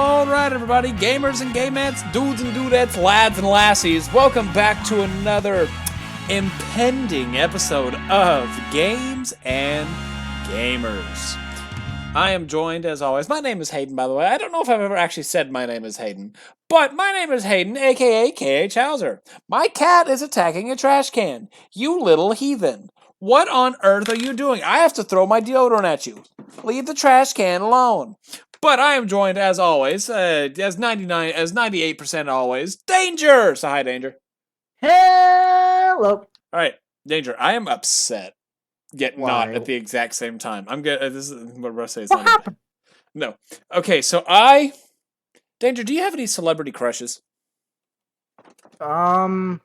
Alright everybody, gamers and gamettes, dudes and dudettes, lads and lassies, welcome back to another impending episode of Games and Gamers. I am joined as always, my name is Hayden by the way, I don't know if I've ever actually said my name is Hayden, but my name is Hayden aka K.H. Hauser. My cat is attacking a trash can, you little heathen. What on earth are you doing? I have to throw my deodorant at you. Leave the trash can alone. But I am joined, as always, as 98% always, Danger! So hi, Danger. Hello. Alright, Danger, I am upset. Yet Why? not at the exact same time. I'm good. This is what Russ says. What happened? No. Okay, so Danger, do you have any celebrity crushes? No,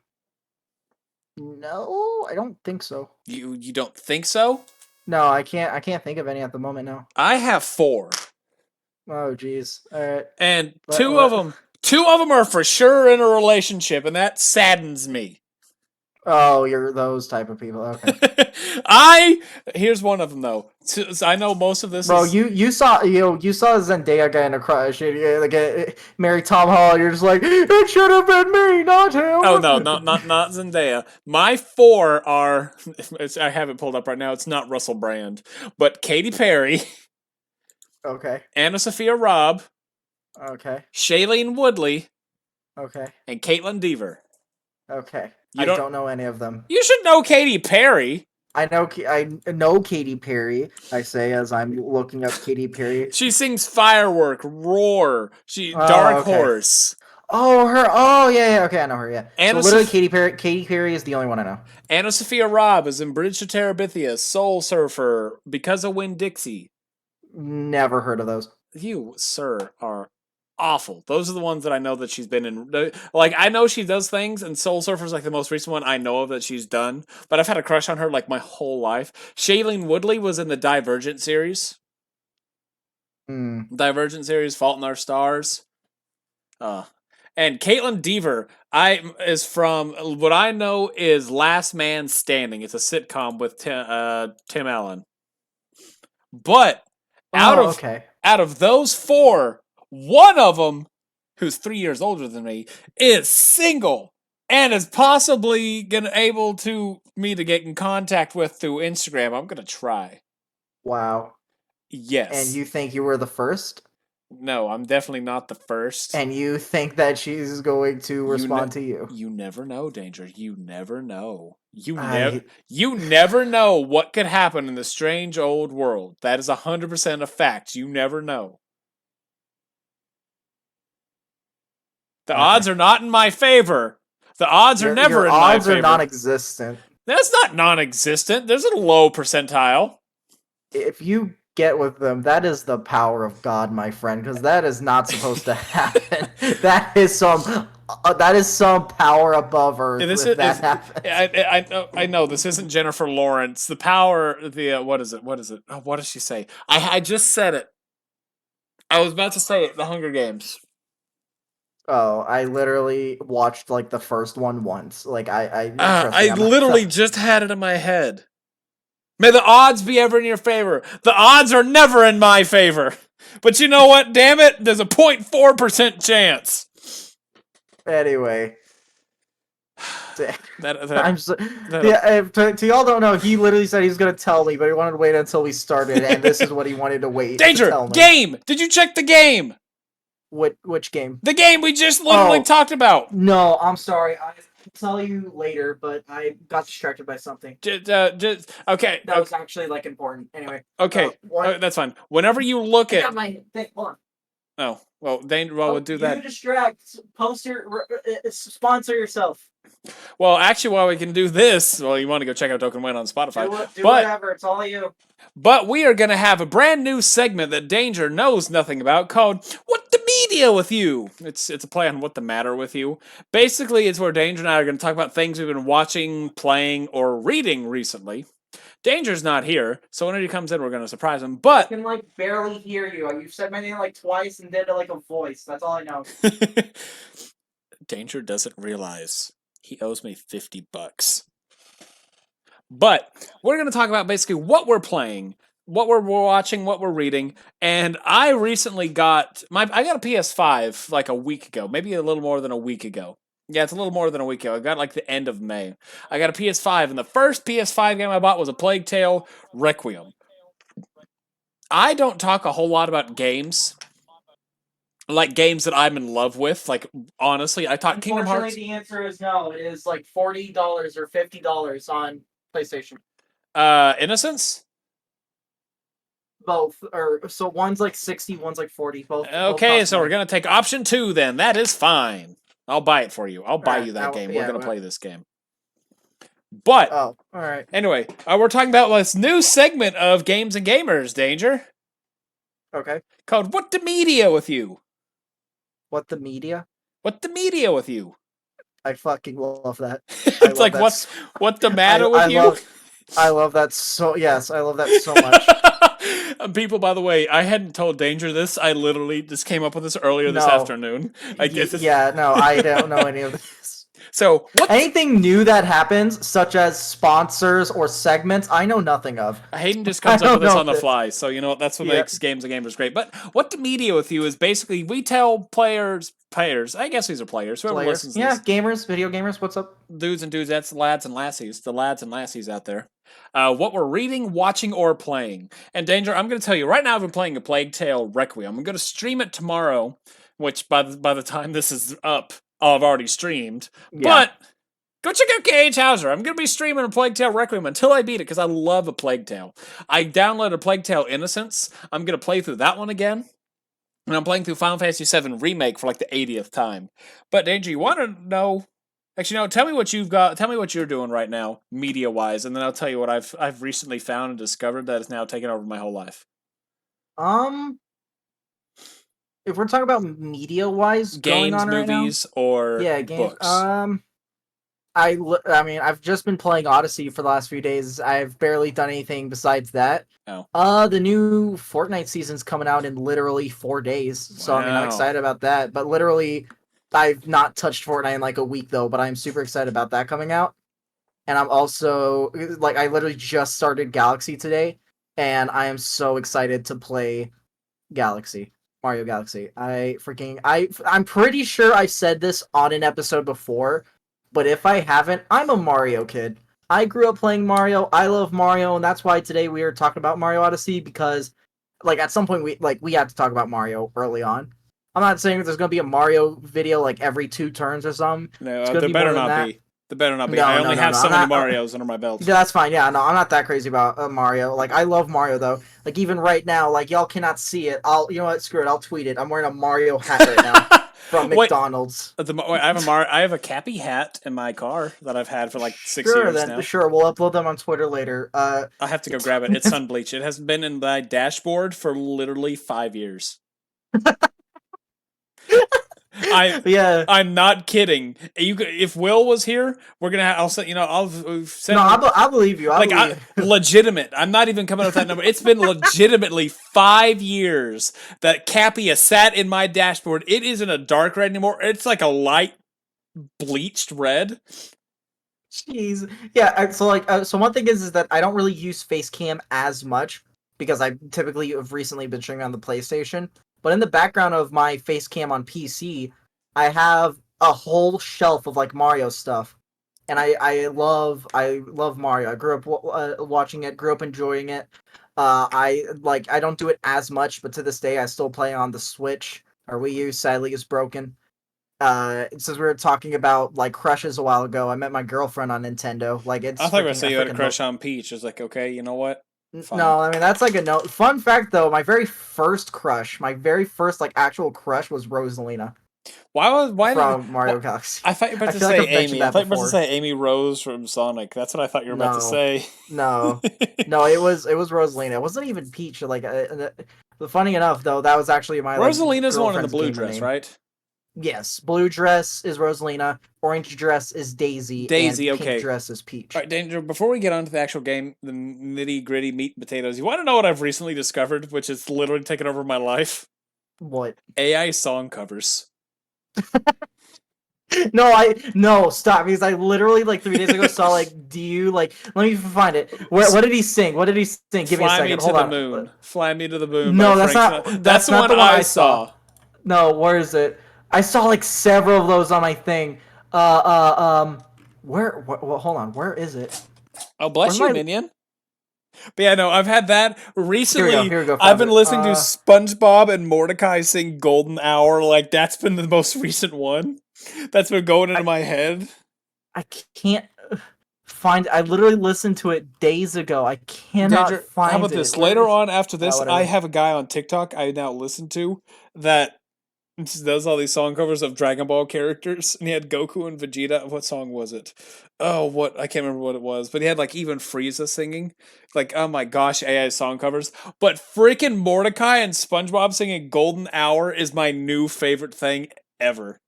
I don't think so. You don't think so? No, I can't think of any at the moment now. I have 4. Oh, jeez. Alright. And two of them are for sure in a relationship, and that saddens me. Oh, you're those type of people. Okay. Here's one of them though. So I know most of this. Bro, you saw Zendaya guy in a crush, like marry Tom Holland. You're just like, it should have been me, not him. Oh no, not Zendaya. My 4 are. I have it pulled up right now. It's not Russell Brand, but Katy Perry. Okay. Anna Sophia Robb. Okay. Shailene Woodley. Okay. And Caitlin Dever. Okay. I don't know any of them. You should know Katy Perry. I know Katy Perry. I say as I'm looking up Katy Perry. She sings Firework, Roar. Dark okay. Horse. Oh, her. Oh, yeah. Okay, I know her. Yeah. Anna so literally, Katy Perry is the only one I know. Anna Sophia Robb is in Bridge to Terabithia, Soul Surfer, Because of Winn-Dixie. Never heard of those. You, sir, are awful. Those are the ones that I know that she's been in. Like, I know she does things, and Soul Surfer's like the most recent one I know of that she's done. But I've had a crush on her like my whole life. Shailene Woodley was in the Divergent series. Divergent series, Fault in Our Stars. And Caitlin Dever, is from what I know is Last Man Standing. It's a sitcom with Tim Allen. But out of those 4, one of them, who's 3 years older than me, is single and is possibly able to me to get in contact with through Instagram. I'm gonna try. Wow. Yes. And you think you were the first? No, I'm definitely not the first. And you think that she's going to respond to you? You never know, Danger. You never know. You never know what could happen in the strange old world. That is 100% a fact. You never know. The odds are not in my favor. The odds are never in my favor. Odds are non-existent. That's not non-existent. There's a low percentile. If you get with them, that is the power of God, my friend, because that is not supposed to happen. That is some power above Earth. I know this isn't Jennifer Lawrence. The power, what is it? Oh, what does she say? I just said it. I was about to say it. The Hunger Games. Oh, I literally watched like the first one once. Like I literally just had it in my head. May the odds be ever in your favor. The odds are never in my favor. But you know what? Damn it, there's a 0.4% chance. Anyway. To y'all don't know, he literally said he was going to tell me, but he wanted to wait until we started, and this is what he wanted to wait Danger! to tell me. Game! Did you check the game? Which game? The game we just literally talked about. No, I'm sorry. I'll tell you later, but I got distracted by something. Okay. That was actually like important. Anyway. Okay, that's fine. Whenever you look at. I got my thing. Hold on. Oh well, we'll do that. You distract. Sponsor yourself. Well, actually, while we can do this, you want to go check out Token Win on Spotify. Do whatever. It's all you. But we are going to have a brand new segment that Danger knows nothing about called What the Media with You. It's a play on What the Matter with You. Basically, it's where Danger and I are going to talk about things we've been watching, playing, or reading recently. Danger's not here, so whenever he comes in, we're going to surprise him, but... I can, barely hear you. You've said my name, twice and did, a voice. That's all I know. Danger doesn't realize he owes me $50. But we're going to talk about basically what we're playing, what we're watching, what we're reading, and I recently I got a PS5 like a week ago, maybe a little more than a week ago. Yeah, it's a little more than a week ago. I got like the end of May. I got a PS5, and the first PS5 game I bought was a Plague Tale Requiem. I don't talk a whole lot about games, like games that I'm in love with. Like honestly, I talk Kingdom Hearts. The answer is no. It is like $40 or $50 on PlayStation. Innocence. Both, or so one's like 60, one's like 40. Both. Okay, so we're gonna take option 2 then. That is fine. I'll buy it for you. I'll buy you that game. We're gonna play this game. But all right. Anyway, we're talking about this new segment of Games and Gamers, Danger. Okay. Called "What the Media with You." What the media? What the media with you? I fucking love that. It's like what the matter with you? I love that so. Yes, I love that so much. People, by the way, I hadn't told Danger this. I literally just came up with this earlier this afternoon. I guess. Yeah, no, I don't know any of this. So, anything new that happens, such as sponsors or segments, I know nothing of. Hayden just comes up with this on the fly, so you know that's what makes Games and Gamers great. But what the media with you is basically we tell players. I guess these are players. Whoever listens to this. Gamers, video gamers. What's up, dudes and dudettes, lads and lassies, the lads and lassies out there. What we're reading, watching, or playing. And Danger, I'm going to tell you right now. I've been playing a Plague Tale Requiem. I'm going to stream it tomorrow, which by the time this is up, I've already streamed. Yeah. But go check out KH Hauser. I'm going to be streaming a Plague Tale Requiem until I beat it because I love a Plague Tale. I downloaded Plague Tale Innocence. I'm going to play through that one again. And I'm playing through Final Fantasy VII Remake for like the 80th time. But Danger, you want to know? Actually, no. Tell me what you've got. Tell me what you're doing right now, media-wise, and then I'll tell you what I've recently found and discovered that has now taken over my whole life. If we're talking about media-wise, games, going on movies, right now, or books. I mean, I've just been playing Odyssey for the last few days. I've barely done anything besides that. Oh. The new Fortnite season's coming out in literally 4 days. So, I mean, I'm excited about that. But literally, I've not touched Fortnite in like a week, though. But I'm super excited about that coming out. And I'm also, like, I literally just started Galaxy today. And I am so excited to play Mario Galaxy. I'm pretty sure I said this on an episode before. But if I haven't, I'm a Mario kid. I grew up playing Mario. I love Mario, and that's why today we are talking about Mario Odyssey because, like, at some point we had to talk about Mario early on. I'm not saying there's gonna be a Mario video like every 2 turns or something. No, there better not be. There better not be. I only have so many Marios under my belt. Yeah, that's fine. Yeah, no, I'm not that crazy about Mario. Like, I love Mario though. Like, even right now, like y'all cannot see it. You know what? Screw it. I'll tweet it. I'm wearing a Mario hat right now. From McDonald's. I have a Cappy hat in my car that I've had for like 6 years now. Sure, we'll upload them on Twitter later. I'll have to go grab it. It's sun bleached. It has been in my dashboard for literally 5 years. I'm not kidding. If Will was here, we're gonna. I'll send. I'll send. No, I believe you. Legitimate. I'm not even coming up with that number. It's been legitimately 5 years that Cappy has sat in my dashboard. It isn't a dark red anymore. It's like a light bleached red. Jeez. Yeah. So one thing is that I don't really use Facecam as much because I typically have recently been streaming on the PlayStation. But in the background of my Facecam on PC, I have a whole shelf of like Mario stuff, and I love Mario. I grew up watching it, grew up enjoying it. I don't do it as much, but to this day I still play on the Switch. Our Wii U sadly is broken. Since we were talking about like crushes a while ago, I met my girlfriend on Nintendo. Like it's. I thought you were gonna say you had a crush on Peach. I was like, okay, you know what? Fine. No, I mean that's like a no. Fun fact though, my very first like actual crush was Rosalina. Why from Mario Galaxy? I thought you were about to say Amy. I thought you were about to say Amy Rose from Sonic. That's what I thought you were about to say. No, it was Rosalina. It wasn't even Peach. Like, funny enough though, that was actually my Rosalina's the one in the blue dress, name. Right? Yes, blue dress is Rosalina, orange dress is Daisy, and pink dress is Peach. All right, Danger, before we get on to the actual game, the nitty-gritty meat and potatoes, you want to know what I've recently discovered, which has literally taken over my life? What? AI song covers. No, stop, because I literally like 3 days ago saw like, do you like, let me find it. What did he sing? What did he sing? Give me a Fly Me second. to Hold the on. Moon. Fly Me to the Moon by No, Frank Sinatra. That's that's the not one the one I I saw. saw. No, where is it? I saw like several of those on my thing. Uh, uh, um, well, hold on. Where is it? Oh, Where's bless you, my? minion. But yeah, no, I've had that Here we go. recently. Here we go. I've Found been it. listening to SpongeBob and Mordecai sing "Golden Hour." Like that's been the most recent one. That's been going into I my head. I can't find. I literally listened to it days ago. I cannot Danger. How find about it. this? Where Later is? on, after this, I Whatever. have a guy on TikTok I now listen to that does all these song covers of Dragon Ball characters, and he had Goku and Vegeta. What song was it? Oh, what I can't remember what it was, but he had like even Frieza singing. Like, oh my gosh, AI song covers. But freaking Mordecai and SpongeBob singing "Golden Hour" is my new favorite thing ever.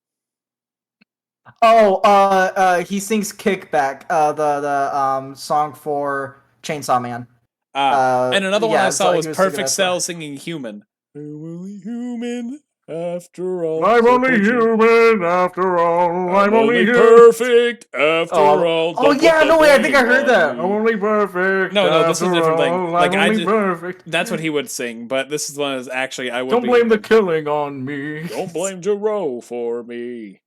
Oh, he sings "Kickback," the song for Chainsaw Man. And another one I Yeah, saw so he was was singing Perfect that song. Cell singing "Human." I'm only human after all. I'm So only put your human after all. I'm I'm only only human. perfect after Oh, all. oh Don't put yeah, the no way, I think I blame heard on that. I'm me. only perfect No, this is a after different thing. all. I'm Like I only just perfect. that's what he would sing, but this is one that's actually I would Don't be blame the like, killing on me. don't blame Jero for me.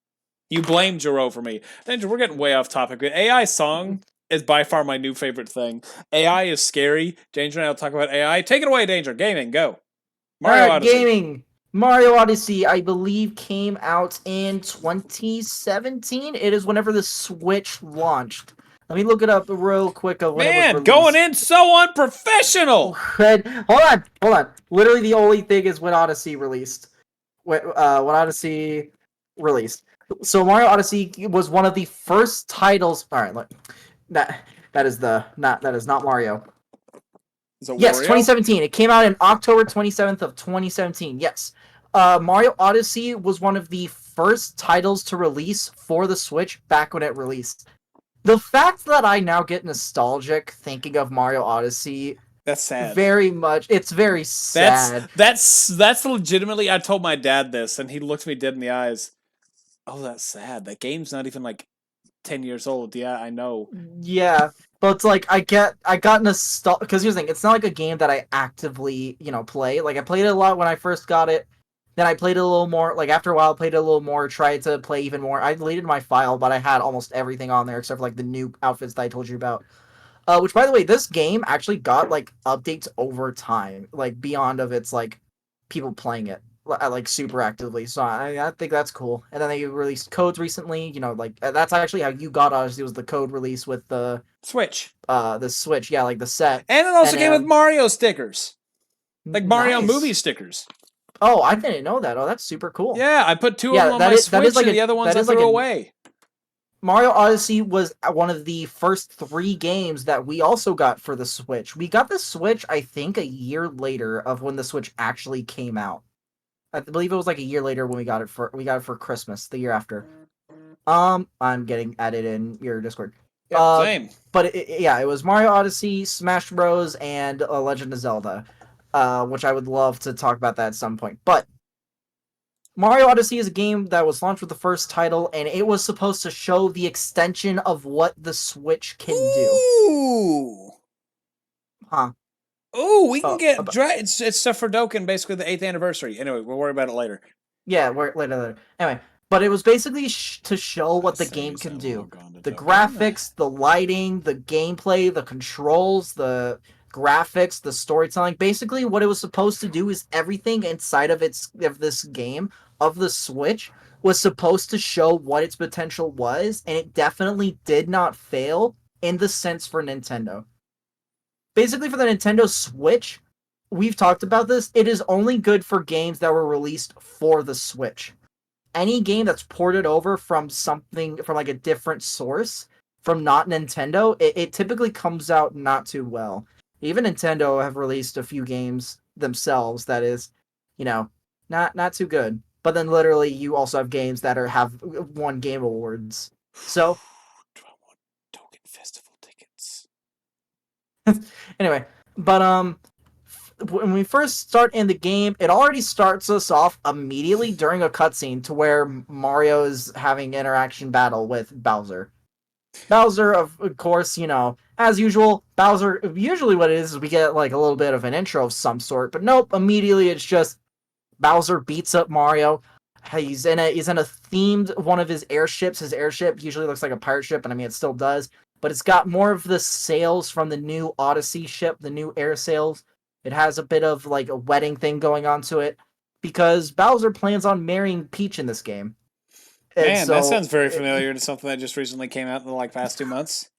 You blame Jero for me. Danger, we're getting way off topic. But AI song is by far my new favorite thing. AI is scary. Danger and I'll talk about AI. Take it away, Danger. Gaming, go. Mario Odyssey. Gaming. Mario Odyssey, I believe, came out in 2017. It is whenever the Switch launched. Let me look it up real quick of when it was Man, going released. in so unprofessional. Hold on. Literally, the only thing is when Odyssey released. When Odyssey released. So Mario Odyssey was one of the first titles. All right, look, that that is not Mario. Is it Yes, Wario? 2017. It came out in October 27th of 2017. Yes. Mario Odyssey was one of the first titles to release for the Switch back when it released. The fact that I now get nostalgic thinking of Mario Odyssey That's sad. very much, it's very That's sad. that's legitimately. I told my dad this, and he looked me dead in the eyes. Oh, that's sad. That game's not even like 10 years old. Yeah, I know. Yeah, but it's like I got nostalgic because here's the thing, it's not like a game that I actively, play. Like I played it a lot when I first got it. Then I played it a little more. Like after a while, I played it a little more. Tried to play even more. I deleted my file, but I had almost everything on there except for like the new outfits that I told you about. Which by the way, this game actually got like updates over time, like beyond of its like people playing it like super actively. So I think that's cool. And then they released codes recently. Like that's actually how you got Odyssey was the code release with Switch. the Switch. Yeah, like the set. And it also And came with Mario stickers. Like Mario movie nice. stickers. Oh, I didn't know that. Oh, that's super cool. Yeah, I put two of them Yeah, on my that is Switch like and the other ones that I is like threw a away. Mario Odyssey was one of the first 3 games that we also got for the Switch. We got the Switch, I think, a year later of when the Switch actually came out. I believe it was like a year later when we got it for Christmas the year after. I'm getting added in your Discord. Yep, Uh, same. but yeah, it was Mario Odyssey, Smash Bros, and Legend of Zelda. Which I would love to talk about that at some point. But Mario Odyssey is a game that was launched with the first title, and it was supposed to show the extension of what the Switch can do. Ooh. Huh. Ooh, we can get About, it's stuff for Dokkan, basically the 8th anniversary. Anyway, we'll worry about it later. yeah, later. Anyway, but it was basically to show what the game Saves can that do. log on to The Dokkan. graphics, the lighting, the gameplay, the controls, the graphics, the storytelling. Basically, what it was supposed to do is everything inside of this game of the Switch was supposed to show what its potential was, and it definitely did not fail in the sense for Nintendo. Basically, for the Nintendo Switch, we've talked about this. It is only good for games that were released for the Switch. Any game that's ported over from something from like a different source from not Nintendo, it typically comes out not too well. Even Nintendo have released a few games themselves that is, you know, not too good. But then literally you also have games that have won game awards. So Do I want Dokkan Festival tickets? anyway, but when we first start in the game, it already starts us off immediately during a cutscene to where Mario is having interaction battle with Bowser. Bowser, of course, as usual, Bowser, usually what it is we get like a little bit of an intro of some sort, but nope, immediately it's just Bowser beats up Mario. He's in a themed one of his airships. His airship usually looks like a pirate ship, and I mean it still does, but it's got more of the sails from the new Odyssey ship, the new air sails. It has a bit of like a wedding thing going on to it because Bowser plans on marrying Peach in this game. And Man, that so sounds very familiar to something that just recently came out in the like past 2 months.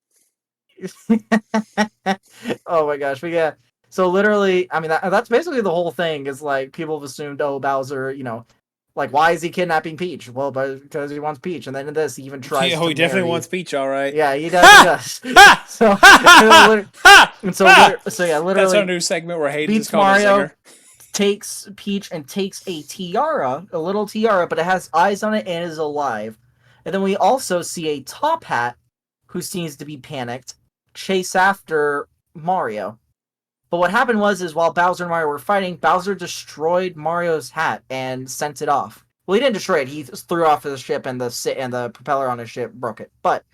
oh my gosh, but yeah. So literally, I mean that's basically the whole thing. Is like people have assumed, oh, Bowser, like why is he kidnapping Peach? Well, because he wants Peach, and then in this he even tries Oh, to he definitely marry. wants Peach, all right. Yeah, he does. He Ha! does. Ha! so, Ha! Ha! Ha! so yeah, That's our literally new segment where Hayden is beats called a Mario, zinger. takes Peach, and takes a tiara, a little tiara, but it has eyes on it and is alive. And then we also see a Top Hat, who seems to be panicked, chase after Mario. But what happened is while Bowser and Mario were fighting, Bowser destroyed Mario's hat and sent it off. Well, he didn't destroy it. He threw off his ship, and the propeller on his ship broke it. But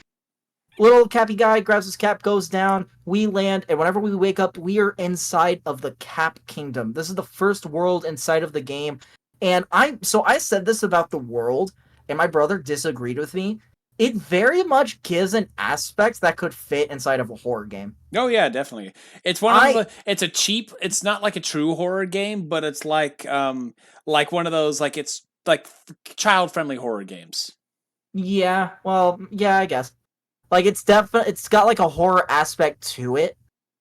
little cappy guy grabs his cap, goes down. We land, and whenever we wake up, we are inside of the Cap Kingdom. This is the first world inside of the game, and I said this about the world, and my brother disagreed with me. It very much gives an aspect that could fit inside of a horror game. Oh yeah, definitely. It's it's a cheap, it's not like a true horror game, but it's like one of those like it's like child-friendly horror games. Yeah, well, yeah, I guess. Like it's got like a horror aspect to it.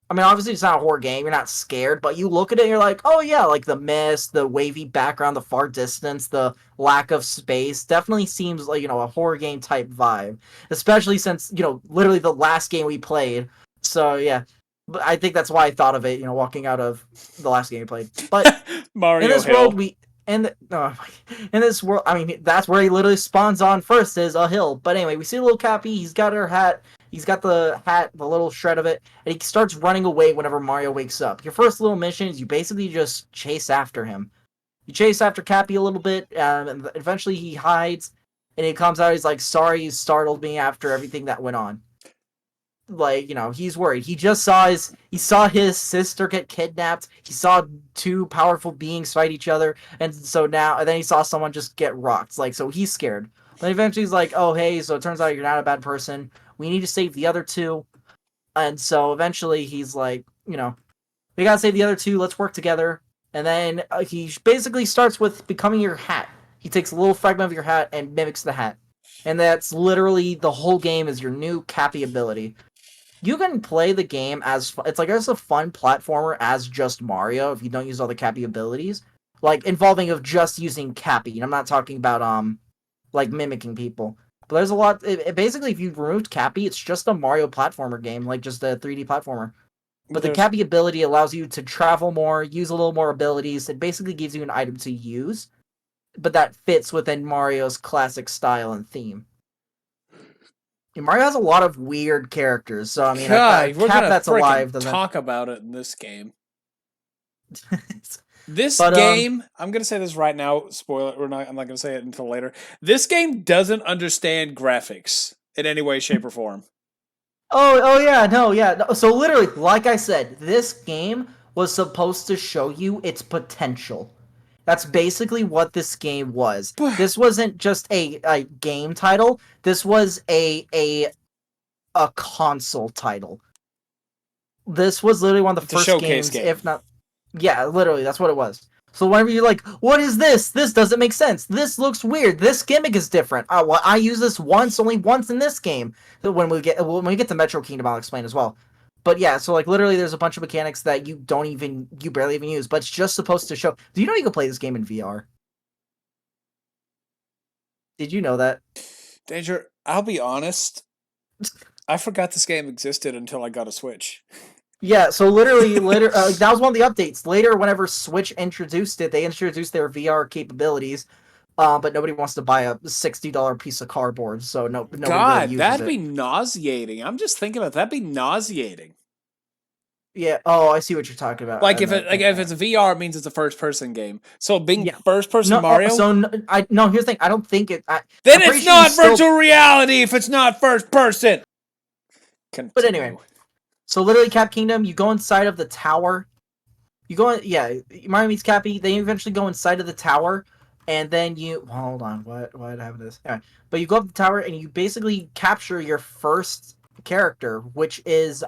I mean, obviously it's not a horror game, you're not scared, but you look at it and you're like, oh yeah, like the mist, the wavy background, the far distance, the lack of space, definitely seems like, a horror game type vibe. Especially since, literally the last game we played. So yeah. But I think that's why I thought of it, walking out of the last game we played. But in Mario this world, Hill. in this world, I mean, that's where he literally spawns on first is a hill. But anyway, we see little Cappy. He's got her hat. He's got the hat, the little shred of it, and he starts running away whenever Mario wakes up. Your first little mission is you basically just chase after him. You chase after Cappy a little bit, and eventually he hides, and he comes out. He's like, "Sorry, you startled me after everything that went on." Like, he's worried. He saw his sister get kidnapped. He saw two powerful beings fight each other, and then he saw someone just get rocked. Like, so he's scared. Then eventually he's like, oh hey, so it turns out you're not a bad person. We need to save the other two. And so eventually he's like, we gotta save the other two. Let's work together. And then he basically starts with becoming your hat. He takes a little fragment of your hat and mimics the hat. And that's literally the whole game is your new Cappy ability. You can play the game it's like a fun platformer as just Mario if you don't use all the Cappy abilities, like involving of just using Cappy. And I'm not talking about like mimicking people, but there's a lot. Basically, if you removed Cappy, it's just a Mario platformer game, like just a 3D platformer. But the Cappy ability allows you to travel more, use a little more abilities. It basically gives you an item to use, but that fits within Mario's classic style and theme. Mario has a lot of weird characters, so I mean, God, we're Cap gonna that's alive doesn't talk about it in this game. I'm gonna say this right now. Spoiler, I'm not gonna say it until later. This game doesn't understand graphics in any way, shape, or form. Oh yeah, no, yeah. No, so literally, like I said, this game was supposed to show you its potential. That's basically what this game was. This wasn't just a game title. This was a console title. This was literally one of the first games, game. if not, yeah, literally, that's what it was. So whenever you're like, what is this? This doesn't make sense. This looks weird. This gimmick is different. I use this only once in this game. When we get to Metro Kingdom, I'll explain as well. But yeah, so like literally, there's a bunch of mechanics that you barely even use, but it's just supposed to show. Do you know you can play this game in VR? Did you know that? Danger, I'll be honest. I forgot this game existed until I got a Switch. Yeah, so literally later, that was one of the updates. Later, whenever Switch introduced it, they introduced their VR capabilities, but nobody wants to buy a $60 piece of cardboard, so nobody really uses that'd it. be nauseating. I'm just thinking about that'd be nauseating. Yeah. Oh, I see what you're talking about. Like I if know. if it's a VR, it means it's a first person game. So being Yeah. first person No. Mario, So I no. Here's the thing. I don't think it. then I'm pretty it's sure you not still. virtual reality if it's not first person. But anyway, Continue. so literally, Cap Kingdom. You go inside of the tower. You go in. Yeah. Mario meets Cappy. They eventually go inside of the tower, and then you hold on. What happened to this? Anyway, but you go up the tower and you basically capture your first character, which is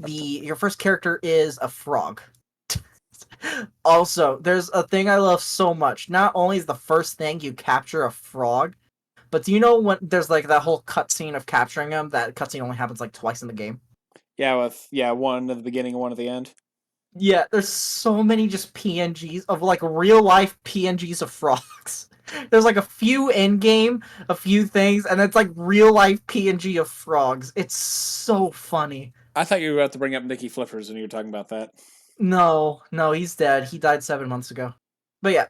your first character is a frog. Also, there's a thing I love so much. Not only is the first thing you capture a frog, but do you know when there's like that whole cutscene of capturing him? That cutscene only happens like twice in the game. Yeah, one at the beginning and one at the end. Yeah, there's so many just PNGs of like real life PNGs of frogs. There's like a few in game, a few things, and it's like real life PNG of frogs. It's so funny. I thought you were about to bring up Nicky Flippers when you were talking about that. No, no, he's dead. He died 7 months ago. But yeah.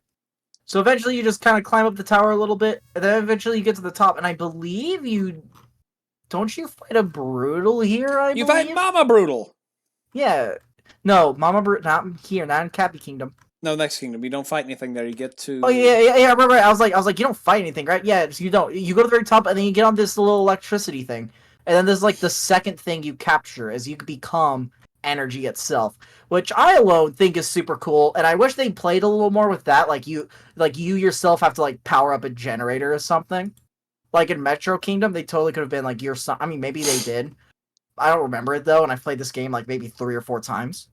So eventually you just kind of climb up the tower a little bit, and then eventually you get to the top, and I believe you... Don't you fight a Brutal here, I You believe? fight Mama Brutal. Yeah. No, Mama Brutal, not here, not in Cappy Kingdom. No, next kingdom. You don't fight anything there. You get to. Oh yeah, right. I was like, you don't fight anything, right? Yeah, so you don't. You go to the very top, and then you get on this little electricity thing, and then there's like the second thing you capture as you become energy itself, which I alone think is super cool. And I wish they played a little more with that. Like you yourself have to like power up a generator or something. Like in Metro Kingdom, they totally could have been like your son. I mean, maybe they did. I don't remember it though, and I've played this game like maybe 3 or 4 times.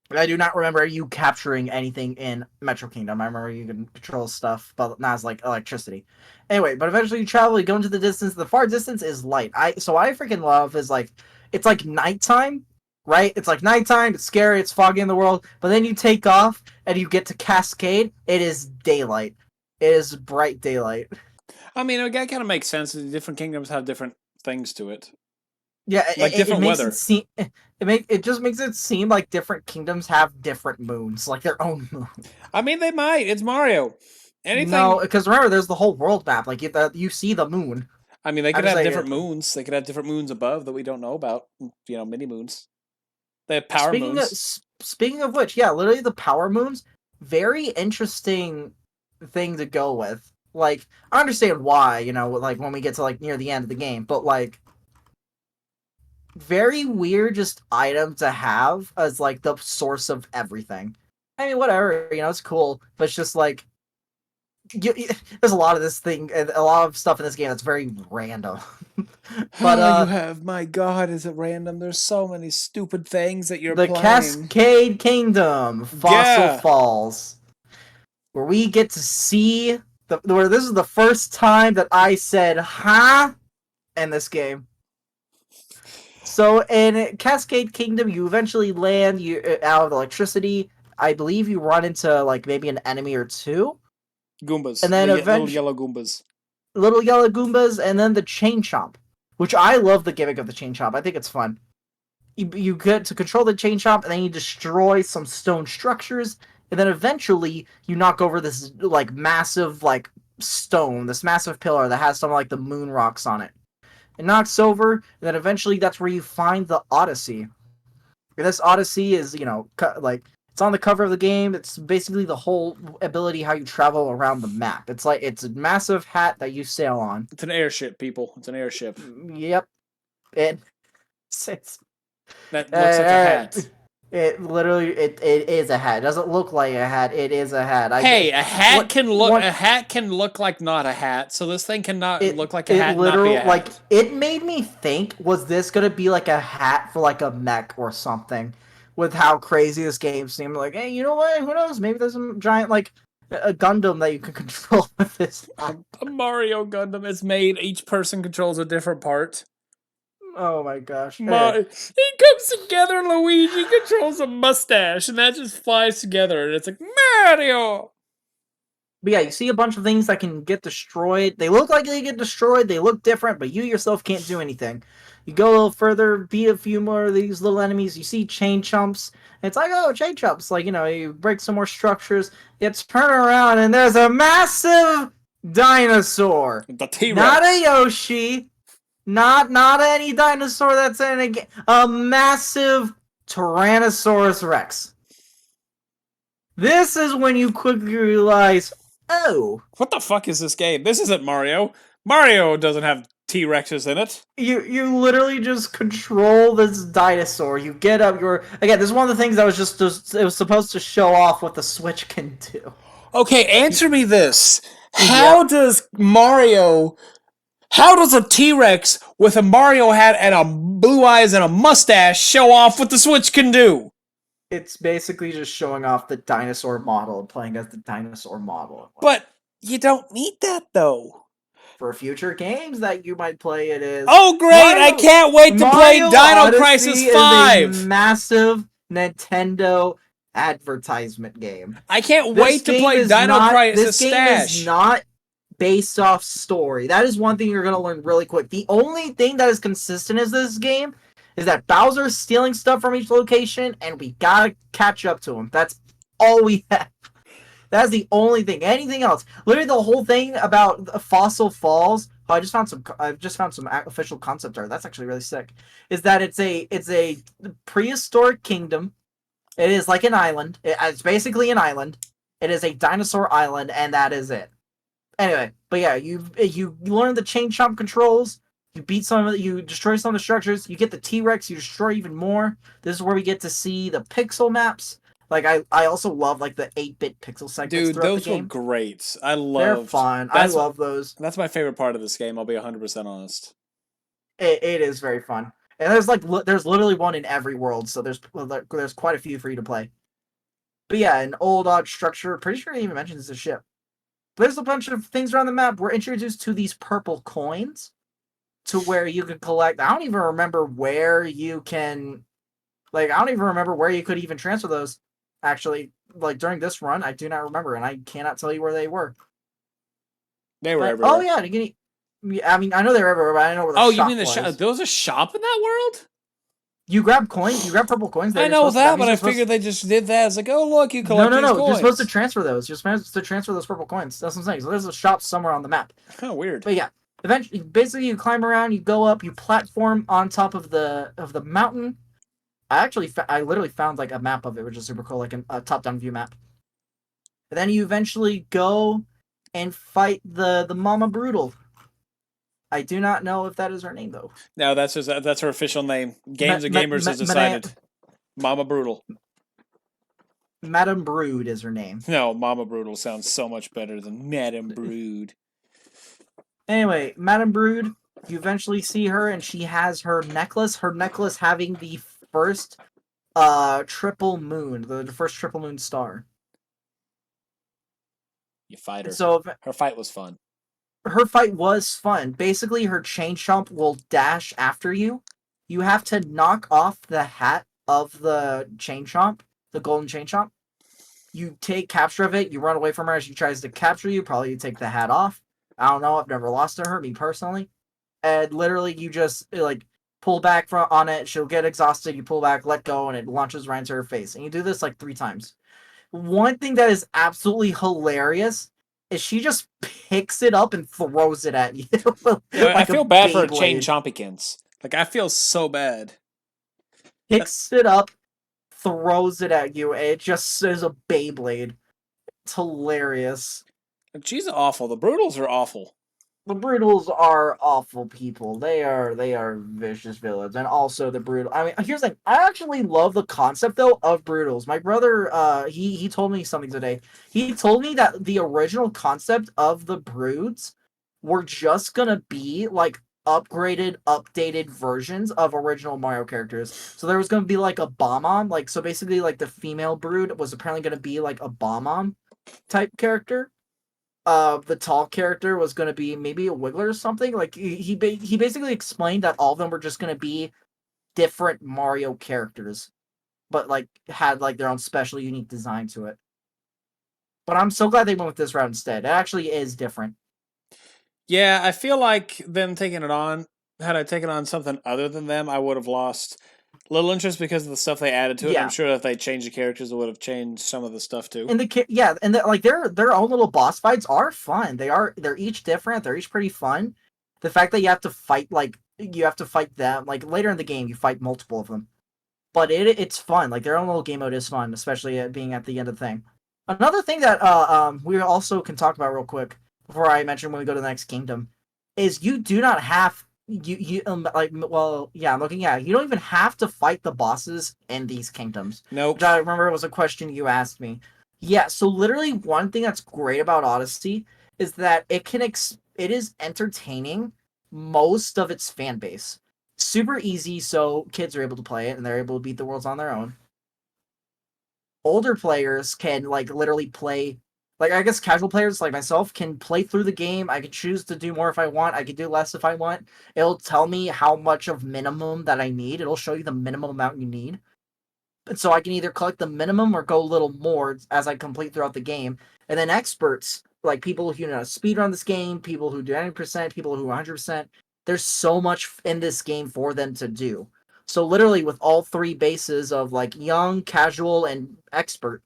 But I do not remember you capturing anything in Metro Kingdom. I remember you can control stuff, but not as like electricity. Anyway, but eventually you travel, you go into the distance. The far distance is light. So I freaking love is like it's like nighttime, right? It's like nighttime. It's scary. It's foggy in the world. But then you take off and you get to Cascade. It is daylight. It is bright daylight. I mean, that kind of makes sense. Different kingdoms have different things to it. Yeah, Like different makes weather. it seem it just makes it seem like different kingdoms have different moons, like their own moon. I mean, they might. It's Mario. Anything. No, because remember, there's the whole world map. Like you see the moon. I mean, they I'm could just have saying, different moons. They could have different moons above that we don't know about. You know, mini moons. They have power moons. Speaking of which, yeah, literally the power moons, very interesting thing to go with. Like, I understand why, like when we get to like near the end of the game, but like very weird just item to have as like the source of everything. I mean, whatever, it's cool, but it's just like there's a lot of this thing, a lot of stuff in this game that's very random. But you have, my God, is it random? There's so many stupid things that you're the playing. Cascade Kingdom, Fossil Falls, where we get to see where this is the first time that I said "huh" in this game. So in Cascade Kingdom, you eventually land out of electricity. I believe you run into like maybe an enemy or two. Goombas. And then little yellow Goombas. Little yellow Goombas, and then the Chain Chomp, which I love the gimmick of the Chain Chomp. I think it's fun. You get to control the Chain Chomp, and then you destroy some stone structures, and then eventually you knock over this like massive like stone, this massive pillar that has some like the moon rocks on it. It knocks over, and then eventually that's where you find the Odyssey. And this Odyssey is, like it's on the cover of the game. It's basically the whole ability how you travel around the map. It's like it's a massive hat that you sail on. It's an airship, people. It's an airship. Yep. That looks like a hat. It literally it is a hat. It doesn't look like a hat. It is a hat. A hat can look like not a hat. So this thing cannot look like a hat. And not be a hat. Like it made me think, was this gonna be like a hat for like a mech or something? With how crazy this game seemed, like, hey, you know what? Who knows? Maybe there's some giant like a Gundam that you can control with this. A Mario Gundam is made. Each person controls a different part. Oh my gosh! It comes together. Luigi controls a mustache, and that just flies together, and it's like Mario. But yeah, you see a bunch of things that can get destroyed. They look like they get destroyed. They look different, but you yourself can't do anything. You go a little further, beat a few more of these little enemies. You see chain chomps. And it's like, oh, chain chomps. Like, you break some more structures. You turn around, and there's a massive dinosaur. The T-Rex. Not a Yoshi. Not any dinosaur that's in a game. A massive Tyrannosaurus Rex. This is when you quickly realize, oh, What the fuck is this game? This isn't Mario. Mario doesn't have T-Rexes in it. you literally just control this dinosaur. You get up your again. This is one of the things that was just it was supposed to show off what the Switch can do. Okay, answer me this. How does Mario... How does a T-Rex with a Mario hat and a blue eyes and a mustache show off what the Switch can do? It's basically just showing off the dinosaur model, playing as the dinosaur model. But you don't need that, though. For future games that you might play, it is. Oh, great! I can't wait to play Dino Odyssey Crisis is 5! a massive Nintendo advertisement game. I can't wait to play Dino Crisis This game Stash. is not based off story. That is one thing you're going to learn really quick. The only thing that is consistent is this game is that Bowser's stealing stuff from each location, and we gotta catch up to him. That's all we have. That's the only thing. Anything else? Literally, the whole thing about Fossil Falls. Oh, I just found some official concept art. That's actually really sick. Is that it's a prehistoric kingdom. It is like an island. It's basically an island. It is a dinosaur island, and that is it. Anyway, but yeah, you learn the chain chomp controls. You beat you destroy some of the structures. You get the T-Rex. You destroy even more. This is where we get to see the pixel maps. Like I also love like the 8-bit pixel segments. Dude, throughout those the game. were great. They're fun. I love those. That's my favorite part of this game. I'll be 100% honest. It is very fun, and there's literally one in every world. So there's quite a few for you to play. But yeah, an old odd structure. Pretty sure it even mentions the ship. There's a bunch of things around the map. We're introduced to these purple coins, to where you can collect. I don't even remember where you can. Like, I don't even remember where you could even transfer those. Actually, like during this run, I do not remember, and I cannot tell you where they were. They were everywhere. Oh yeah, I mean, I know they're everywhere, but I don't know where the shop was. Oh, you mean the shop? There was a shop in that world? You grab coins. You grab purple coins. I know that, but I figured they just did that. It's like, oh look, you collect these coins. You're supposed to transfer those. You're supposed to transfer those purple coins. That's what I'm saying. So there's a shop somewhere on the map. Oh, weird. But yeah, eventually, basically, you climb around. You go up. You platform on top of the mountain. I literally found like a map of it, which is super cool, like a top-down view map. And then you eventually go and fight the Mama Brutal. I do not know if that is her name though. No, that's her official name. Games and Gamers has decided. Mama Brutal. Madame Brood is her name. No, Mama Brutal sounds so much better than Madame Brood. Anyway, Madame Brood, you eventually see her, and she has her necklace. Her necklace having the first triple moon, the first triple moon star. You fight her. So her fight was fun. Her fight was fun. Basically, her chain chomp will dash after you. You have to knock off the hat of the chain chomp, the golden chain chomp. You take capture of it. You run away from her as she tries to capture you. Probably you take the hat off. I don't know. I've never lost to her, me personally. And literally, you just like pull back on it. She'll get exhausted. You pull back, let go, and it launches right into her face. And you do this like 3 times. One thing that is absolutely hilarious is she just picks it up and throws it at you. Like I feel bad for chain chompikins. Like, I feel so bad. Picks it up, throws it at you, and it just is a Beyblade. It's hilarious. She's awful. The Brutals are awful. The Brutals are awful people. They are vicious villains, and also the Brutal. I mean, here's the thing. I actually love the concept though of Brutals. My brother, he told me something today. He told me that the original concept of the Broods were just gonna be like upgraded, updated versions of original Mario characters. So there was gonna be like a Bob-omb, like so basically like the female Brood was apparently gonna be like a Bob-omb type character. The tall character was going to be maybe a Wiggler or something. Like he basically explained that all of them were just going to be different Mario characters, but like had like their own special unique design to it. But I'm so glad they went with this route instead. It actually is different. Yeah, I feel like them taking it on, had I taken on something other than them, I would have lost a little interest because of the stuff they added to it. Yeah. I'm sure if they changed the characters, it would have changed some of the stuff too. And like their own little boss fights are fun. They're each different. They're each pretty fun. The fact that you have to fight like you have to fight them. Like later in the game, you fight multiple of them, but it's fun. Like their own little game mode is fun, especially being at the end of the thing. Another thing that we also can talk about real quick before I mention when we go to the next kingdom is you do not have you like well yeah I'm looking at it. You don't even have to fight the bosses in these kingdoms. Nope. Which I remember was a question you asked me. Yeah, so literally one thing that's great about Odyssey is that it is entertaining most of its fan base. Super easy, so kids are able to play it and they're able to beat the worlds on their own. Older players can like literally play, like I guess casual players like myself can play through the game. I can choose to do more if I want. I can do less if I want. It'll tell me how much of minimum that I need. It'll show you the minimum amount you need. And so I can either collect the minimum or go a little more as I complete throughout the game. And then experts, like people who speed run this game, people who do 90%, people who 100%, there's so much in this game for them to do. So literally with all three bases of like young, casual, and expert,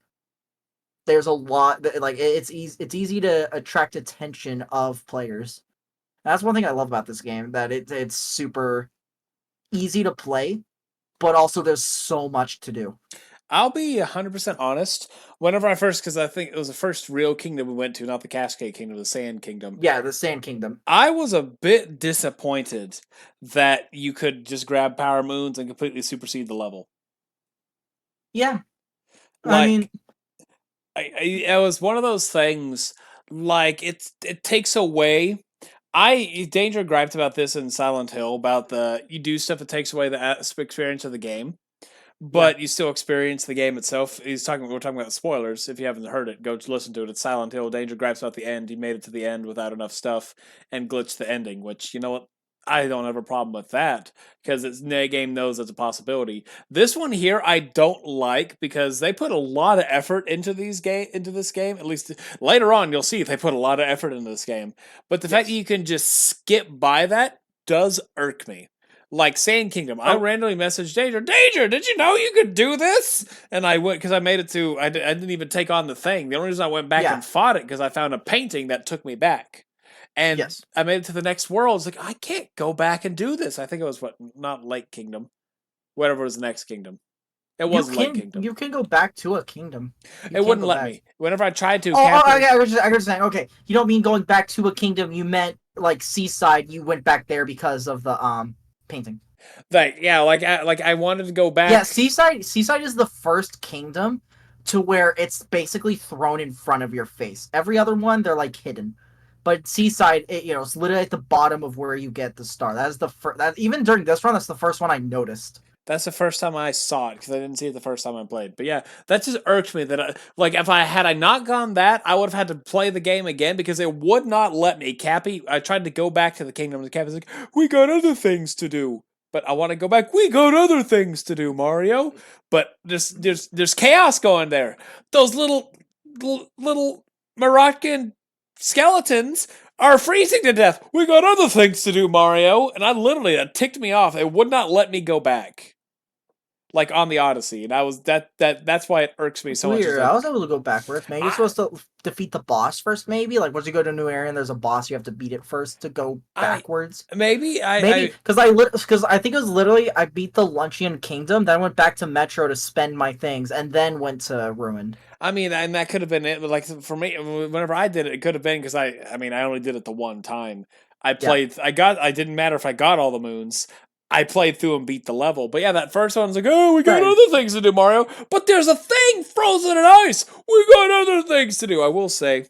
there's a lot that like it's easy to attract attention of players. That's one thing I love about this game, that it's super easy to play, but also there's so much to do. I'll be 100% honest. Whenever I first, because I think it was the first real kingdom we went to, not the Cascade Kingdom, the Sand Kingdom. Yeah, the Sand Kingdom. I was a bit disappointed that you could just grab power moons and completely supersede the level. Yeah, I Like, mean, it was one of those things. Like it takes away. Danger griped about this in Silent Hill about you do stuff that takes away the experience of the game, yeah, but you still experience the game itself. We're talking about spoilers. If you haven't heard it, go listen to it. It's Silent Hill. Danger gripes about the end. He made it to the end without enough stuff and glitched the ending, which, you know what? I don't have a problem with that because the game knows it's a possibility. This one here I don't like because they put a lot of effort into this game. At least later on you'll see they put a lot of effort into this game. But the fact that yes. you can just skip by that does irk me. Like Sand Kingdom, I Oh, randomly messaged Danger, did you know you could do this? And I went, because I made it to, I didn't even take on the thing. The only reason I went back yeah, and fought it, because I found a painting that took me back. And yes. I made it to the next world. It's like, I can't go back and do this. I think it was not Lake Kingdom, whatever was the next kingdom. It was Lake Kingdom. You can go back to a kingdom. You It can wouldn't go let back. me. Whenever I tried to, Okay, I was just saying. Okay, you don't mean going back to a kingdom. You meant like Seaside. You went back there because of the painting. I wanted to go Yeah, back. Seaside is the first kingdom to where it's basically thrown in front of your face. Every other one, they're like hidden. But Seaside, it's literally at the bottom of where you get the star. That is the first. That even during this run, that's the first one I noticed. That's the first time I saw it because I didn't see it the first time I played. But yeah, that just irked me that if I not gone that, I would have had to play the game again because it would not let me. Cappy, I tried to go back to the kingdom. And Cappy's like, "We got other things to do." But I want to go back. We got other things to do, Mario. But there's chaos going there. Those little Moroccan skeletons are freezing to death. We got other things to do, Mario. And it ticked me off. It would not let me go back. Like on the Odyssey, and I was that's why it irks me It's so much. It's weird. I like was able to go backwards. Maybe you're I supposed to defeat the boss first. Maybe like once you go to a new area and there's a boss, you have to beat it first to go I backwards. maybe Maybe I because I think it was literally I beat the Luncheon Kingdom, then went back to Metro to spend my things, and then went to Ruined. I mean, and that could have been it. But like for me, whenever I did it, it could have been because I only did it the one time. Yeah, I didn't matter if I got all the moons. I played through and beat the level. But yeah, that first one's like, oh, we got right. other things to do, Mario. But there's a thing frozen in ice. We got other things to do. I will say,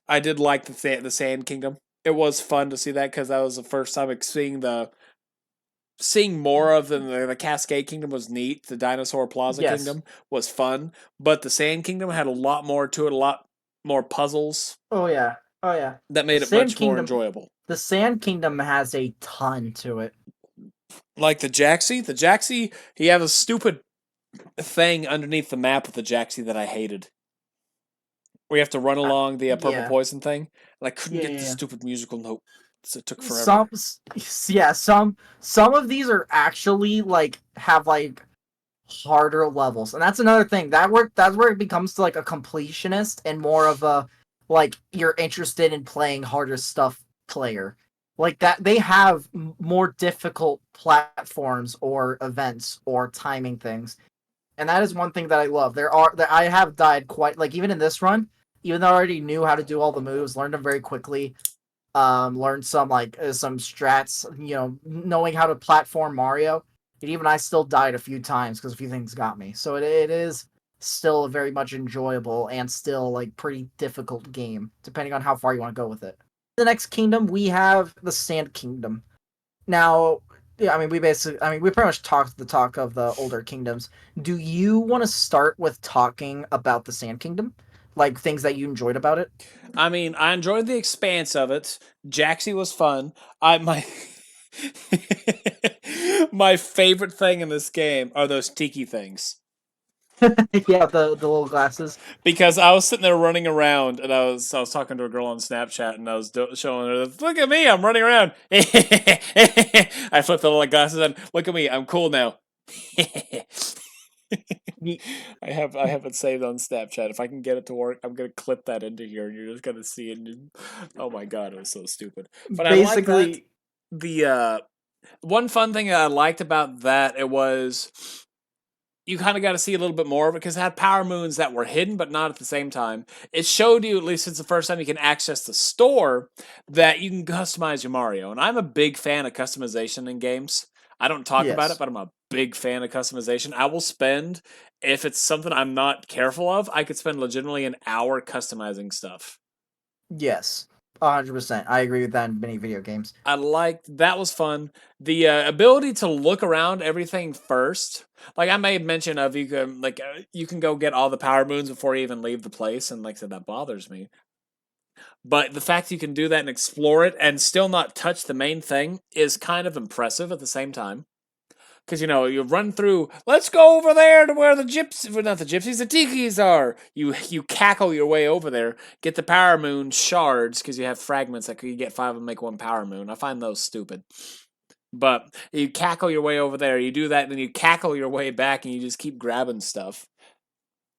I did like the Sand Kingdom. It was fun to see that because that was the first time seeing more of the Cascade Kingdom was neat. The Dinosaur Plaza Yes. Kingdom was fun, but the Sand Kingdom had a lot more to it, a lot more puzzles Oh yeah. Oh yeah. that The made it Sand much more Kingdom. enjoyable. The Sand Kingdom has a ton to it. Like the Jaxie, he had a stupid thing underneath the map with the Jaxie that I hated. Where you have to run along the purple Yeah. poison thing, and I couldn't Yeah. get the Yeah. stupid musical note, so it took forever. Some. Yeah. Some of these are actually like have like harder levels, and that's another thing that's where it becomes like a completionist and more of a like you're interested in playing harder stuff player. Like that, they have more difficult platforms or events or timing things, and that is one thing that I love. That I have died quite like even in this run, even though I already knew how to do all the moves, learned them very quickly. Learned some some strats, knowing how to platform Mario. And even I still died a few times because a few things got me. So it is still a very much enjoyable and still like pretty difficult game, depending on how far you want to go with it. The next kingdom we have the Sand Kingdom. Now, yeah, we pretty much talked the talk of the older kingdoms. Do you want to start with talking about the Sand Kingdom, like things that you enjoyed about it? I mean, I enjoyed the expanse of it. Jaxie was fun. I my my favorite thing in this game are those tiki things. Yeah, the little glasses. Because I was sitting there running around, and I was talking to a girl on Snapchat, and I was showing her, look at me, I'm running around. I flipped the little glasses on. Look at me, I'm cool now. I have it saved on Snapchat. If I can get it to work, I'm gonna clip that into here, and you're just gonna see it. And, oh my god, it was so stupid. But I like that. Basically, The one fun thing that I liked about that, it was you kind of got to see a little bit more of it because it had power moons that were hidden, but not at the same time. It showed you, at least it's the first time you can access the store, that you can customize your Mario. And I'm a big fan of customization in games. I don't talk about it, yes. but I'm a big fan of customization. I will spend, if it's something I'm not careful of, I could spend legitimately an hour customizing stuff. Yes. 100%. I agree with that in many video games. I liked that was fun. The ability to look around everything first, like I made mention of, you can go get all the power moons before you even leave the place, and like I said, that bothers me. But the fact you can do that and explore it and still not touch the main thing is kind of impressive at the same time. Because you run through. Let's go over there to where the gypsies, well, not the gypsies, the tikis are. You cackle your way over there, get the power moon shards because you have fragments that you get 5 and make 1 power moon. I find those stupid. But you cackle your way over there. You do that, and then you cackle your way back, and you just keep grabbing stuff.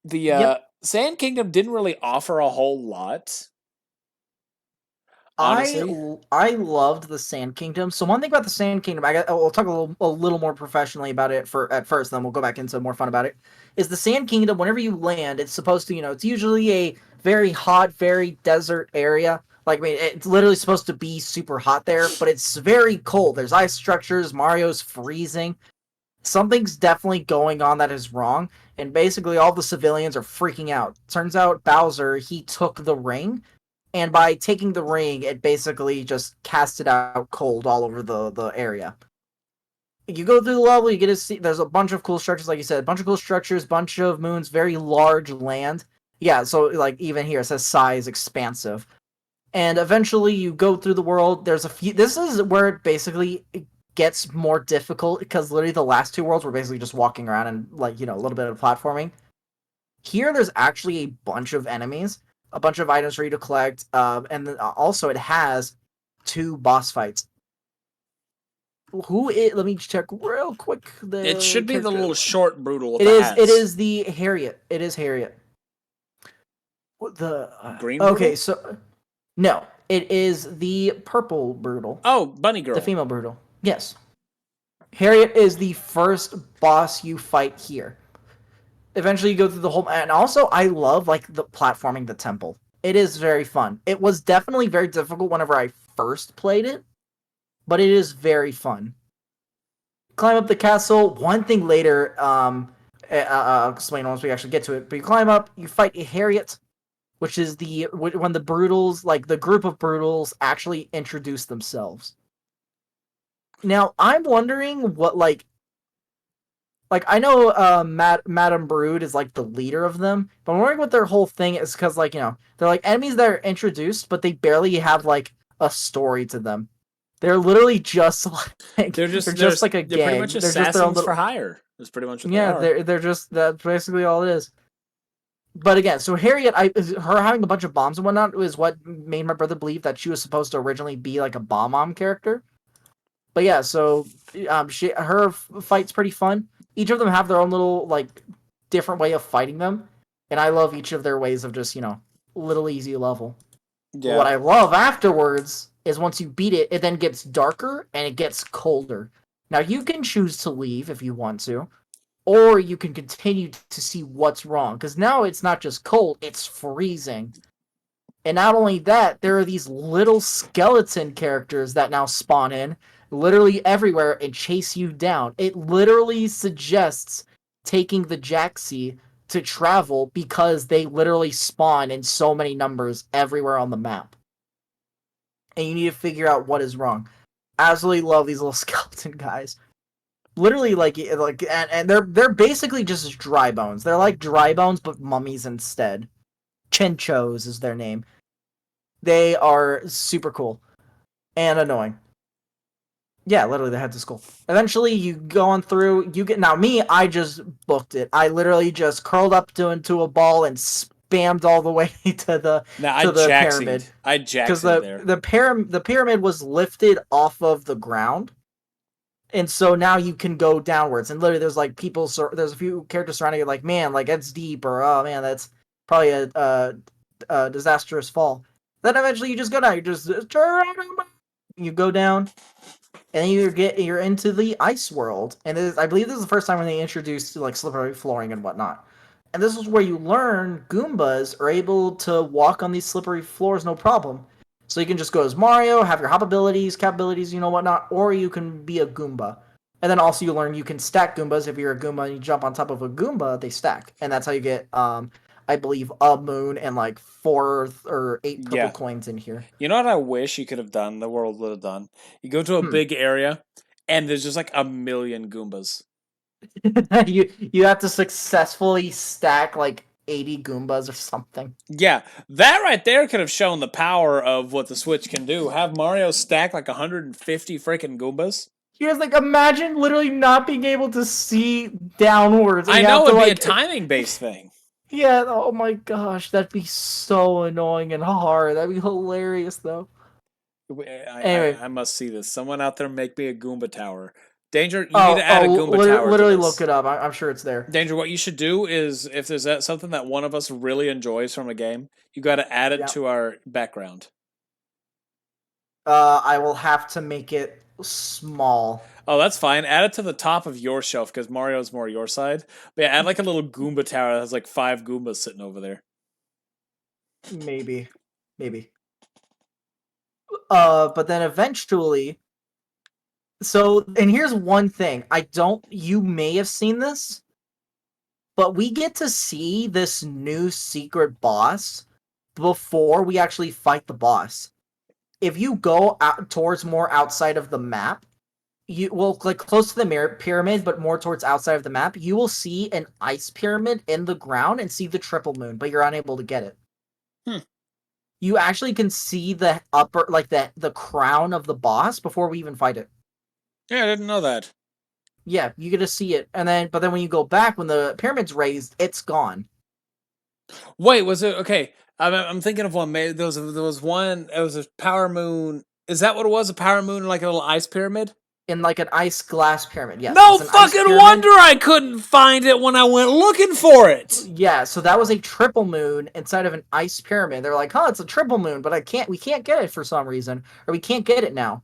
The Yep. Sand Kingdom didn't really offer a whole lot, I honestly. I loved the Sand Kingdom. So one thing about the Sand Kingdom, we'll talk a little more professionally about it for at first, then we'll go back into more fun about it. Is the Sand Kingdom? Whenever you land, it's supposed to, it's usually a very hot, very desert area. Like, I mean, it's literally supposed to be super hot there, but it's very cold. There's ice structures. Mario's freezing. Something's definitely going on that is wrong, and basically all the civilians are freaking out. Turns out Bowser, he took the ring, and by taking the ring, it basically just casted out cold all over the area. You go through the level, you get to see there's a bunch of cool structures, like you said, a bunch of cool structures, bunch of moons, very large land. Yeah, so like even here it says size expansive. And eventually you go through the world. There's a few. This is where it basically gets more difficult because literally the last two worlds were basically just walking around and like a little bit of platforming. Here, there's actually a bunch of enemies, a bunch of items for you to collect, and then also it has two boss fights. Let me check real quick. It The should be the character. little short brutal with It the is. It hats. is the Harriet. It is Harriet. The Green okay. brutal? So no, it is the purple brutal, Oh, Bunny the Girl. female brutal. Yes, Harriet is the first boss you fight here. Eventually, you go through the whole. And also, I love like the platforming the temple. It is very fun. It was definitely very difficult whenever I first played it, but it is very fun. Climb up the castle. One thing later, I'll explain once we actually get to it. But you climb up, you fight a Harriet, which is when the brutals, like the group of brutals, actually introduce themselves. Now, I'm wondering what like I know Madame Brood is like the leader of them, but I'm wondering what their whole thing is because like they're like enemies that are introduced, but they barely have like a story to them. They're literally just like They're they're just just like a they're pretty much gang. They're just their own assassins for little hire. That's pretty much what they yeah. are. They're just that's basically all it is. But again, so Harriet, her having a bunch of bombs and whatnot is what made my brother believe that she was supposed to originally be like a bomb mom character. But yeah, so her fight's pretty fun. Each of them have their own little like different way of fighting them, and I love each of their ways of just little easy level. But what Yeah. I love afterwards is once you beat it, it then gets darker and it gets colder. Now you can choose to leave if you want to, or you can continue to see what's wrong. Because now it's not just cold, it's freezing. And not only that, there are these little skeleton characters that now spawn in literally everywhere and chase you down. It literally suggests taking the Jaxi to travel because they literally spawn in so many numbers everywhere on the map. And you need to figure out what is wrong. Absolutely love these little skeleton guys. Literally, and they're basically just dry bones. They're like dry bones, but mummies instead. Chinchos is their name. They are super cool and annoying. Yeah, literally the head's a skull. Eventually, you go on through. You get now. Me, I just booked it. I literally just curled up into a ball and spammed all the way Now to the pyramid I because jaxied there. the pyramid was lifted off of the ground, and so now you can go downwards. And literally, there's like people. There's a few characters surrounding it. Like, man, like that's deep, or oh man, that's probably a disastrous fall. Then eventually, you just go down. You go down, and then you're into the ice world. And I believe this is the first time when they introduced like slippery flooring and whatnot. And this is where you learn Goombas are able to walk on these slippery floors no problem. So you can just go as Mario, have your hop abilities, cap abilities, whatnot, or you can be a Goomba. And then also you learn you can stack Goombas. If you're a Goomba and you jump on top of a Goomba, they stack. And that's how you get, I believe, a moon and like 4 or 8 purple Yeah. coins in here. You know what I wish you could have done, the world would have done? You go to a big area, and there's just like a million Goombas. You have to successfully stack like 80 Goombas or something. Yeah, that right there could have shown the power of what the Switch can do. Have Mario stack like 150 freaking Goombas. You guys like imagine literally not being able to see downwards. I You know have to it'd be a like timing based thing. yeah. Oh my gosh, that'd be so annoying and hard. That'd be hilarious though. Anyway, I must see this. Someone out there make me a Goomba tower. Danger, you need to add a Goomba tower to literally look this. it up. I'm sure it's there. Danger, what you should do is if there's something that one of us really enjoys from a game, you got to add it Yeah. to our background. I will have to make it small. Oh, that's fine. Add it to the top of your shelf because Mario's more your side. But yeah, add like a little Goomba tower that has like 5 Goombas sitting over there. Maybe. But then eventually. So, and here's one thing. You may have seen this, but we get to see this new secret boss before we actually fight the boss. If you go out towards more outside of the map, you will like close to the pyramid, but more towards outside of the map, you will see an ice pyramid in the ground and see the triple moon, but you're unable to get it. You actually can see the upper, like the crown of the boss before we even fight it. Yeah, I didn't know that. Yeah, you get to see it, but then when you go back, when the pyramid's raised, it's gone. Wait, was it okay? I'm thinking of one. Maybe there was one. It was a power moon. Is that what it was? A power moon, like a little ice pyramid? In like an ice glass pyramid, yes. No fucking wonder I couldn't find it when I went looking for it. Yeah, so that was a triple moon inside of an ice pyramid. They're like, "Huh, it's a triple moon, but we can't get it for some reason, or we can't get it now."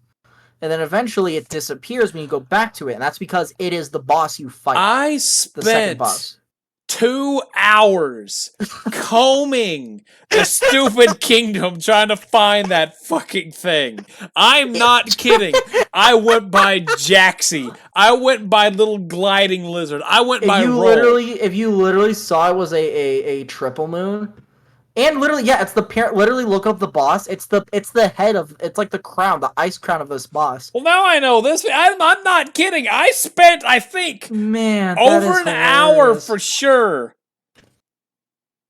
And then eventually it disappears when you go back to it, and that's because it is the boss you fight. I the second spent boss. 2 hours combing the stupid kingdom trying to find that fucking thing. I'm not kidding. I went by Jaxi. I went by little gliding lizard. I went by Roll. If you literally saw it was a triple moon, and literally, yeah, it's the parent. Literally, look up the boss. It's the head of. It's like the crown, the ice crown of this boss. Well, now I know this. I'm not kidding. I spent, I think, over an hour for sure.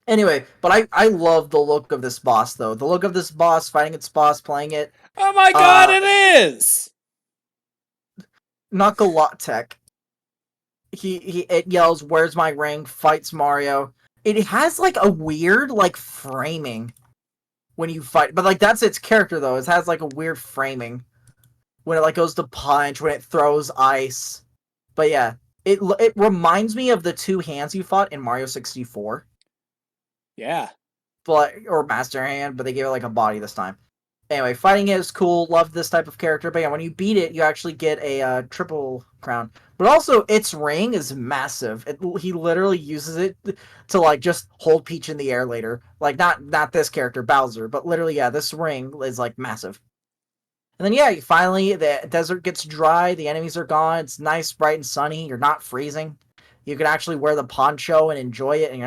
Anyway, but I love the look of this boss, though. The look of this boss, fighting its boss, playing it. Oh my god, it is! Knuckle-Tech. It yells, "Where's my ring?" Fights Mario. It has like a weird like framing when you fight, but like that's its character though. It has like a weird framing when it like goes to punch, when it throws ice. But yeah, it reminds me of the 2 hands you fought in Mario 64. Yeah. but or Master Hand, but they gave it like a body this time. Anyway, fighting it is cool. Love this type of character. But yeah, when you beat it, you actually get a triple crown. But also, its ring is massive. He literally uses it to like just hold Peach in the air later. Like not this character Bowser, but literally yeah, this ring is like massive. And then yeah, finally the desert gets dry. The enemies are gone. It's nice, bright, and sunny. You're not freezing. You can actually wear the poncho and enjoy it, and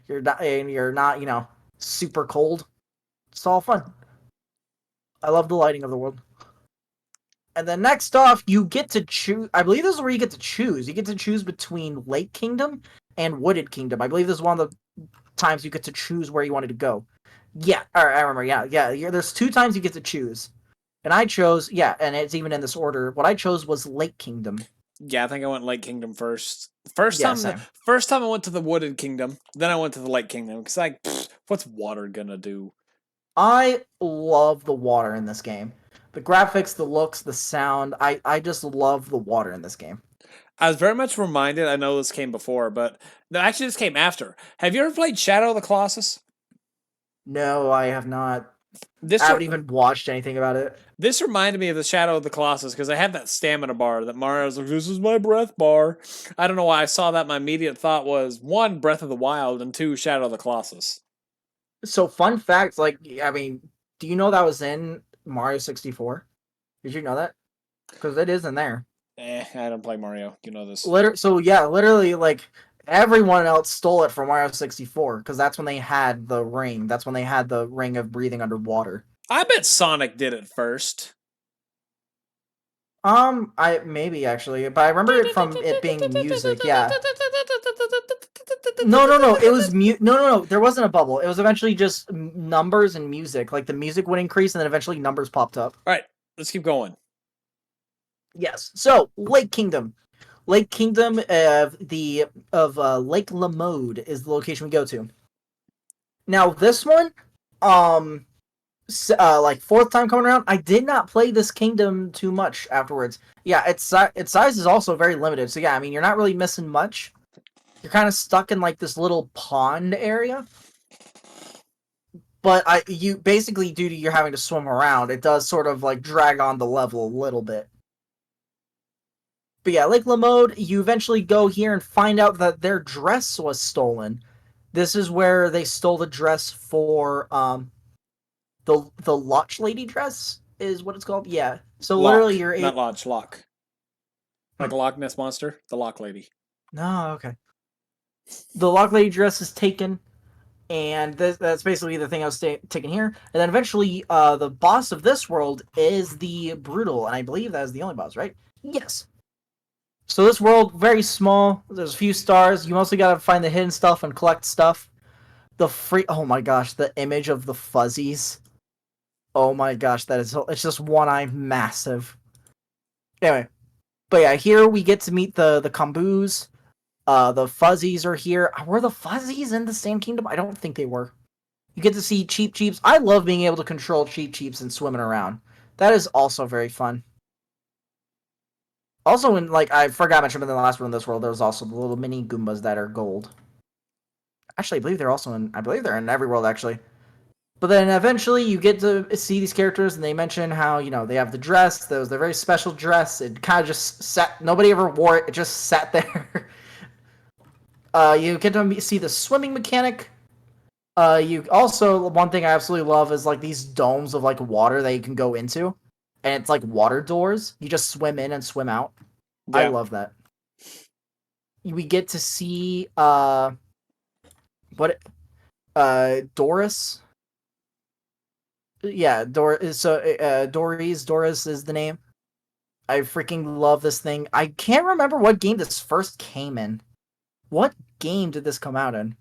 you're not super cold. It's all fun. I love the lighting of the world. And then next off, you get to choose. I believe this is where you get to choose. You get to choose between Lake Kingdom and Wooded Kingdom. I believe this is one of the times you get to choose where you wanted to go. Yeah, I remember. Yeah. There's 2 times you get to choose, and I chose. Yeah, and it's even in this order. What I chose was Lake Kingdom. Yeah, I think I went Lake Kingdom first. Same. First time I went to the Wooded Kingdom, then I went to the Lake Kingdom because what's water gonna do? I love the water in this game. The graphics, the looks, the sound. I just love the water in this game. I was very much reminded. I know this came before, but no, actually, this came after. Have you ever played Shadow of the Colossus? No, I have not. This I haven't even watched anything about it. This reminded me of the Shadow of the Colossus because I had that stamina bar that Mario's like, this is my breath bar. I don't know why I saw that. My immediate thought was 1, Breath of the Wild, and 2, Shadow of the Colossus. So fun facts, like I mean, do you know that was in Mario 64? Did you know that? Because it is in there. I don't play Mario. You know this. Literally, like everyone else stole it from Mario 64 because that's when they had the ring. That's when they had the ring of breathing underwater. I bet Sonic did it first. I maybe actually, but I remember it from it being music. Yeah. No. It was No. There wasn't a bubble. It was eventually just numbers and music. Like the music would increase, and then eventually numbers popped up. All right, let's keep going. Yes. So Lake Kingdom. Lake Kingdom of Lake Lamode is the location we go to. Now this one, like 4th time coming around, I did not play this kingdom too much afterwards. Yeah, its size is also very limited. So yeah, I mean you're not really missing much. You're kind of stuck in like this little pond area. But you basically, due to you're having to swim around, it does sort of like drag on the level a little bit. But yeah, Lake Lamode, you eventually go here and find out that their dress was stolen. This is where they stole the dress for the Loch Lady dress is what it's called. Yeah. So Loch, literally you're not Lodge, Loch. Like a Loch Ness monster, the Loch Lady. No, okay. The Loch Lady dress is taken, and that's basically the thing I was taking here. And then eventually, the boss of this world is the Brutal, and I believe that is the only boss, right? Yes. So this world, very small. There's a few stars. You mostly gotta find the hidden stuff and collect stuff. Oh my gosh, the image of the fuzzies. Oh my gosh, it's just one eye massive. Anyway, but yeah, here we get to meet the Kamboos. The fuzzies are here. Were the fuzzies in the same kingdom? I don't think they were. You get to see Cheep Cheeps. I love being able to control Cheep Cheeps and swimming around. That is also very fun. Also, I forgot to mention in the last one in this world, there was also the little mini Goombas that are gold. Actually, I believe they're in every world, actually. But then eventually you get to see these characters, and they mention how, they have the dress. That was their very special dress. It kind of just sat. Nobody ever wore it. It just sat there. You get to see the swimming mechanic. You also, one thing I absolutely love is like these domes of like water that you can go into, and it's like water doors. You just swim in and swim out. Yeah. I love that. We get to see Doris. Yeah, Doris is the name. I freaking love this thing. I can't remember what game this first came in. What game did this come out in?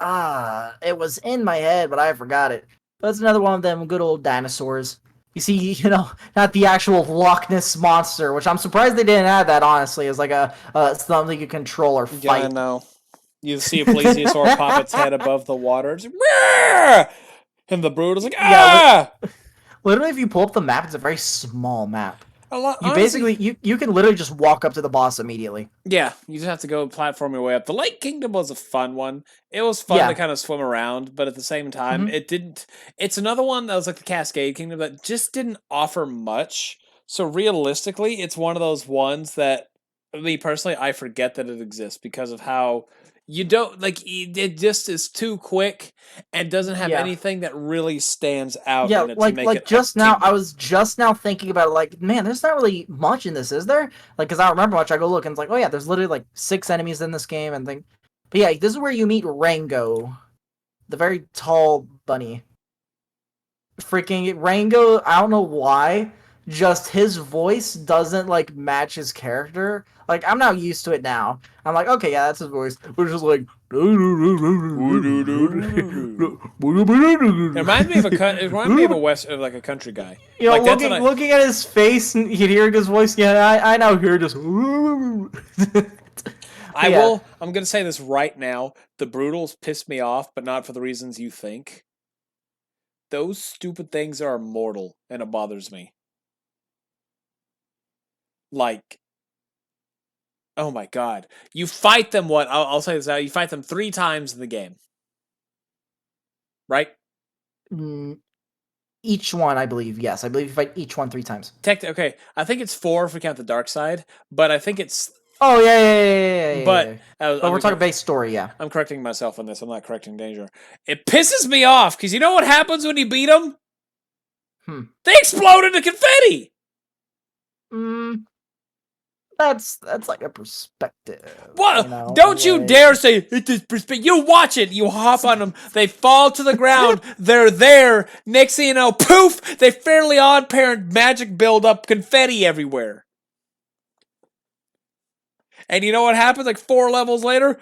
It was in my head, but I forgot it. But it's another one of them good old dinosaurs. You see, not the actual Loch Ness monster, which I'm surprised they didn't add that, honestly, as like a something you control or fight. Yeah, I know. You see a plesiosaur pop its head above the water. It's like, and the Brutal's like, ah! Yeah, literally, if you pull up the map, it's a very small map. A lot, You honestly, basically you can literally just walk up to the boss immediately. yeah, you just have to go platform your way up. The Lake Kingdom was a fun one. It was fun to Yeah. kind of swim around, but at the same time, Hmm. it didn't. It's another one that was like the Cascade Kingdom that just didn't offer much. So realistically, it's one of those ones that me personally, I forget that it exists because of how you don't like it just is too quick and doesn't have Yeah. anything that really stands out Yeah, in it to make it like a just now, I kingdom. was just now thinking about it. Like, man, there's not really much in this, is there? Like, because I don't remember much. I go look and it's like, oh yeah, there's literally like 6 enemies in this game and thing. But yeah, this is where you meet Rango, the very tall bunny. Freaking Rango, I don't know why, just his voice doesn't like match his character. Like, I'm not used to it now. I'm like, okay, yeah, that's his voice. We're just like. It reminds me of it reminds me of a west of like a country guy. You know, Like that's what looking at his face and you hear his voice. Yeah, I now hear just. But I yeah, will. I'm gonna say this right now. The Brutals piss me off, but not for the reasons you think. Those stupid things are immortal, and it bothers me. Like, oh my god, you fight them. What? I'll say this now. You fight them 3 times in the game, right? mm, each one, I believe. Yes, I believe you fight each one 3 times. Okay, I think it's 4 if we count the dark side, but I think it's. Oh yeah. But But we're talking base story, yeah. I'm correcting myself on this. I'm not correcting Danger. It pisses me off because you know what happens when you beat them? Hmm. They explode into confetti. Mm, that's like a perspective, What? you know. Don't you Like, dare say it is perspective. You watch it. You hop on them. They fall to the ground. They're there. Next thing you know, poof! They Fairly Odd Parent magic build up confetti everywhere. And you know what happens? Like 4 levels later,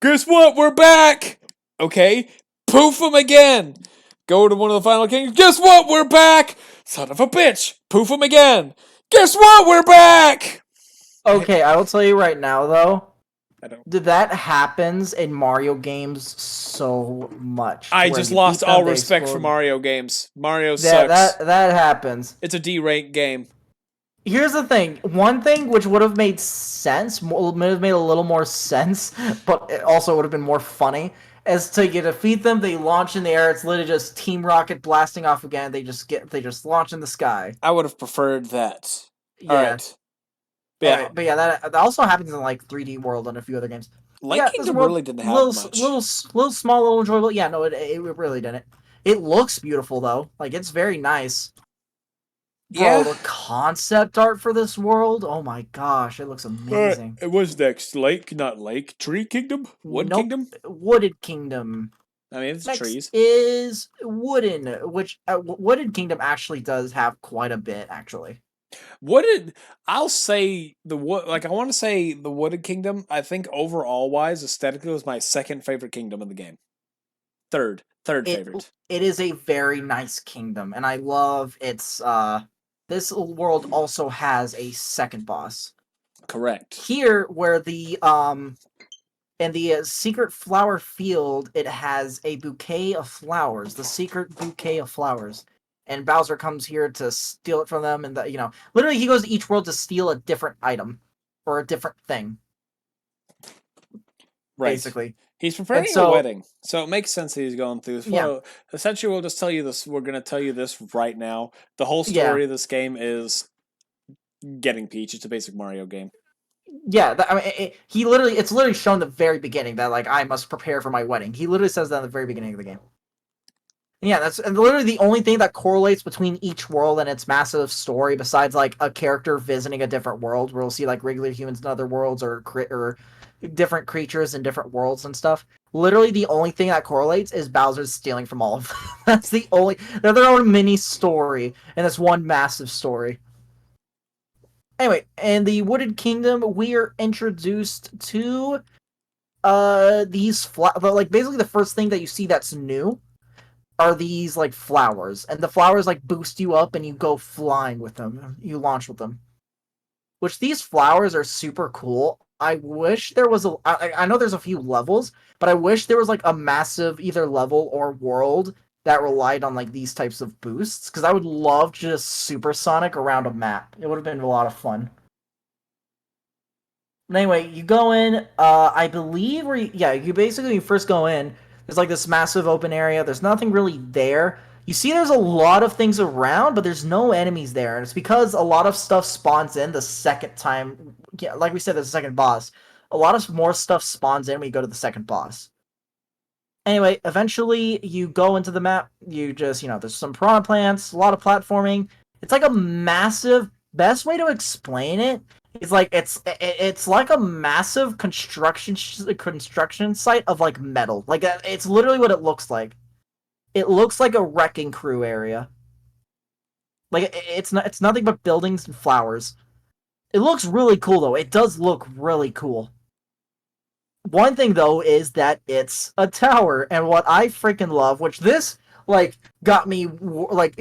guess what? We're back. Okay, poof them again. Go to one of the final kings. Guess what? We're back. Son of a bitch. Poof them again. Guess what? We're back. okay, I will tell you right now though. I don't. That happens in Mario games so much. To I where just you beat lost them, all they respect for explode. Mario games. Mario Yeah, sucks. that happens. It's a D-rank game. Here's the thing. One thing which would have made sense, would have made a little more sense, but it also would have been more funny, is to you defeat them, they launch in the air. It's literally just Team Rocket blasting off again. They just launch in the sky. I would have preferred that. All Yeah. right. All Yeah. right, but yeah, that also happens in like 3D World and a few other games. But Lake yeah, this Kingdom world really didn't have much. little small, little enjoyable. Yeah, no, it really didn't. It looks beautiful though. Like it's very nice. Bro, Yeah. the concept art for this world, oh my gosh, it looks amazing. It was next. Lake, not lake. Tree Kingdom? Wood Nope, Kingdom? Wooded Kingdom. I mean, it's Next trees. is Wooden, which Wooded Kingdom actually does have quite a bit, actually. I'll say the wood, like, I want to say the Wooded Kingdom, I think overall wise, aesthetically, was my second favorite kingdom in the game. Third It favorite. it is a very nice kingdom, and I love its this world also has a second boss. Correct. Here, where the in the secret flower field, it has a bouquet of flowers, the secret bouquet of flowers. And Bowser comes here to steal it from them, and literally he goes to each world to steal a different item or a different thing, Right. basically. He's And preparing a so, wedding, so it makes sense that he's going through this. yeah, Well, essentially, we'll just tell you this. We're going to tell you this right now. The whole yeah, story of this game is getting Peach. It's a basic Mario game. yeah. I mean, it's literally shown the very beginning that like I must prepare for my wedding. He literally says that in the very beginning of the game. Yeah, that's literally the only thing that correlates between each world and its massive story, besides like a character visiting a different world, where we'll see like regular humans in other worlds or different creatures in different worlds and stuff. Literally, the only thing that correlates is Bowser's stealing from all of them. That's the only. They're their own mini story, and it's one massive story. Anyway, in the Wooded Kingdom, we are introduced to like basically the first thing that you see that's new are these like flowers, and the flowers like boost you up and you go flying with them, you launch with them, which these flowers are super cool. I wish there was I know there's a few levels, but I wish there was like a massive either level or world that relied on like these types of boosts, because I would love just supersonic around a map. It would have been a lot of fun. But anyway, you go in. I believe you basically you first go in. There's like this massive open area. There's nothing really there. You see, there's a lot of things around, but there's no enemies there, and it's because a lot of stuff spawns in the second time. Yeah, like we said, there's a second boss. A lot of more stuff spawns in when you go to the second boss. Anyway, eventually you go into the map. You just, there's some piranha plants, a lot of platforming. It's like a massive. Best way to explain it is like it's like a massive construction site of like metal. Like it's literally what it looks like. It looks like a wrecking crew area. Like it's nothing but buildings and flowers. It looks really cool though. It does look really cool. One thing though is that it's a tower, and what I freaking love, which this like got me like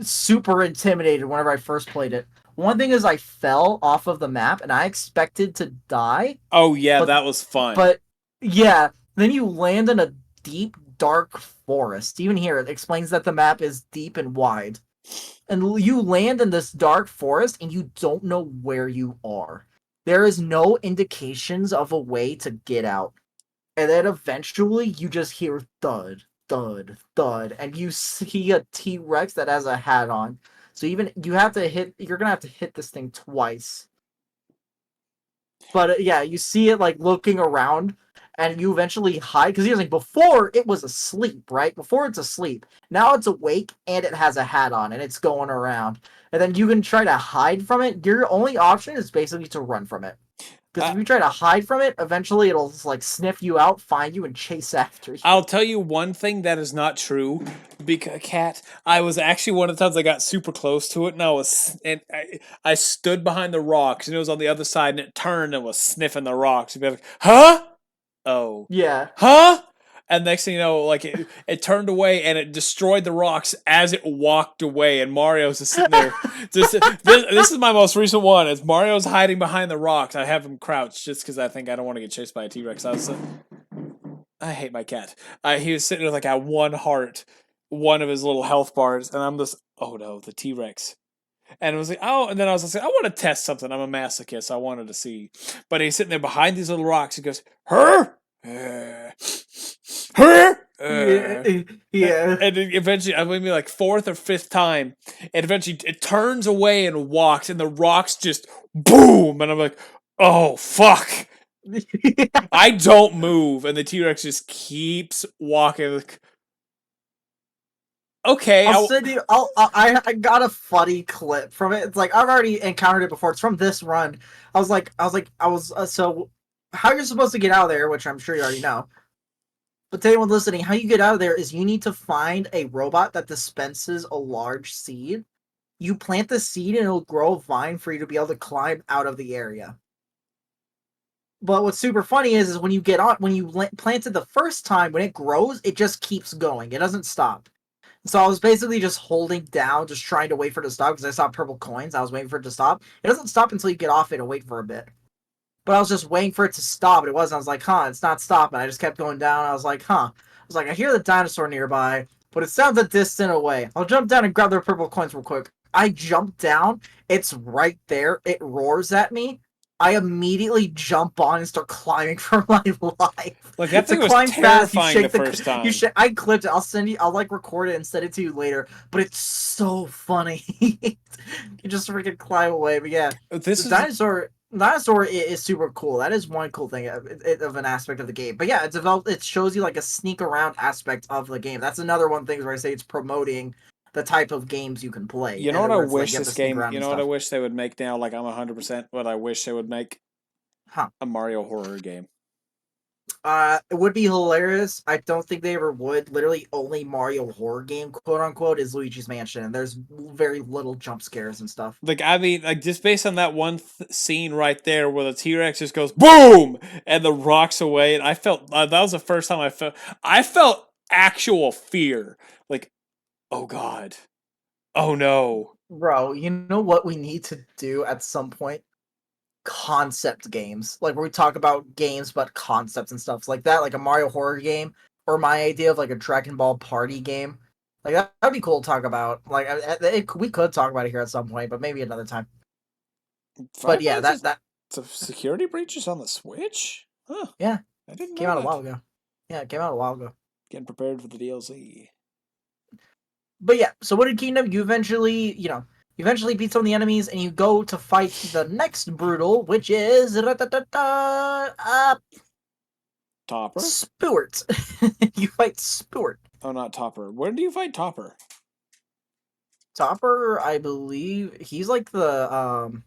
super intimidated whenever I first played it. One thing is I fell off of the map and I expected to die, Oh yeah, but that was fun. but yeah, then you land in a deep dark forest. Even here it explains that the map is deep and wide. And you land in this dark forest and you don't know where you are. There is no indications of a way to get out. And then eventually you just hear thud, thud, thud, and you see a T-Rex that has a hat on. So even you're gonna have to hit this thing twice. But yeah, you see it like looking around, and you eventually hide because you're like before it was asleep, right? Before it's asleep, now it's awake and it has a hat on and it's going around. And then you can try to hide from it. Your only option is basically to run from it. Because if you try to hide from it, eventually it'll just, like sniff you out, find you, and chase after you. I'll tell you one thing that is not true. Because cat, I was actually one of the times I got super close to it, and I stood behind the rocks, and it was on the other side, and it turned and was sniffing the rocks. And be like, huh? Oh, Yeah. huh? And next thing you know, like it turned away and it destroyed the rocks as it walked away. And Mario's just sitting there. This is my most recent one. As Mario's hiding behind the rocks, I have him crouched just because I think I don't want to get chased by a T-Rex. I hate my cat. He was sitting with like a one heart, one of his little health bars, and I'm just, oh no, the T-Rex. And it was like, oh, and then I was like, I want to test something. I'm a masochist. I wanted to see. But he's sitting there behind these little rocks. He goes, her? Her? Yeah. And then eventually, I maybe like fourth or fifth time, and eventually it turns away and walks, and the rocks just boom. And I'm like, oh, fuck. I don't move, and the T-Rex just keeps walking. Like, okay, I'll send you. I got a funny clip from it. It's like I've already encountered it before. It's from this run. So how you're supposed to get out of there, which I'm sure you already know. But to anyone listening, how you get out of there is you need to find a robot that dispenses a large seed. You plant the seed and it'll grow a vine for you to be able to climb out of the area. But what's super funny is when you plant it the first time, when it grows, it just keeps going. It doesn't stop. So I was basically just holding down, just trying to wait for it to stop because I saw purple coins. I was waiting for it to stop. It doesn't stop until you get off it and wait for a bit. But I was just waiting for it to stop, but it wasn't. I was like, huh, it's not stopping. I just kept going down. I was like, huh. I was like, I hear the dinosaur nearby, but it sounds a distant away. I'll jump down and grab their purple coins real quick. I jump down. It's right there. It roars at me. I immediately jump on and start climbing for my life. like that thing was terrifying the first time. I clipped it. I'll like record it and send it to you later. But it's so funny. You just freaking climb away. But yeah, dinosaur is super cool. That is one cool thing of an aspect of the game. But yeah, it shows you like a sneak around aspect of the game. That's another one thing where I say it's promoting the type of games you can play. You know what I wish this game, you know what I wish they would make now? Like I'm 100% what I wish they would make? Huh. A Mario horror game. It would be hilarious. I don't think they ever would. Literally, only Mario horror game, quote unquote, is Luigi's Mansion. And there's very little jump scares and stuff. Like I mean, like just based on that one scene right there where the T-Rex just goes boom and the rocks away, and I felt that was the first time I felt actual fear. Like, oh god, oh no, bro. You know what we need to do at some point? Concept games, like where we talk about games but concepts and stuff like that, like a Mario horror game or my idea of like a Dragon Ball party game. Like that'd be cool to talk about. Like we could talk about it here at some point, but maybe another time. But Five yeah, Nights that of Security Breaches on the Switch? Huh. yeah, I didn't came know out a that. while ago. Yeah, it came out a while ago. Getting prepared for the DLC. But yeah, so what did Kingdom? You eventually beat some of the enemies, and you go to fight the next brutal, which is Topper? Sport. You fight Sport. Oh, not Topper. Where do you fight Topper? Topper, I believe he's like the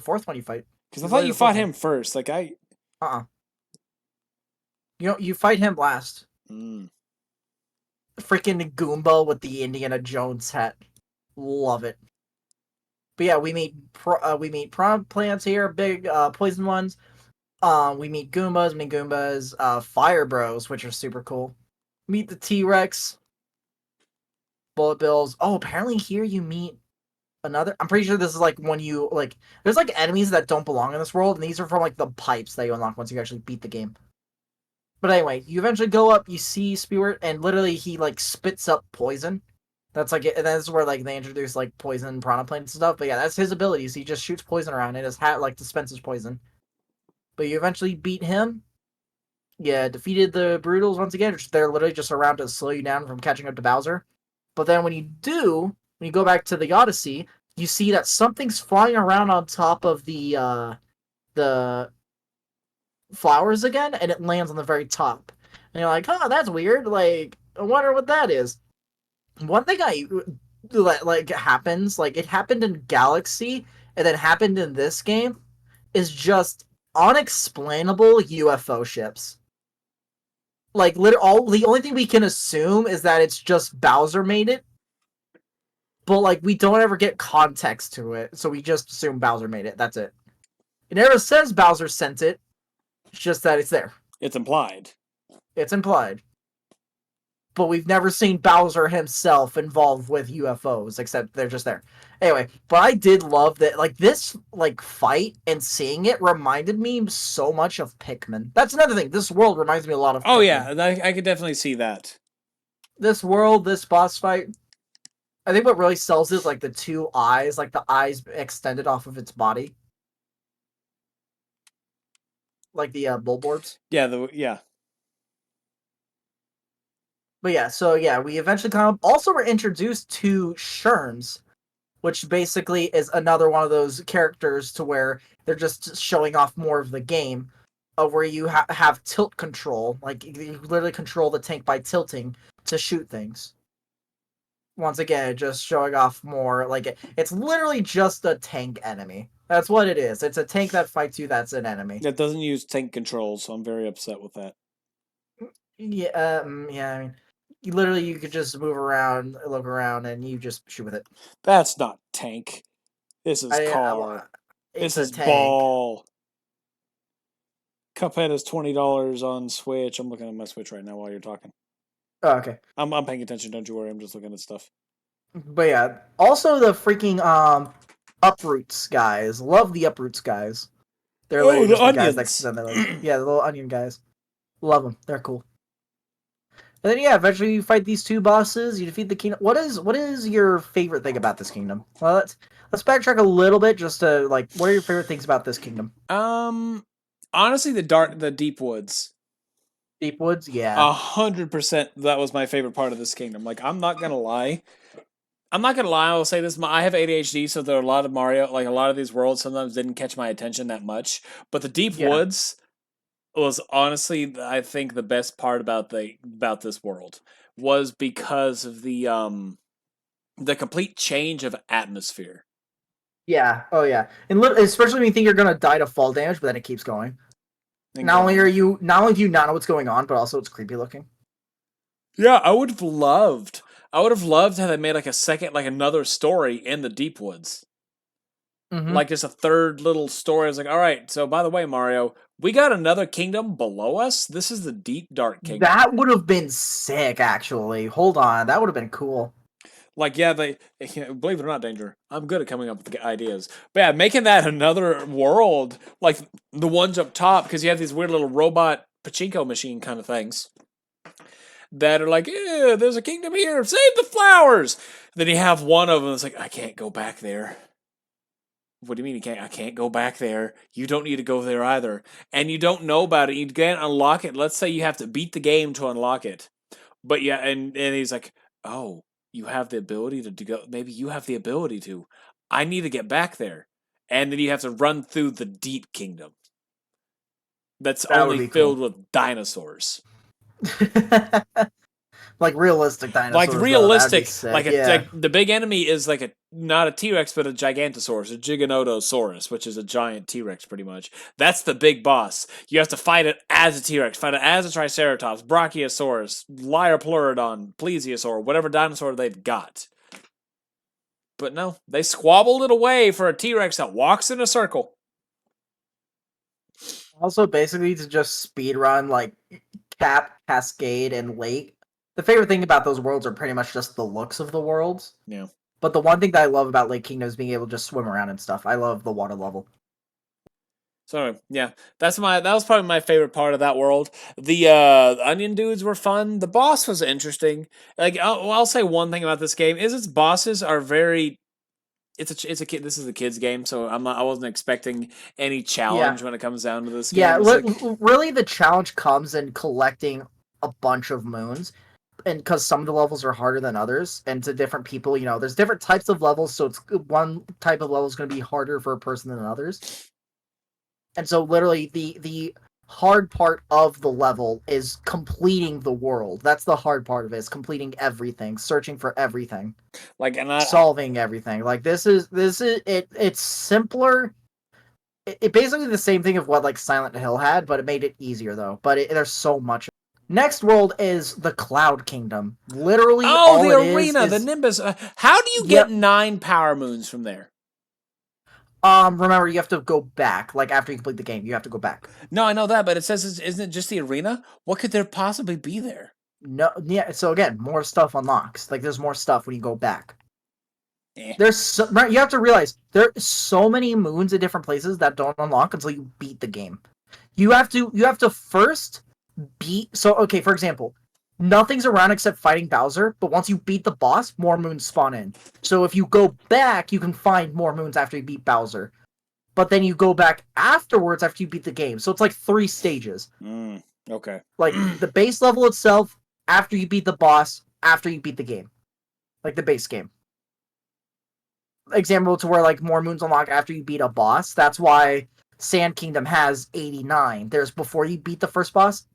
fourth one you fight. Because I thought you fought him first. Like You fight him last. Mm. Freaking Goomba with the Indiana Jones hat. Love it. But yeah, we meet prawn plants here, big poison ones. We meet Goombas, Fire Bros, which are super cool. Meet the T-Rex, Bullet Bills. Oh, apparently here you meet another. I'm pretty sure this is like when you like. There's like enemies that don't belong in this world, and these are from like the pipes that you unlock once you actually beat the game. But anyway, you eventually go up, you see Spirit, and literally he like spits up poison. That's like, and that's where like they introduce like poison piranha plants and stuff. But yeah, that's his abilities. He just shoots poison around, and his hat like dispenses poison. But you eventually beat him. Yeah, defeated the Brutals once again. They're literally just around to slow you down from catching up to Bowser. But then when you go back to the Odyssey, you see that something's flying around on top of the flowers again, and it lands on the very top. And you're like, oh, that's weird. Like, I wonder what that is. One thing like happens, like it happened in Galaxy, and then happened in this game, is just unexplainable UFO ships. Like, the only thing we can assume is that it's just Bowser made it, but like we don't ever get context to it, so we just assume Bowser made it. That's it. It never says Bowser sent it. It's just that it's there. It's implied. It's implied. But we've never seen Bowser himself involved with UFOs, except they're just there. Anyway, but I did love that, like, this, like, fight and seeing it reminded me so much of Pikmin. That's another thing. This world reminds me a lot of Oh, Pikmin. yeah. I could definitely see that. This world, this boss fight, I think what really sells is, like, the two eyes, like, the eyes extended off of its body. Like the Bulborbs. Yeah, yeah. But yeah, so yeah, we eventually come up. Also, we're introduced to Sherms, which basically is another one of those characters to where they're just showing off more of the game, where you have tilt control. Like, you literally control the tank by tilting to shoot things. Once again, just showing off more. Like, it's literally just a tank enemy. That's what it is. It's a tank that fights you that's an enemy. It doesn't use tank controls, so I'm very upset with that. Yeah, yeah, I mean, you could just move around, look around, and you just shoot with it. That's not tank. This is car. This is tank. ball. Cuphead is $20 on Switch. I'm looking at my Switch right now while you're talking. Oh, okay. I'm paying attention. Don't you worry. I'm just looking at stuff. But yeah, also the freaking Uproots guys. Love the Uproots guys. They're like the the guys onions. that yeah, the little onion guys. Love them. They're cool. And then yeah, eventually you fight these two bosses. You defeat the kingdom. What is your favorite thing about this kingdom? Well, let's backtrack a little bit just to like, what are your favorite things about this kingdom? Honestly, the deep woods. Deep woods, yeah. 100%. That was my favorite part of this kingdom. Like, I'm not gonna lie. I will say this. I have ADHD, so there are a lot of Mario, like a lot of these worlds sometimes didn't catch my attention that much. But the deep woods was honestly, I think, the best part about this world was because of the complete change of atmosphere. Yeah. Oh yeah. And especially when you think you're gonna die to fall damage, but then it keeps going. Not only do you not know what's going on, but also it's creepy looking. Yeah, I would have loved how they made another story in the deep woods. Mm-hmm. Like just a third little story. It's like, all right, so by the way, Mario, we got another kingdom below us. This is the deep dark kingdom. That would have been sick, actually. Hold on, that would have been cool. Like, yeah, believe it or not, Danger, I'm good at coming up with ideas. But yeah, making that another world, like the ones up top, because you have these weird little robot pachinko machine kind of things. that are like, yeah, there's a kingdom here, save the flowers. Then you have one of them that's like, I can't go back there. What do you mean you can't? I can't go back there. You don't need to go there either. And you don't know about it. You can't unlock it. Let's say you have to beat the game to unlock it. But yeah, and he's like, oh, you have the ability to go. Maybe you have the ability to. I need to get back there. And then you have to run through the deep kingdom. That's That would only be cool. filled with dinosaurs. Like realistic Like dinosaurs, though. That'd be realistic, sick. like Yeah. the big enemy is like a not a T-Rex but a Gigantosaurus, a Giganotosaurus, which is a giant T-Rex pretty much. That's the big boss. You have to fight it as a T-Rex, fight it as a Triceratops, Brachiosaurus, Liopleurodon, Plesiosaur, whatever dinosaur they've got. But no, they squabbled it away for a T-Rex that walks in a circle. Also, basically, to just speed run like Cap, Cascade, and Lake. The favorite thing about those worlds are pretty much just the looks of the worlds. Yeah. But the one thing that I love about Lake Kingdom is being able to just swim around and stuff. I love the water level. So yeah, that was probably my favorite part of that world. The onion dudes were fun. The boss was interesting. Like I'll say one thing about this game is its bosses are very. It's a kid. This is a kids game, so I wasn't expecting any challenge when it comes down to this game. Really, the challenge comes in collecting a bunch of moons, and because some of the levels are harder than others, and to different people, there's different types of levels, so it's one type of level is going to be harder for a person than others. And so literally the hard part of the level is completing the world. That's the hard part of it, is completing everything, searching for everything. Like solving everything. Like this is it it's simpler. It basically the same thing of what like Silent Hill had, but it made it easier though. But there's so much. Next world is the Cloud Kingdom. Literally all the arena, is the Nimbus. How do you get 9 power moons from there? Remember, you have to go back. Like, after you complete the game, you have to go back. No, I know that, but it says, isn't it just the arena? What could there possibly be there? No, yeah, so again, more stuff unlocks. Like, there's more stuff when you go back. You have to realize, there's so many moons at different places that don't unlock until you beat the game. You have to first beat... So, okay, for example, nothing's around except fighting Bowser, but once you beat the boss, more moons spawn in. So if you go back, you can find more moons after you beat Bowser. But then you go back afterwards after you beat the game. So it's like 3 stages. Okay. Like, the base level itself, after you beat the boss, after you beat the game. Like, the base game. Example to where, like, more moons unlock after you beat a boss. That's why Sand Kingdom has 89. There's before you beat the first boss,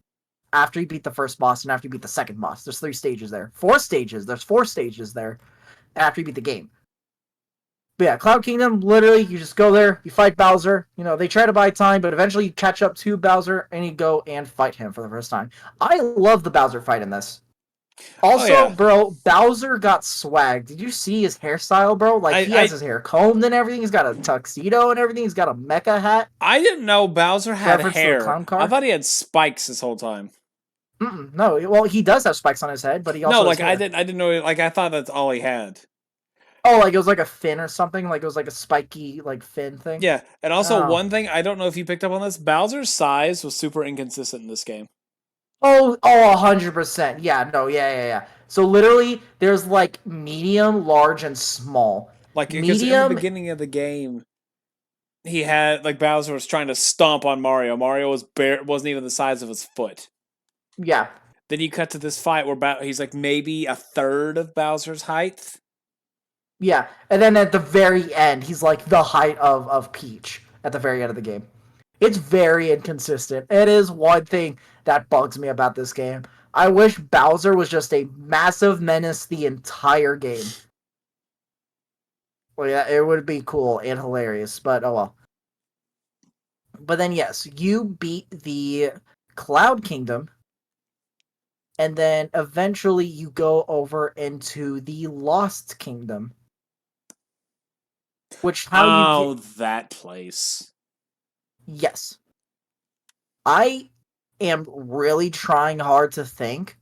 after you beat the first boss, and after you beat the second boss. There's 3 stages there. 4 stages. There's 4 stages there after you beat the game. But yeah, Cloud Kingdom, literally, you just go there, you fight Bowser. They try to buy time, but eventually you catch up to Bowser, and you go and fight him for the first time. I love the Bowser fight in this. Also, bro, Bowser got swag. Did you see his hairstyle, bro? Like, he has his hair combed and everything. He's got a tuxedo and everything. He's got a mecha hat. I didn't know Bowser had hair. I thought he had spikes this whole time. No, well, he does have spikes on his head, but he also has hair. I didn't know. Like, I thought that's all he had. Oh, like it was like a fin or something? Like it was like a spiky, like, fin thing? Yeah, and also one thing, I don't know if you picked up on this, Bowser's size was super inconsistent in this game. Oh, 100%. Yeah, no, yeah. So literally, there's like medium, large, and small. Like, because in the beginning of the game, he had, like, Bowser was trying to stomp on Mario. Mario wasn't even the size of his foot. Yeah. Then you cut to this fight where he's like maybe a third of Bowser's height. Yeah, and then at the very end, he's like the height of Peach at the very end of the game. It's very inconsistent. It is one thing that bugs me about this game. I wish Bowser was just a massive menace the entire game. Well, yeah, it would be cool and hilarious, but oh well. But then, yes, you beat the Cloud Kingdom, and then eventually you go over into the Lost Kingdom. That place. Yes. I am really trying hard to think.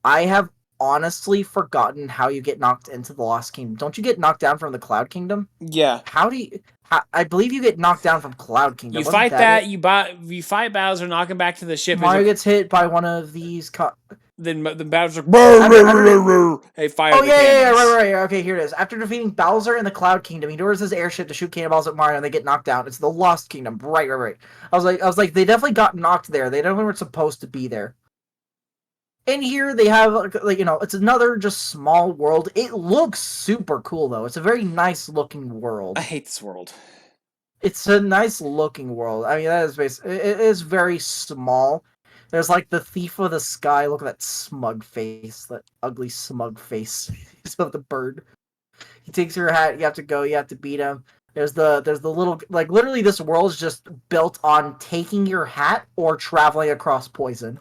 I have honestly forgotten how you get knocked into the Lost Kingdom. Don't you get knocked down from the Cloud Kingdom? Yeah. How do you... I believe you get knocked down from Cloud Kingdom. You fight that you fight Bowser, knock him back to the ship. Mario gets hit by one of these... then Bowser's like, hey, fire Oh the yeah, cannons. right. Okay, here it is. After defeating Bowser in the Cloud Kingdom, he orders his airship to shoot cannonballs at Mario, and they get knocked out. It's the Lost Kingdom. Right. I was like, they definitely got knocked there. They definitely weren't supposed to be there. And here they have like it's another just small world. It looks super cool though. It's a very nice looking world. I hate this world. It's a nice looking world. I mean, that is basically, it is very small. There's like the Thief of the Sky. Look at that smug face, that ugly smug face. He's of the bird. He takes your hat. You have to go. You have to beat him. There's the little, like, literally this world is just built on taking your hat or traveling across poison.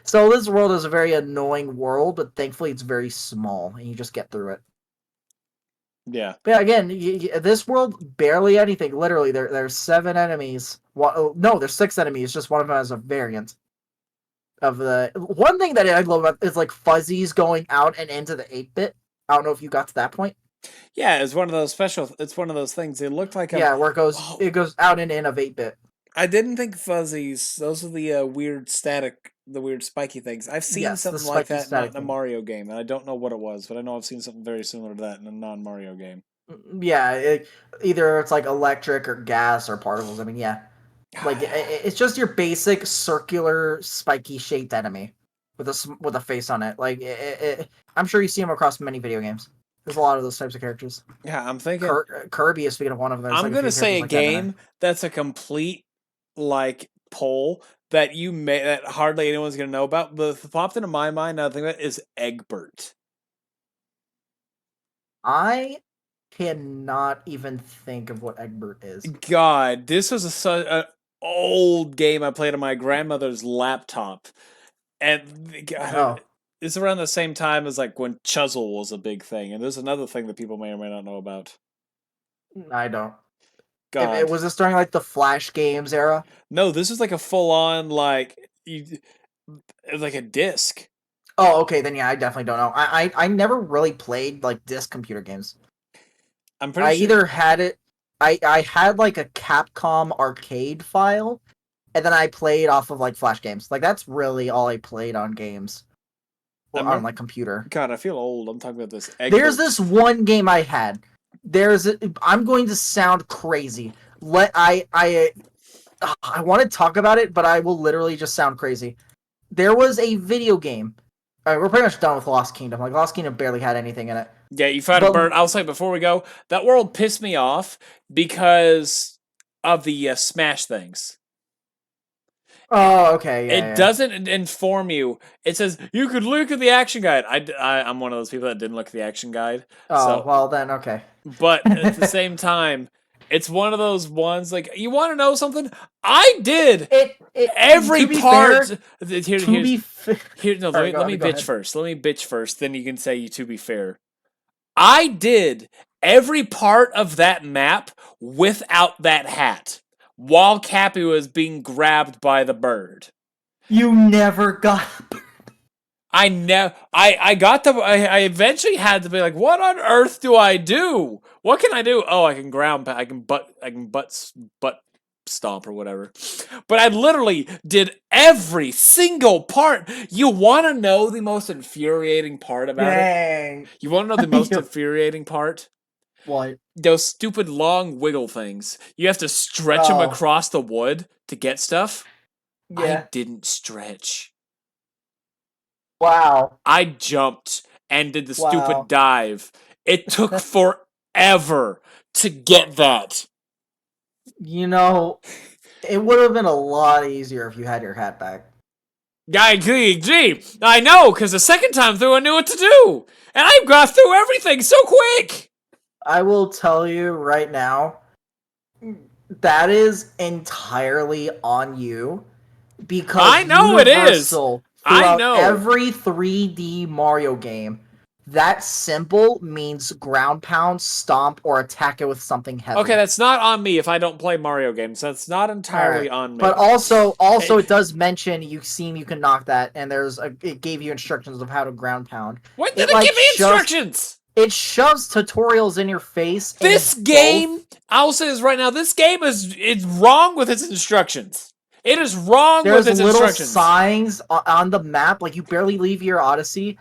So this world is a very annoying world, but thankfully it's very small and you just get through it. Yeah. But again, this world, barely anything. Literally, there's 7 enemies. No, there's 6 enemies. Just one of them has a variant of the. One thing that I love about is like fuzzies going out and into the 8-bit. I don't know if you got to that point. Yeah, it's one of those special. It's one of those things. It looked like where it goes out and in of 8-bit. I didn't think fuzzies. Those are the weird static, the weird spiky things. I've seen something like that not in a Mario game, and I don't know what it was, but I know I've seen something very similar to that in a non-Mario game. Yeah, either it's like electric or gas or particles. I mean, yeah, like it's just your basic circular spiky shaped enemy with a face on it. Like I'm sure you see them across many video games. There's a lot of those types of characters. Yeah, I'm thinking Kirby is speaking of one of them. I'm gonna say a game that's a complete poll that that hardly anyone's gonna know about, but popped into my mind now I think about is Egbert. I cannot even think of what Egbert is. God, this was an old game I played on my grandmother's laptop, and God, it's around the same time as like when Chuzzle was a big thing, and there's another thing that people may or may not know about. I don't. God. Was this during like the Flash games era? No, this is like a full-on like a disc. Oh, okay, then yeah, I definitely don't know. I never really played like disc computer games. I'm pretty sure. Either had it. I had like a Capcom arcade file, and then I played off of like Flash games. Like that's really all I played on games. On like computer. God, I feel old. I'm talking about this. Egbert. There's this one game I had. I'm going to sound crazy. I want to talk about it, but I will literally just sound crazy. There was a video game. We're pretty much done with Lost Kingdom. Like Lost Kingdom barely had anything in it. Yeah, you found a bird. I'll say before we go, that world pissed me off because of the Smash things. Oh, okay. Yeah, it doesn't inform you. It says you could look at the action guide. I'm one of those people that didn't look at the action guide. Oh, well then, okay. But at the same time, it's one of those ones like you want to know something. I did every part. Let me bitch first. Let me bitch first. Then you can say to be fair. I did every part of that map without that hat while Cappy was being grabbed by the bird. You never got a bird. I eventually had to be like, what on earth do I do? What can I do? Oh, I can butt stomp or whatever. But I literally did every single part. You want to know the most infuriating part about it? You want to know the most infuriating part? What? Those stupid long wiggle things. You have to stretch them across the wood to get stuff. Yeah. I didn't stretch. Wow. I jumped and did the stupid dive. It took forever to get that. You know, it would have been a lot easier if you had your hat back. I know, because the second time through I knew what to do. And I got through everything so quick. I will tell you right now, that is entirely on you. Because I know it is. I know. Every 3D Mario game, that symbol means ground pound, stomp, or attack it with something heavy. Okay, that's not on me if I don't play Mario games. That's not entirely on me. But also it does mention you can knock that, and it gave you instructions of how to ground pound. When did it give me instructions? It shoves tutorials in your face. This game, I'll say this right now, this game is wrong with its instructions. It is wrong with There's its little instructions. signs on the map, like you barely leave your Odyssey,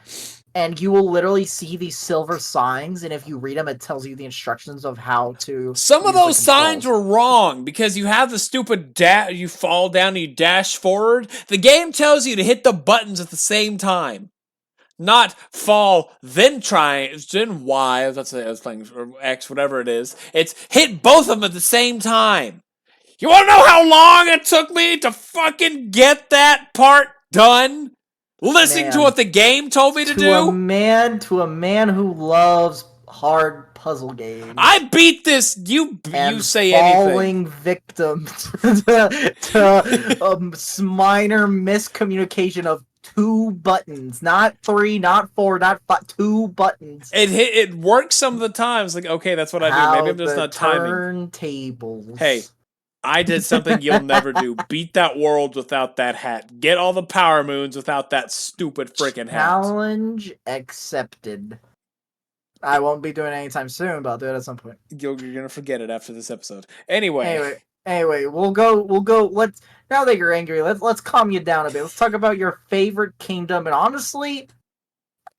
and you will literally see these silver signs, and if you read them, it tells you the instructions of how to. Some of use the those signs controls. were wrong because you have the stupid you fall down and you dash forward. The game tells you to hit the buttons at the same time. Not fall, then try, then Y, that's what I was playing, or X, whatever it is. It's hit both of them at the same time. You want to know how long it took me to fucking get that part done? Listening to what the game told me to do? To a man who loves hard puzzle games. I beat this. You say falling anything. victim to minor miscommunication of 2 buttons, not 3, not 4, not 5, 2 buttons. It works some of the times. Like, okay, that's what I do. Maybe I'm just not timing. Turntables. Hey, I did something you'll never do. Beat that world without that hat. Get all the power moons without that stupid freaking hat. Challenge accepted. I won't be doing it anytime soon, but I'll do it at some point. You're gonna forget it after this episode. Anyway, we'll go. Let's now that you're angry, let's calm you down a bit. Let's talk about your favorite kingdom, and honestly,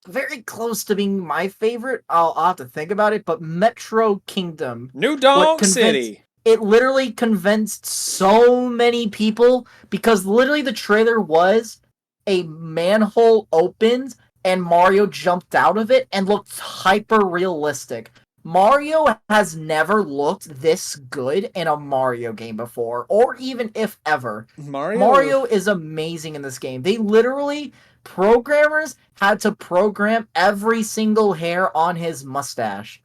very close to being my favorite. I'll have to think about it, but Metro Kingdom, New Donk City. It literally convinced so many people because literally the trailer was a manhole opened and Mario jumped out of it and looked hyper realistic. Mario has never looked this good in a Mario game before, or even if ever. Mario is amazing in this game. They literally, programmers had to program every single hair on his mustache.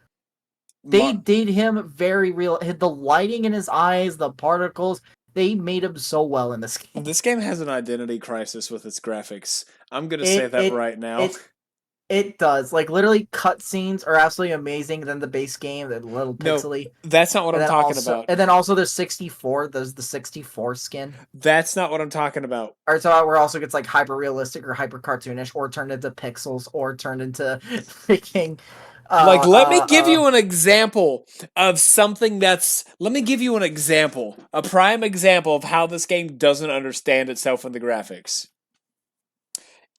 They did him very real. The lighting in his eyes, the particles, they made him so well in this game. This game has an identity crisis with its graphics. I'm going to say that right now. It does. Like, literally, cutscenes are absolutely amazing. Then the base game, the little pixely. No, that's not what I'm talking about. And then also there's 64. There's the 64 skin. That's not what I'm talking about. Or so where it also gets, like, hyper-realistic or hyper-cartoonish, or turned into pixels, or turned into freaking... let me give you an example of something let me give you an example, a prime example of how this game doesn't understand itself in the graphics.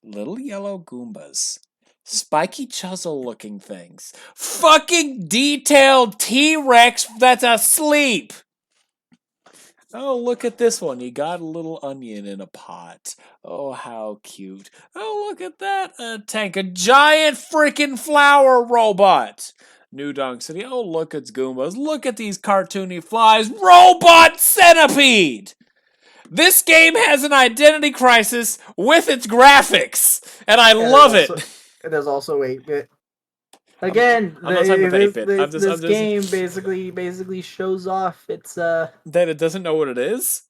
Little yellow Goombas. Spiky chisel looking things. Fucking detailed T-Rex that's asleep. Oh, look at this one. You got a little onion in a pot. Oh, how cute. Oh, look at that. A tank. A giant freaking flower robot. New Donk City. Oh, look, it's Goombas. Look at these cartoony flies. Robot centipede. This game has an identity crisis with its graphics. And I love it. There's also 8-bit. Again, I'm not talking about 8-bit. This game basically shows off its that it doesn't know what it is.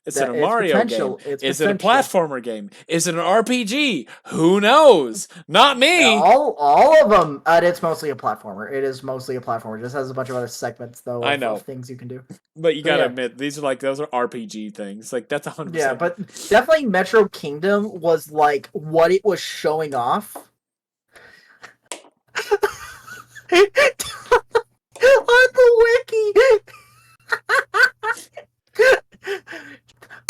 Is it a Mario game? Is it a platformer game? Is it an RPG? Who knows? Not me. All of them. It's mostly a platformer. It is mostly a platformer. It just has a bunch of other segments though. I know of things you can do. But you gotta admit, those are RPG things. Like that's 100%. Yeah, but definitely Metro Kingdom was like what it was showing off. On the wiki.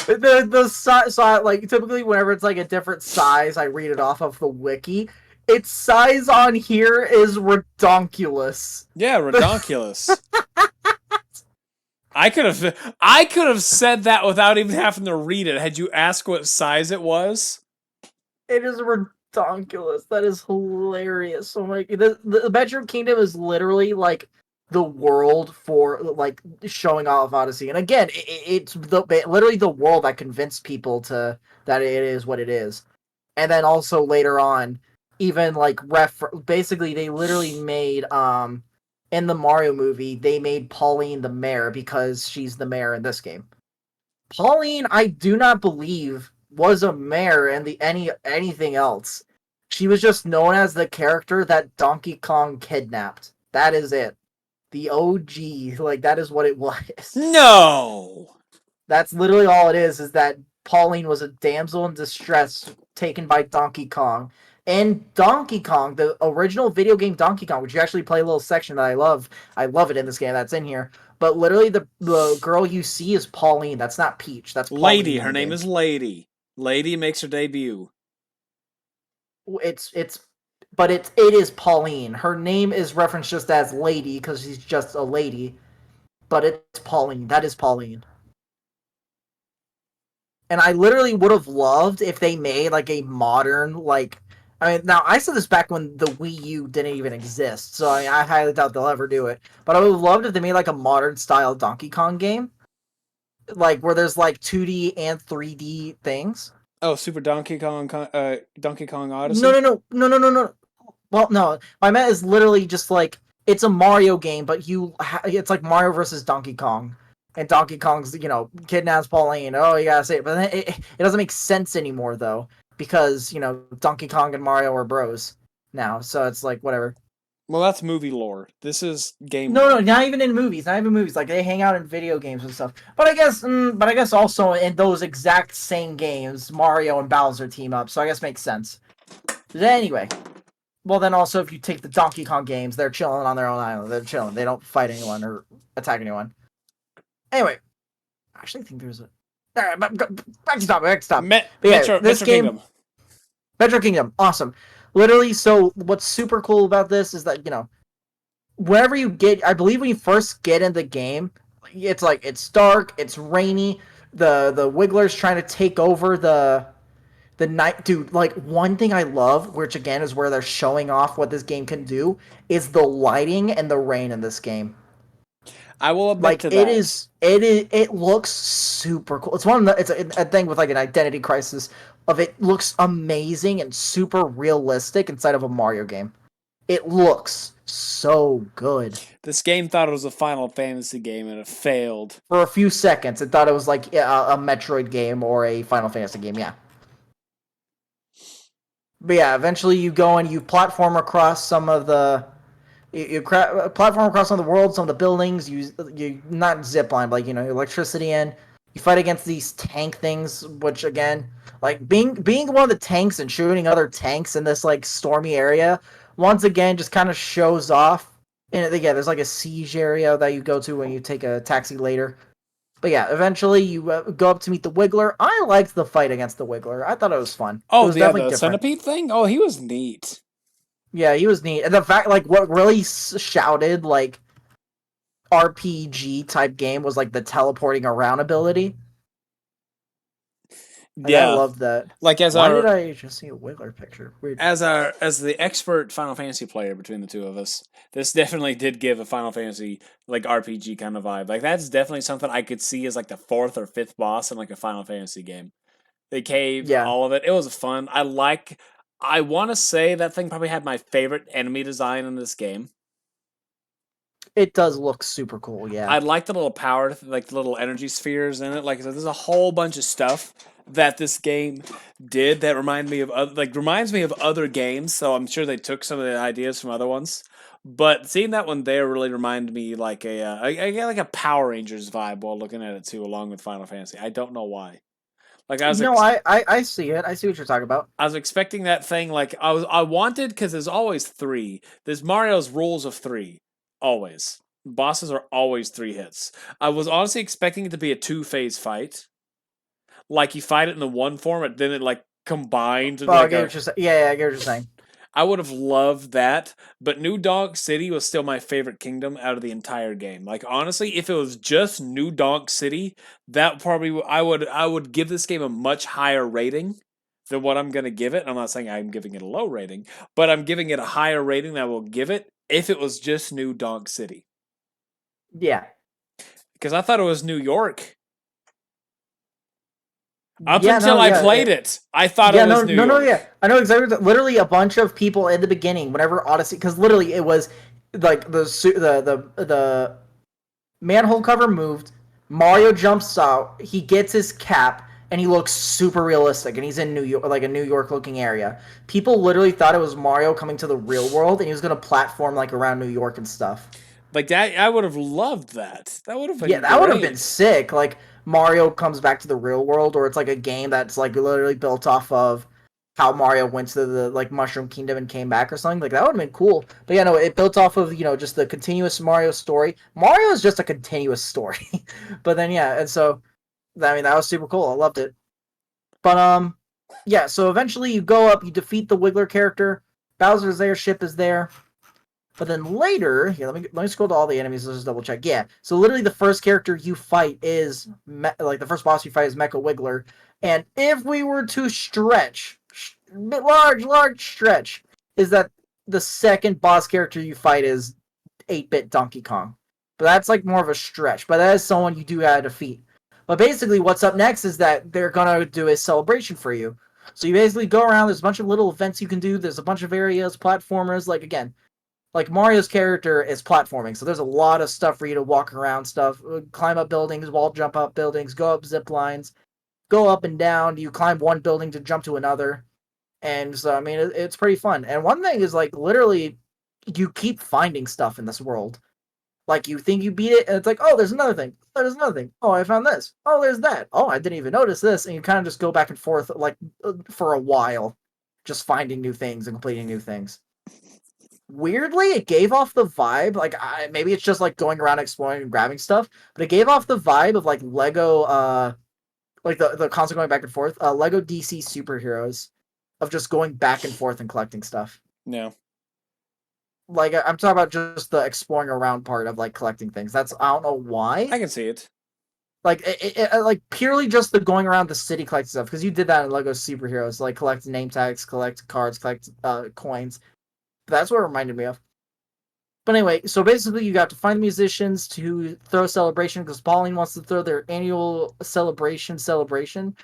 the size, like typically whenever it's like a different size, I read it off of the wiki. Its size on here is redonkulous. Yeah, redonkulous. I could have said that without even having to read it. Had you asked what size it was? It is redonkulous. That is hilarious. Oh my! The Metro Kingdom is literally like the world for like showing off Odyssey, and again, it's literally the world that convinced people that it is what it is, and then also later on, even like basically they literally made in the Mario movie they made Pauline the mayor because she's the mayor in this game. Pauline, I do not believe was a mayor and anything else. She was just known as the character that Donkey Kong kidnapped. That is it. The OG, like that is what it was. No. That's literally all it is that Pauline was a damsel in distress taken by Donkey Kong. And Donkey Kong, the original video game Donkey Kong, which you actually play a little section that I love it in this game that's in here. But literally, the girl you see is Pauline. That's not Peach. That's Lady. Pauline in Her the name game. is Lady. Lady makes her debut. It's but it is Pauline. Her name is referenced just as Lady because she's just a lady. But it's Pauline. That is Pauline. And I literally would have loved if they made like a modern like. I mean, now I said this back when the Wii U didn't even exist, so I highly doubt they'll ever do it. But I would have loved if they made like a modern style Donkey Kong game, like where there's like 2D and 3D things. Oh, Super Donkey Kong No, Odyssey. no, no, no, no, no, no. Well, no, my meant is literally just like it's a Mario game, but it's like Mario versus Donkey Kong, and Donkey Kong's kidnaps Pauline. Oh, you gotta say it, but then it doesn't make sense anymore though because Donkey Kong and Mario are bros now, so it's like whatever. Well, that's movie lore. This is game No, no, lore. not even in movies, not even movies. Like they hang out in video games and stuff. But I guess also in those exact same games, Mario and Bowser team up, so I guess makes sense. But anyway. Well, then also, if you take the Donkey Kong games, they're chilling on their own island. They're chilling. They don't fight anyone or attack anyone. Anyway, I actually think there's a. All right, back to topic. Back to topic. But yeah, this Metro game, Kingdom. Metro Kingdom, awesome. Literally, so what's super cool about this is that wherever you get, I believe when you first get in the game, it's like it's dark, it's rainy. The Wiggler's trying to take over the night, dude. Like one thing I love, which again is where they're showing off what this game can do, is the lighting and the rain in this game. I will admit Like to that. it looks super cool. It's it's a thing with like an identity crisis of it looks amazing and super realistic inside of a Mario game. It looks so good. This game thought it was a Final Fantasy game and it failed. For a few seconds, it thought it was like a Metroid game or a Final Fantasy game. Yeah. But yeah, eventually you go and you platform across some of the platform across some of the world, some of the buildings. You not zip line, but like electricity in. You fight against these tank things, which again, like being one of the tanks and shooting other tanks in this like stormy area, once again just kind of shows off. And yeah, there's like a siege area that you go to when you take a taxi later. But yeah, eventually you go up to meet the Wiggler. I liked the fight against the Wiggler. I thought it was fun. It Oh, was yeah, definitely the different. centipede thing? Oh, he was neat. Yeah, he was neat. And the fact, like, what really shouted, like, RPG type game was, like, the teleporting around ability. Like, I Yeah. loved that. Like Why did I just see a Wiggler picture? Weird. as the expert Final Fantasy player between the two of us, this definitely did give a Final Fantasy like RPG kind of vibe. Like that's definitely something I could see as like the fourth or fifth boss in like a Final Fantasy game. The cave, Yeah, all of it. It was fun. I want to say that thing probably had my favorite enemy design in this game. it does look super cool, yeah. I like the little power, like the little energy spheres in it. Like I said, there's a whole bunch of stuff that this game did that reminds me of other games. So I'm sure they took some of the ideas from other ones. But seeing that one there really reminded me like I get like a Power Rangers vibe while looking at it too, along with Final Fantasy. I don't know why. Like I see it. I see what you're talking about. I was expecting that thing like I wanted because there's always three. There's Mario's rules of three. Always. Bosses are always three hits. I was honestly expecting it to be a two-phase fight. Like you fight it in the one form, and then it like combined into Oh, I like get a what you're saying. Yeah, I get what you're saying. I would have loved that, but New Donk City was still my favorite kingdom out of the entire game. Like honestly, if it was just New Donk City, that probably I would give this game a much higher rating than what I'm going to give it. I'm not saying I'm giving it a low rating, but I'm giving it a higher rating than I will give it if it was just New Donk City. Yeah. Because I thought it was New York. Up Yeah, until no, I yeah. played it, I thought Yeah, it was no, New no, no, York. yeah. I know exactly. Literally, a bunch of people in the beginning, whenever Odyssey, because literally it was like the manhole cover moved. Mario jumps out. He gets his cap, and he looks super realistic. And he's in New York, like a New York looking area. People literally thought it was Mario coming to the real world, and he was gonna platform like around New York and stuff. Like that, I would have loved that. That would have Yeah, been that would have been great. sick. Like Mario comes back to the real world, or it's like a game that's like literally built off of how Mario went to the like Mushroom Kingdom and came back or something. Like that would have been cool. But yeah, no, it built off of just the continuous Mario story. Mario is just a continuous story. But then yeah, and so I mean that was super cool. I loved it. But yeah. So eventually you go up, you defeat the Wiggler character. Bowser's there, ship is there. But then later, here, let me scroll to all the enemies. Let's just double check. Yeah, so literally the first character you fight is like the first boss you fight is Mecha Wiggler, and if we were to stretch, large stretch, is that the second boss character you fight is 8-bit Donkey Kong. But that's like more of a stretch. But that is someone you do have to defeat. But basically, what's up next is that they're gonna do a celebration for you. So you basically go around. There's a bunch of little events you can do. There's a bunch of areas, platformers. Like again, like Mario's character is platforming, so there's a lot of stuff for you to walk around, climb up buildings, wall jump up buildings, go up zip lines, go up and down. You climb one building to jump to another, and so I mean it's pretty fun. And one thing is like literally, you keep finding stuff in this world. Like you think you beat it, and it's like, oh, there's another thing. Oh, there's another thing. Oh, I found this. Oh, there's that. Oh, I didn't even notice this, and you kind of just go back and forth like for a while, just finding new things and completing new things. Weirdly, it gave off the vibe like maybe it's just like going around exploring and grabbing stuff, but it gave off the vibe of like Lego, like the console going back and forth, Lego DC superheroes, of just going back and forth and collecting stuff. No. Like I'm talking about just the exploring around part of like collecting things. That's I don't know why. I can see it. Like like purely just the going around the city collecting stuff, because you did that in Lego superheroes, like collect name tags, collect cards, collect coins. That's what it reminded me of. But anyway, so basically you got to find musicians to throw a celebration, because Pauline wants to throw their annual festival celebration.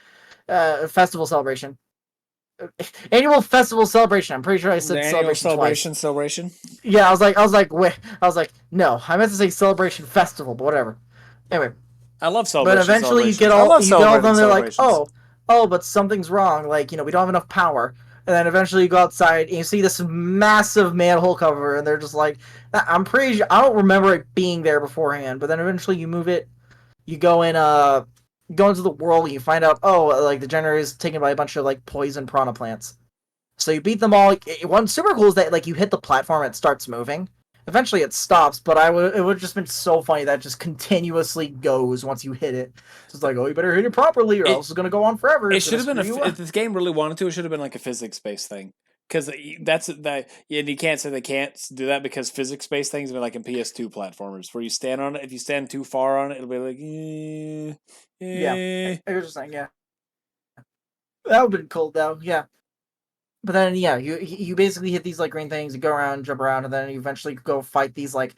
Annual festival celebration. I'm pretty sure I The said annual celebration twice. celebration. Yeah, wait. I was like, no, I meant to say celebration festival, but whatever. Anyway, I love but eventually celebrations. I love you get all of celebrating them. They're like, celebrations. but something's wrong. Like, we don't have enough power. And then eventually you go outside and you see this massive manhole cover, and they're just like, I'm pretty sure, I don't remember it being there beforehand. But then eventually you move it, you go in, go into the world, and you find out, like the generator is taken by a bunch of like poison piranha plants. So you beat them all. What's super cool is that like you hit the platform and it starts moving. Eventually it stops, but it would have just been so funny that it just continuously goes once you hit it. So it's like, oh, you better hit it properly, or else it's gonna go on forever. It It's should gonna have been screw you if up. this game really wanted to, it should have been like a physics-based thing. Because that's that, yeah, and you can't say they can't do that because physics-based things have been like in PS2 platformers where you stand on it. If you stand too far on it, it'll be like, Yeah, eh. I was just saying, yeah, that would have been cool though. Yeah, but then yeah, you basically hit these like green things, you go around, jump around, and then you eventually go fight these like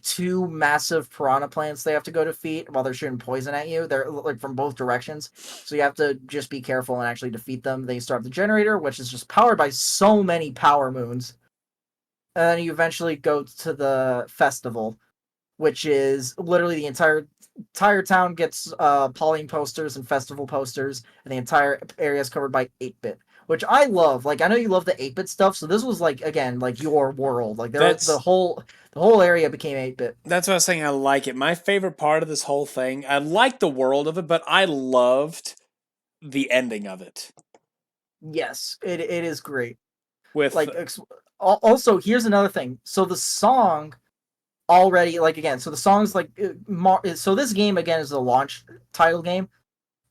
two massive piranha plants they have to go defeat while they're shooting poison at you. They're like from both directions, so you have to just be careful and actually defeat them. They start the generator, which is just powered by so many power moons, and then you eventually go to the festival, which is literally the entire town gets Pauline posters and festival posters, and the entire area is covered by 8-bit, which I love. Like I know you love the 8-bit stuff, so this was like again like your world. Like there was That's the whole area became 8-bit. that's what I was saying. I like it. My favorite part of this whole thing, I like the world of it, but I loved the ending of it. Yes, it is great. With Like also here's another thing. So the song already like again, so the song's like so this game again is a launch title game.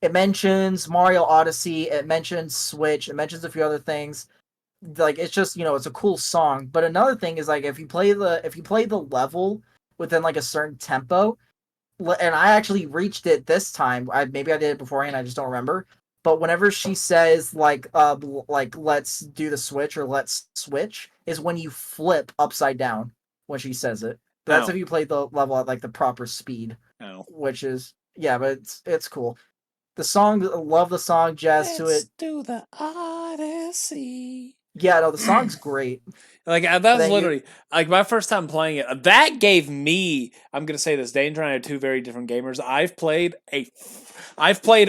It mentions Mario Odyssey, it mentions Switch, it mentions a few other things. Like it's just it's a cool song. But another thing is like if you play the level within like a certain tempo, and I actually reached it this time. Maybe I did it beforehand, I just don't remember. But whenever she says like let's do the switch or let's switch, is when you flip upside down when she says it. But that's if you play the level at like the proper speed. oh, Which is yeah, but it's cool. The song, love the song, jazz to let's it. do the Odyssey. Yeah, no, the song's great. Like that But was then literally like my first time playing it. That gave me. I'm gonna say this. Danger and I are two very different gamers. I've played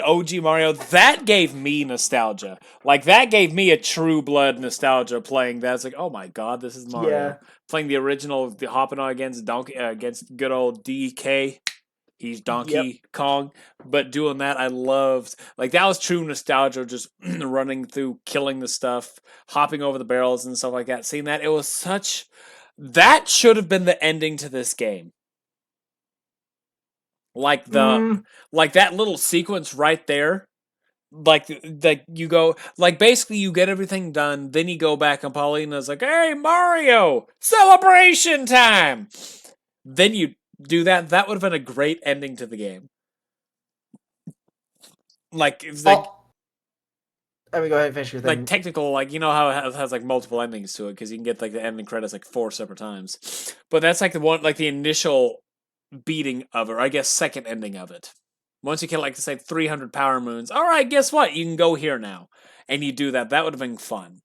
OG Mario. That gave me nostalgia. Like that gave me a true blood nostalgia playing that. It's like, oh my god, this is Mario yeah, playing the original, the hopping on against Donkey against good old DK. He's Yep. Donkey Kong. But doing that, I loved. Like, that was true nostalgia, just running through, killing the stuff, hopping over the barrels and stuff like that. Seeing that, it was such. That should have been the ending to this game. Like Mm, like that little sequence right there, like you go, like, basically you get everything done, then you go back and Paulina's like, "Hey, Mario, celebration time." Then you do that. That would have been a great ending to the game. Like, it's like oh, let me go ahead and finish your like thing. technical, like, you know how it has like multiple endings to it because you can get like the ending credits like 4 separate times. But that's like the one, like the initial beating of it, or I guess second ending of it. Once you get like, say, 300 power moons, all right, guess what? You can go here now, and you do that. That would have been fun.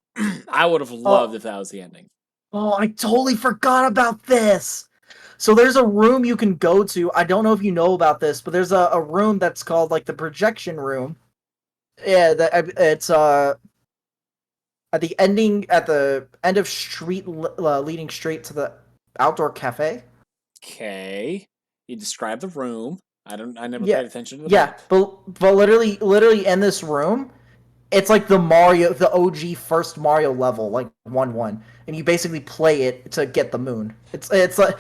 I would have loved Oh, if that was the ending. oh, I totally forgot about this. So there's a room you can go to. I don't know if you know about this, but there's a room that's called like the projection room. Yeah, it's at the end of street leading straight to the outdoor cafe. Okay, you describe the room. I never Yeah, paid attention to the yeah, map. but literally in this room, it's like the OG first Mario level, like 1-1, and you basically play it to get the moon. It's like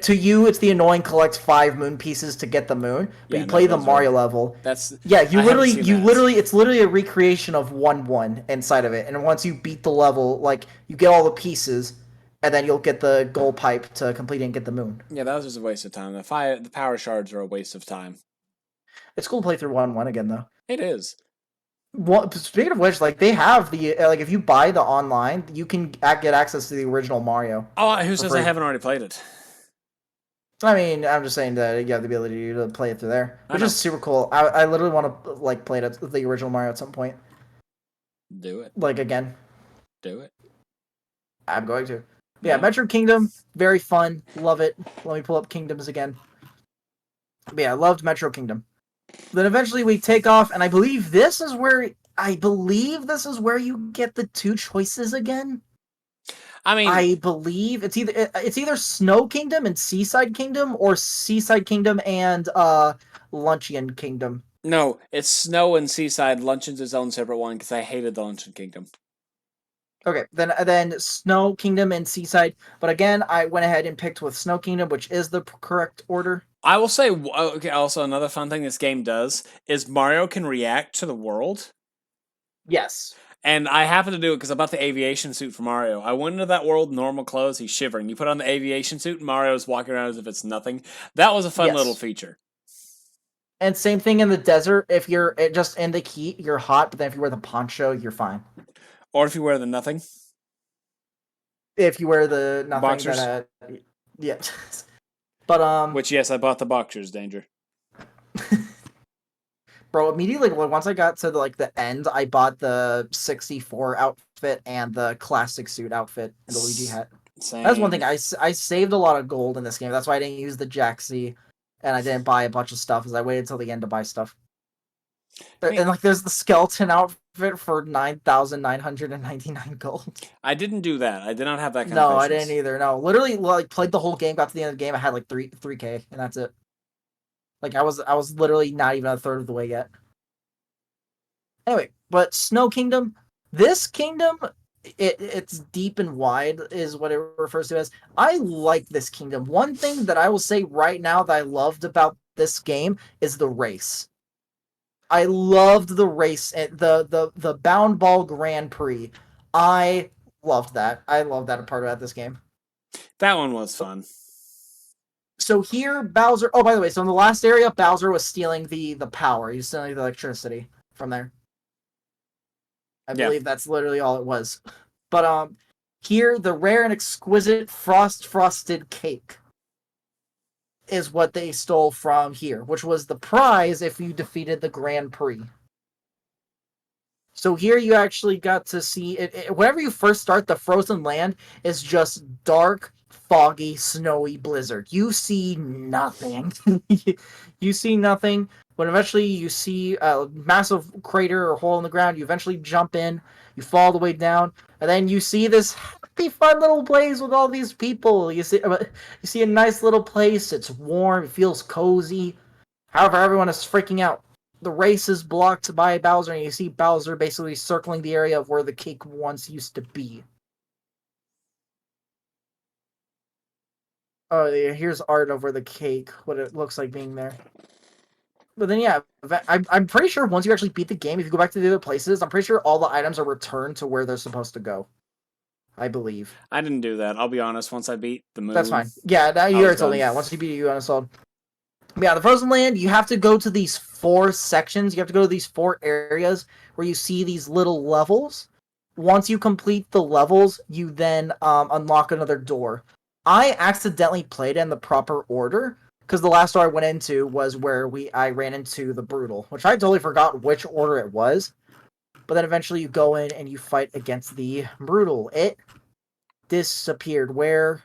to you, it's the annoying collect 5 moon pieces to get the moon, but Yeah, you no, play the those are Mario level. that's. Yeah, I haven't seen that. it's literally a recreation of 1-1 inside of it, and once you beat the level, like you get all the pieces, and then you'll get the gold pipe to complete it and get the moon. Yeah, that was just a waste of time. The power shards are a waste of time. It's cool to play through 1-1 again though. It is. Speaking of which, like they have the like if you buy the online, you can get access to the original Mario Oh, who for says I free. haven't already played it? I mean, I'm just saying that you have the ability to play it through there, I which is know. super cool. I literally want to like play it the original Mario at some point. Do it. Like again, Do it. I'm going to. Yeah, No. Metro Kingdom, very fun, love it. Let me pull up Kingdoms again. But yeah, I loved Metro Kingdom. Then eventually we take off, and I believe this is where you get the 2 choices again. I mean, I believe it's either Snow Kingdom and Seaside Kingdom or Seaside Kingdom and Luncheon Kingdom. no, it's Snow and Seaside. Luncheon's its own separate one because I hated the Luncheon Kingdom. Okay, then Snow Kingdom and Seaside. But again, I went ahead and picked with Snow Kingdom, which is the correct order. I will say, okay, also another fun thing this game does is Mario can react to the world. Yes. And I happen to do it because I bought the aviation suit for Mario. I went into that world, normal clothes, he's shivering. You put on the aviation suit, and Mario's walking around as if it's nothing. That was a fun little Yes. feature. And same thing in the desert. If you're just in the heat, you're hot. But then if you wear the poncho, you're fine. Or if you wear the nothing If you wear the nothing, boxers, then yeah. But which, yes, I bought the boxers, Danger. bro, immediately once I got to the end, I bought the 64 outfit and the classic suit outfit and the Luigi hat. That's one Same. thing. I saved a lot of gold in this game. That's why I didn't use the Jaxi, and I didn't buy a bunch of stuff, because I waited till the end to buy stuff. I mean, And like, there's the skeleton outfit for 9,999 gold. I didn't do that. I did not have that kind No, of I patience. didn't either. No, literally, like played the whole game. Got to the end of the game. I had like 3K, and that's it. Like I was literally not even a third of the way yet. Anyway, but Snow Kingdom, this kingdom, it's deep and wide is what it refers to as. I like this kingdom. One thing that I will say right now that I loved about this game is the race. I loved the race and the Bound Ball Grand Prix. I loved that. I loved that part about this game. That one was fun. So here, Bowser. Oh, by the way, so in the last area, Bowser was stealing the power. He was stealing the electricity from there. I Yeah. believe that's literally all it was. But here, the rare and exquisite frosted cake is what they stole from here, which was the prize if you defeated the Grand Prix. So here you actually got to see it. Whenever you first start, the frozen land is just dark, foggy, snowy blizzard. You see nothing. You see nothing. When eventually you see a massive crater or hole in the ground, you eventually jump in, you fall all the way down, and then you see this happy, fun little place with all these people. You see a nice little place. It's warm. It feels cozy. However, everyone is freaking out. The race is blocked by Bowser, and you see Bowser basically circling the area of where the cake once used to be. Oh, yeah, here's art over the cake, what it looks like being there. But then, yeah, I'm pretty sure once you actually beat the game, if you go back to the other places, I'm pretty sure all the items are returned to where they're supposed to go. I believe. I didn't do that. I'll be honest. Once I beat the moon, that's fine. Yeah, you already told me. Yeah, once you beat it, you uninstalled. Yeah, the Frozen Land, you have to go to these 4 sections. You have to go to these 4 areas where you see these little levels. Once you complete the levels, you then unlock another door. I accidentally played in the proper order, because the last door I went into was where I ran into the Brutal, which I totally forgot which order it was. But then eventually you go in and you fight against the Brutal. It disappeared. Where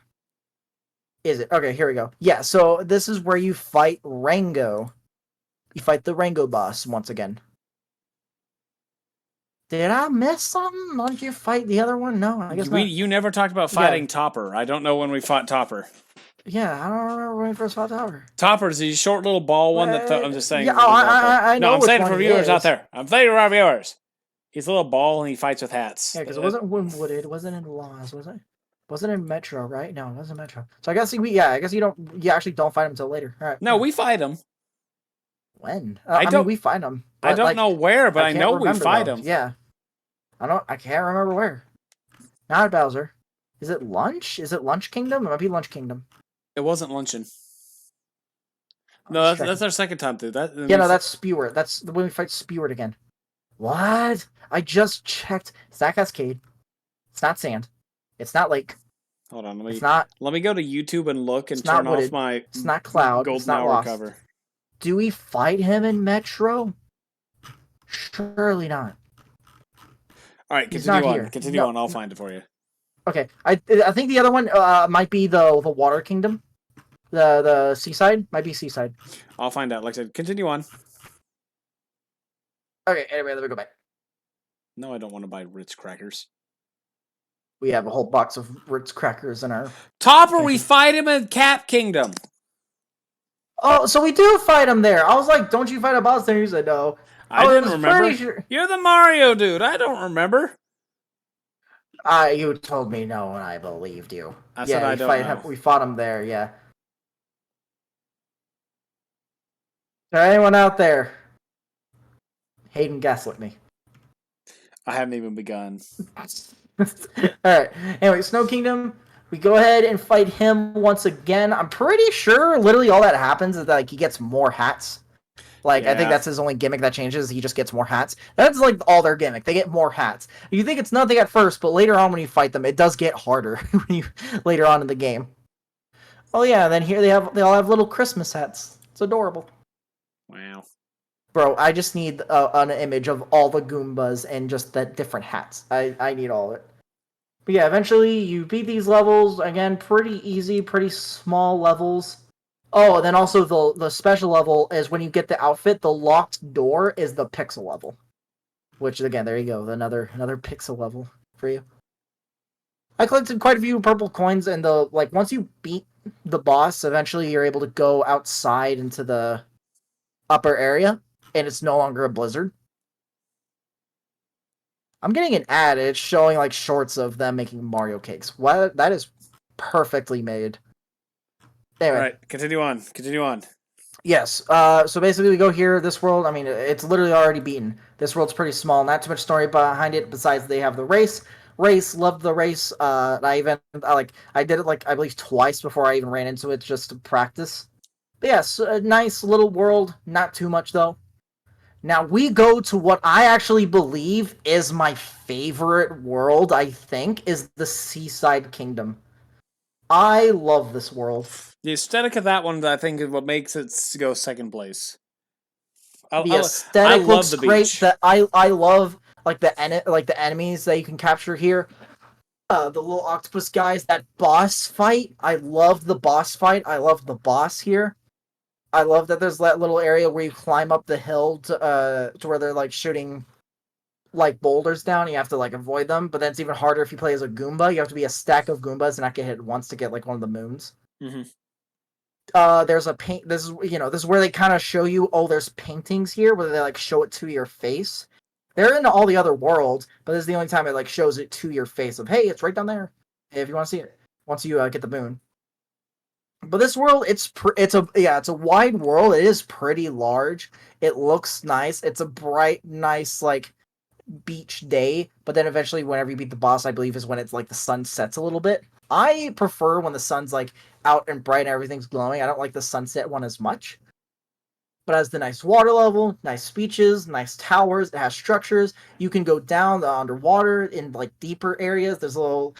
is it? Okay, here we go. Yeah, so this is where you fight Rango. You fight the Rango boss once again. Did I miss something? Don't you fight the other one? No, I guess not. You never talked about fighting Topper. I don't know when we fought Topper. Yeah, I don't remember when we first fought Topper. Topper's the short little ball one that I'm just saying. Yeah, I know. No, I'm saying for viewers out there. I'm saying for our viewers. He's a little ball and he fights with hats. Yeah, because it wasn't Winwooded. It wasn't in Laws, was it? Wasn't in Metro, right? No, it wasn't Metro. So I guess you actually don't fight him until later. All right. No, we fight him. When? I mean, we fight him. I don't know where, but I know we fight him. Yeah. I can't remember where. Not Bowser. Is it Lunch? Is it Lunch Kingdom? It might be Lunch Kingdom. It wasn't Luncheon. No, that's our second time through. That's Spewart. That's when we fight Spewart again. What? I just checked. It's not Cascade. It's not Sand. It's not Lake. Hold on. Let me go to YouTube and look and turn off my. It's not Cloud. Golden it's not Hour Lost. cover. Do we fight him in Metro? Surely not. All right, continue on. Continue on. I'll find it for you. Okay, I think the other one might be the Water Kingdom. The Seaside might be Seaside. I'll find out. Like I said, continue on. Okay, anyway, let me go back. No, I don't want to buy Ritz crackers. We have a whole box of Ritz crackers in our... Topper, we fight him in Cap Kingdom. Oh, so we do fight him there. I was like, don't you fight a boss there? You said no. I didn't remember. Sure. You're the Mario dude. I don't remember. You told me no, and I believed you. I said I don't know. We fought him there, yeah. Is there anyone out there? Hayden gaslit me. I haven't even begun. Alright. Anyway, Snow Kingdom. We go ahead and fight him once again. I'm pretty sure literally all that happens is that he gets more hats. I think that's his only gimmick that changes. He just gets more hats. That's all their gimmick. They get more hats. You think it's nothing at first, but later on when you fight them, it does get harder later on in the game. Oh yeah, then here they all have little Christmas hats. It's adorable. Wow. Bro, I just need an image of all the Goombas and just the different hats. I need all of it. But yeah, eventually you beat these levels. Again, pretty easy, pretty small levels. Oh, and then also the special level is when you get the outfit, the locked door is the pixel level. Which, again, there you go. Another pixel level for you. I collected quite a few purple coins, and once you beat the boss, eventually you're able to go outside into the upper area, and it's no longer a blizzard. I'm getting an ad. It's showing shorts of them making Mario cakes. What? That is perfectly made. Anyway. All right, continue on. Yes. So basically, we go here. This world. I mean, it's literally already beaten. This world's pretty small. Not too much story behind it. Besides, they have the race. Loved the race. I did it I believe twice before I even ran into it just to practice. But yes, a nice little world. Not too much though. Now we go to what I actually believe is my favorite world. I think is the Seaside Kingdom. I love this world. The aesthetic of that one, I think, is what makes it go second place. The aesthetic looks great. I love the enemies that you can capture here. The little octopus guys. That boss fight. I love the boss fight. I love the boss here. I love that there's that little area where you climb up the hill to where they're shooting boulders down. You have to avoid them, but then it's even harder if you play as a Goomba. You have to be a stack of Goombas and not get hit once to get one of the moons. Mm-hmm. there's a paint. This is where they kind of show you. Oh, there's paintings here, where they like show it to your face. They're in all the other worlds, but this is the only time it like shows it to your face. Of hey, it's right down there. If you want to see it, once you get the moon. But this world, it's a wide world. It is pretty large. It looks nice. It's a bright, nice like beach day. But then eventually, whenever you beat the boss, I believe is when it's like the sun sets a little bit. I prefer when the sun's like out and bright and everything's glowing. I don't like the sunset one as much. But it has the nice water level, nice beaches, nice towers. It has structures. You can go down the underwater in like deeper areas. There's little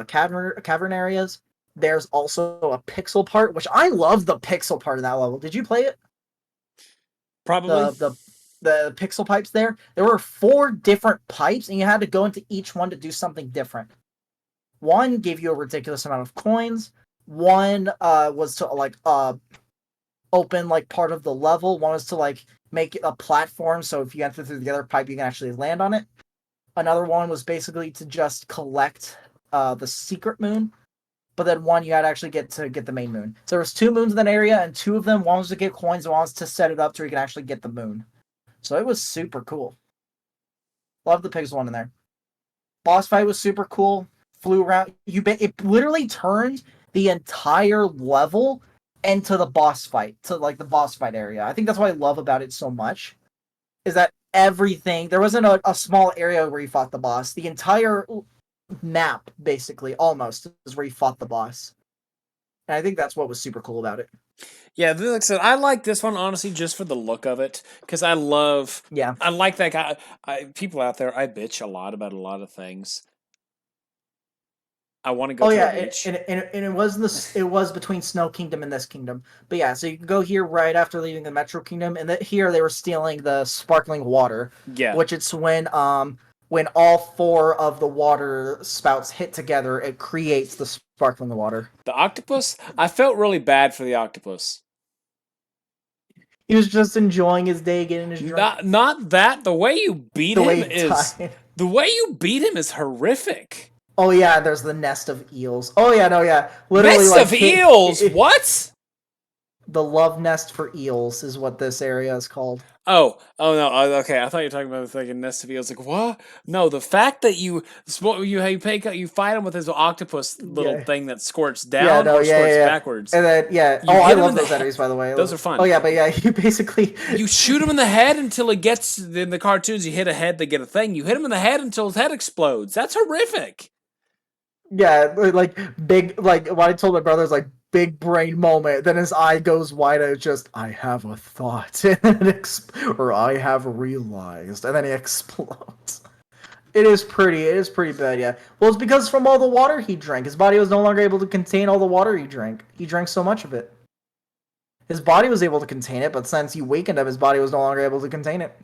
cavern areas. There's also a pixel part, which I love the pixel part of that level. Did you play it? Probably. The pixel pipes there. There were 4 different pipes, and you had to go into each one to do something different. One gave you a ridiculous amount of coins. One was to like open like part of the level. One was to like make a platform, so if you enter through the other pipe, you can actually land on it. Another one was basically to just collect the secret moon. But then one you had to actually get the main moon. So there was 2 moons in that area, and 2 of them, one was to get coins, and one was to set it up so you can actually get the moon. So it was super cool. Love the pixel one in there. Boss fight was super cool. Flew around. It literally turned the entire level into the boss fight, to like the boss fight area. I think that's what I love about it so much. Is that everything, there wasn't a small area where you fought the boss. The entire map, basically, almost, is where you fought the boss. And I think that's what was super cool about it. Yeah, like I said, I like this one honestly just for the look of it, because I like that guy. People out there, I bitch a lot about a lot of things. I want to go to a beach. And it was between Snow Kingdom and this kingdom. But yeah, so you can go here right after leaving the Metro Kingdom, and here they were stealing the sparkling water. Yeah, which it's when all 4 of the water spouts hit together, it creates the sparkling water. the octopus. I felt really bad for the octopus. He was just enjoying his day, getting his drink. Not that. The way you beat The him way he is died. the way you beat him is horrific. Oh yeah, there's the nest of eels. Oh yeah, no yeah, literally Nest like of eels. What? The love nest for eels is what this area is called. Oh no. Okay, I thought you were talking about like a nest of eels. Like what? No, the fact that you fight him with his octopus little thing that squirts down or squirts backwards. And then I love those enemies, by the way. Those are fun. Oh yeah, but yeah, you basically you shoot him in the head until it gets in the cartoons. You hit a head, they get a thing. You hit him in the head until his head explodes. That's horrific. Yeah, like big, like what I told my brother is like big brain moment. Then his eye goes wide and it's just, I have a thought, and then or I have realized, and then he explodes. It is pretty bad, yeah. Well, it's because from all the water he drank, his body was no longer able to contain all the water he drank. He drank so much of it. His body was able to contain it, but since he wakened up, his body was no longer able to contain it.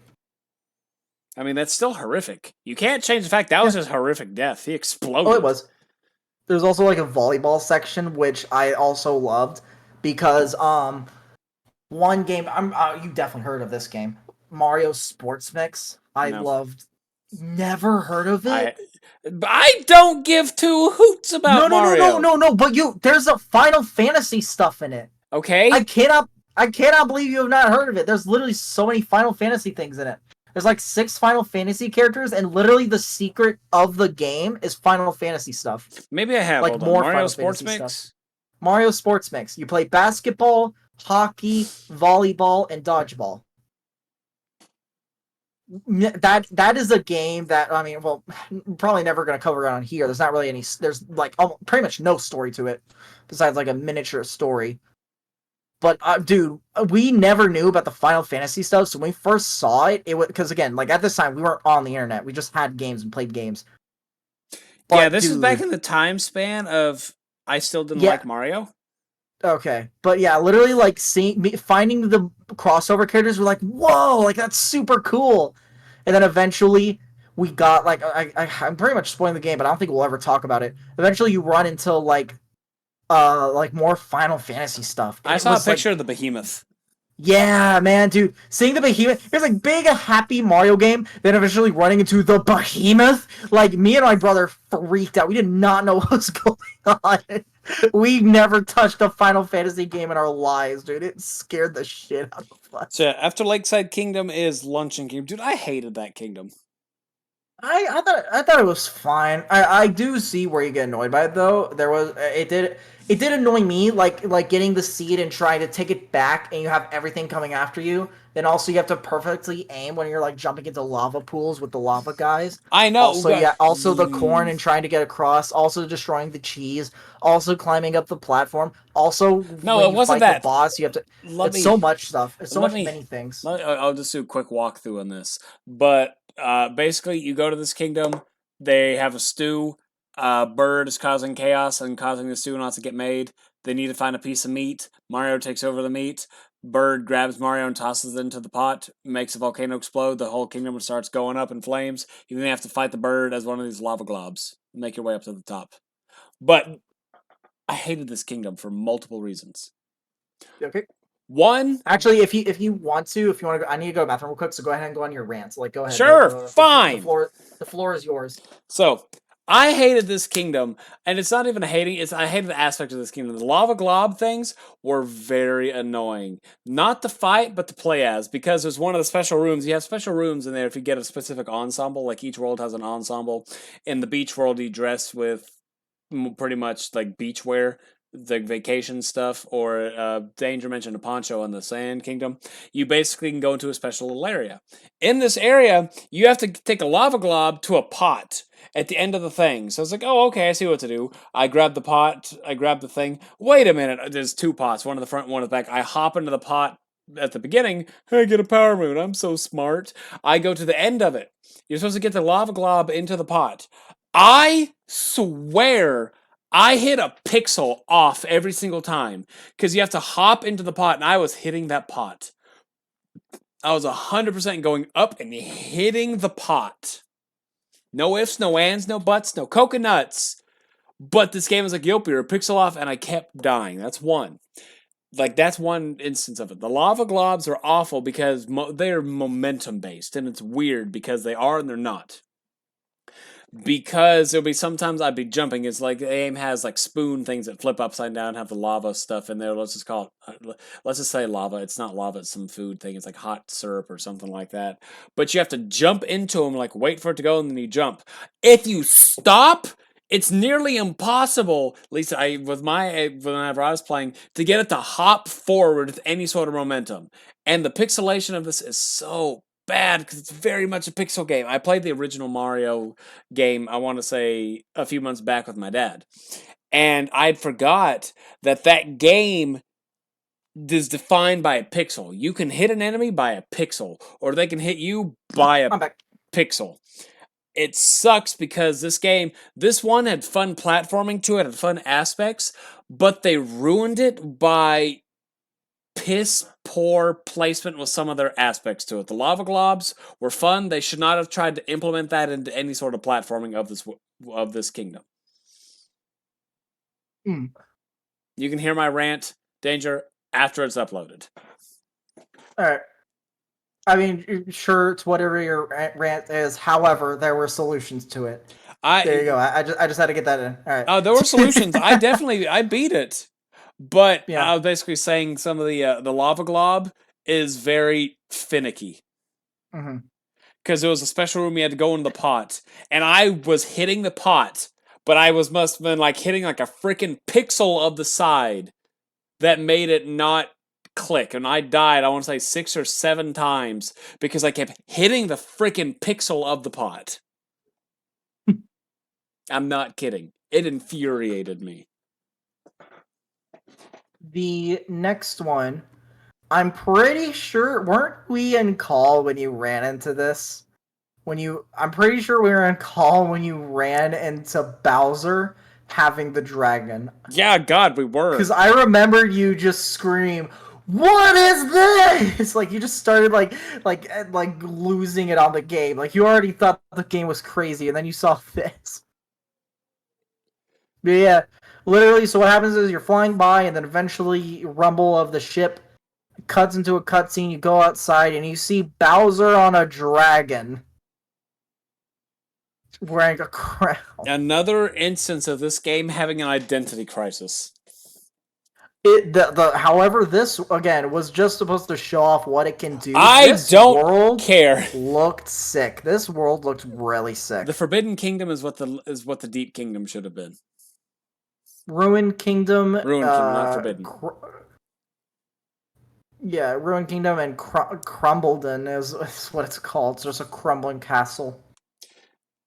I mean, that's still horrific. You can't change the fact that was just horrific death. He exploded. Oh, it was. There's also like a volleyball section, which I also loved because one game you definitely heard of this game, Mario Sports Mix. I loved. Never heard of it. I don't give 2 hoots about Mario. No. But there's a Final Fantasy stuff in it. Okay. I cannot believe you have not heard of it. There's literally so many Final Fantasy things in it. There's like 6 Final Fantasy characters, and literally the secret of the game is Final Fantasy stuff. Maybe I have. Like more Mario Final Sports Fantasy Mix? Stuff. Mario Sports Mix. You play basketball, hockey, volleyball, and dodgeball. That is a game that, I mean, well, probably never going to cover it on here. There's not really any, there's like pretty much no story to it, besides like a miniature story. But dude, we never knew about the Final Fantasy stuff. So when we first saw it, it was because again, like at this time, we weren't on the internet. We just had games and played games. But, yeah, this is back in the time span of I still didn't like Mario. Okay, but yeah, literally like finding the crossover characters, we're like, whoa, like that's super cool. And then eventually we got like I'm pretty much spoiling the game, but I don't think we'll ever talk about it. Eventually, you run into like more Final Fantasy stuff. I saw a picture of the behemoth. Yeah, man, dude. Seeing the behemoth, there's like big, happy Mario game, then eventually running into the behemoth. Like, me and my brother freaked out. We did not know what was going on. We never touched a Final Fantasy game in our lives, dude. It scared the shit out of So us. yeah, after Lakeside Kingdom is Luncheon Kingdom. Dude, I hated that kingdom. I thought it was fine. I do see where you get annoyed by it though. It did annoy me like getting the seed and trying to take it back and you have everything coming after you. Then also you have to perfectly aim when you're like jumping into lava pools with the lava guys. I know, Also, but yeah, also the corn and trying to get across, also destroying the cheese, also climbing up the platform, also no, when it you wasn't fight the that. boss, you have to Let it's so me much stuff. It's so let much me many things. I'll just do a quick walkthrough on this. But basically, you go to this kingdom. They have a stew. Bird is causing chaos and causing the stew not to get made. They need to find a piece of meat. Mario takes over the meat. Bird grabs Mario and tosses it into the pot. Makes a volcano explode. The whole kingdom starts going up in flames. You then have to fight the bird as one of these lava globs. Make your way up to the top. But I hated this kingdom for multiple reasons. Okay. One, Actually, if you want to go, I need to go to the bathroom real quick. So go ahead and go on your rants. Like, go ahead. The sure, the the, fl- the fine. floor the floor is yours. So I hated this kingdom, and it's not even a hating. It's I hated the aspect of this kingdom. The lava glob things were very annoying. Not the fight, but to play as, because there's one of the special rooms. You have special rooms in there if you get a specific ensemble. Like each world has an ensemble. In the beach world, you dress with pretty much like beachwear, the vacation stuff, or Danger mentioned a poncho in the Sand Kingdom. You basically can go into a special little area. In this area, you have to take a lava glob to a pot at the end of the thing. So it's like, oh, okay, I see what to do. I grab the pot, I grab the thing. Wait a minute, there's two pots, one in the front, one in the back. I hop into the pot at the beginning. I get a power moon. I'm so smart. I go to the end of it. You're supposed to get the lava glob into the pot. I swear I hit a pixel off every single time because you have to hop into the pot, and I was hitting that pot. I was 100% going up and hitting the pot. No ifs, no ands, no buts, no coconuts. But this game was like, yup, you're a pixel off, and I kept dying. That's one. Like, that's one instance of it. The lava globs are awful because they're momentum based, and it's weird because they are and they're not. Because there'll be sometimes I'd be jumping. It's like the game has like spoon things that flip upside down, have the lava stuff in there. Let's just call it, let's just say lava. It's not lava, it's some food thing. It's like hot syrup or something like that. But you have to jump into them, like wait for it to go, and then you jump. If you stop, it's nearly impossible. At least I, with my, whenever I was playing, to get it to hop forward with any sort of momentum. And the pixelation of this is so bad because it's very much a pixel game. I played the original Mario game, I want to say a few months back with my dad. And I'd forgot that that game is defined by a pixel. You can hit an enemy by a pixel, or they can hit you by a I'm back. pixel. It sucks because this one had fun platforming to it, had fun aspects, but they ruined it by piss poor placement with some of their aspects to it. The lava globs were fun. They should not have tried to implement that into any sort of platforming of this kingdom. Mm. You can hear my rant, Danger, after it's uploaded. All right. I mean, sure, it's whatever your rant is. However, there were solutions to it. There you go. I I just had to get that in. All There were solutions. right. I beat it, but Yeah. I was basically saying some of the lava glob is very finicky. Mm-hmm. Because there was a special room you had to go into the pot, and I was hitting the pot, but I must have been like hitting like a freaking pixel of the side that made it not click, and I died. I want to say 6 or 7 times because I kept hitting the freaking pixel of the pot. I'm not kidding. It infuriated me. The next one, I'm pretty sure, weren't we in call when you ran into this? I'm pretty sure we were in call when you ran into Bowser having the dragon. Yeah, God, we Because were. I remember you just scream, "What is this?" Like you just started like losing it on the game. Like you already thought the game was crazy, and then you saw this. But yeah, literally. So what happens is you're flying by, and then eventually rumble of the ship cuts into a cutscene. You go outside and you see Bowser on a dragon, wearing a crown. Another instance of this game having an identity crisis. However, this again was just supposed to show off what it can do. I this don't world care. Looked sick. This world looked really sick. The Forbidden Kingdom is what the Deep Kingdom should have been. Ruined Kingdom. Ruined Kingdom, not Forbidden. Yeah, Ruined Kingdom and Crumbledon is what it's called. It's just a crumbling castle.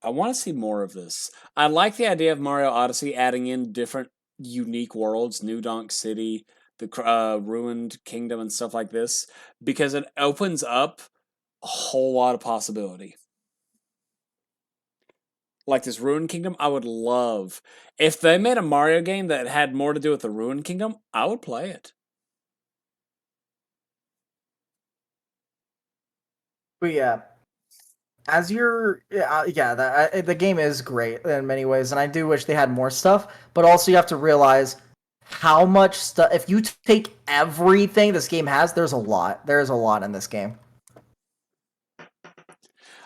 I want to see more of this. I like the idea of Mario Odyssey adding in different unique worlds, New Donk City, the Ruined Kingdom, and stuff like this, because it opens up a whole lot of possibility. Like this Ruined Kingdom, I would love. If they made a Mario game that had more to do with the Ruined Kingdom, I would play it. But yeah, the game is great in many ways, and I do wish they had more stuff. But also, you have to realize how much stuff. If you take everything this game has, there's a lot. There's a lot in this game.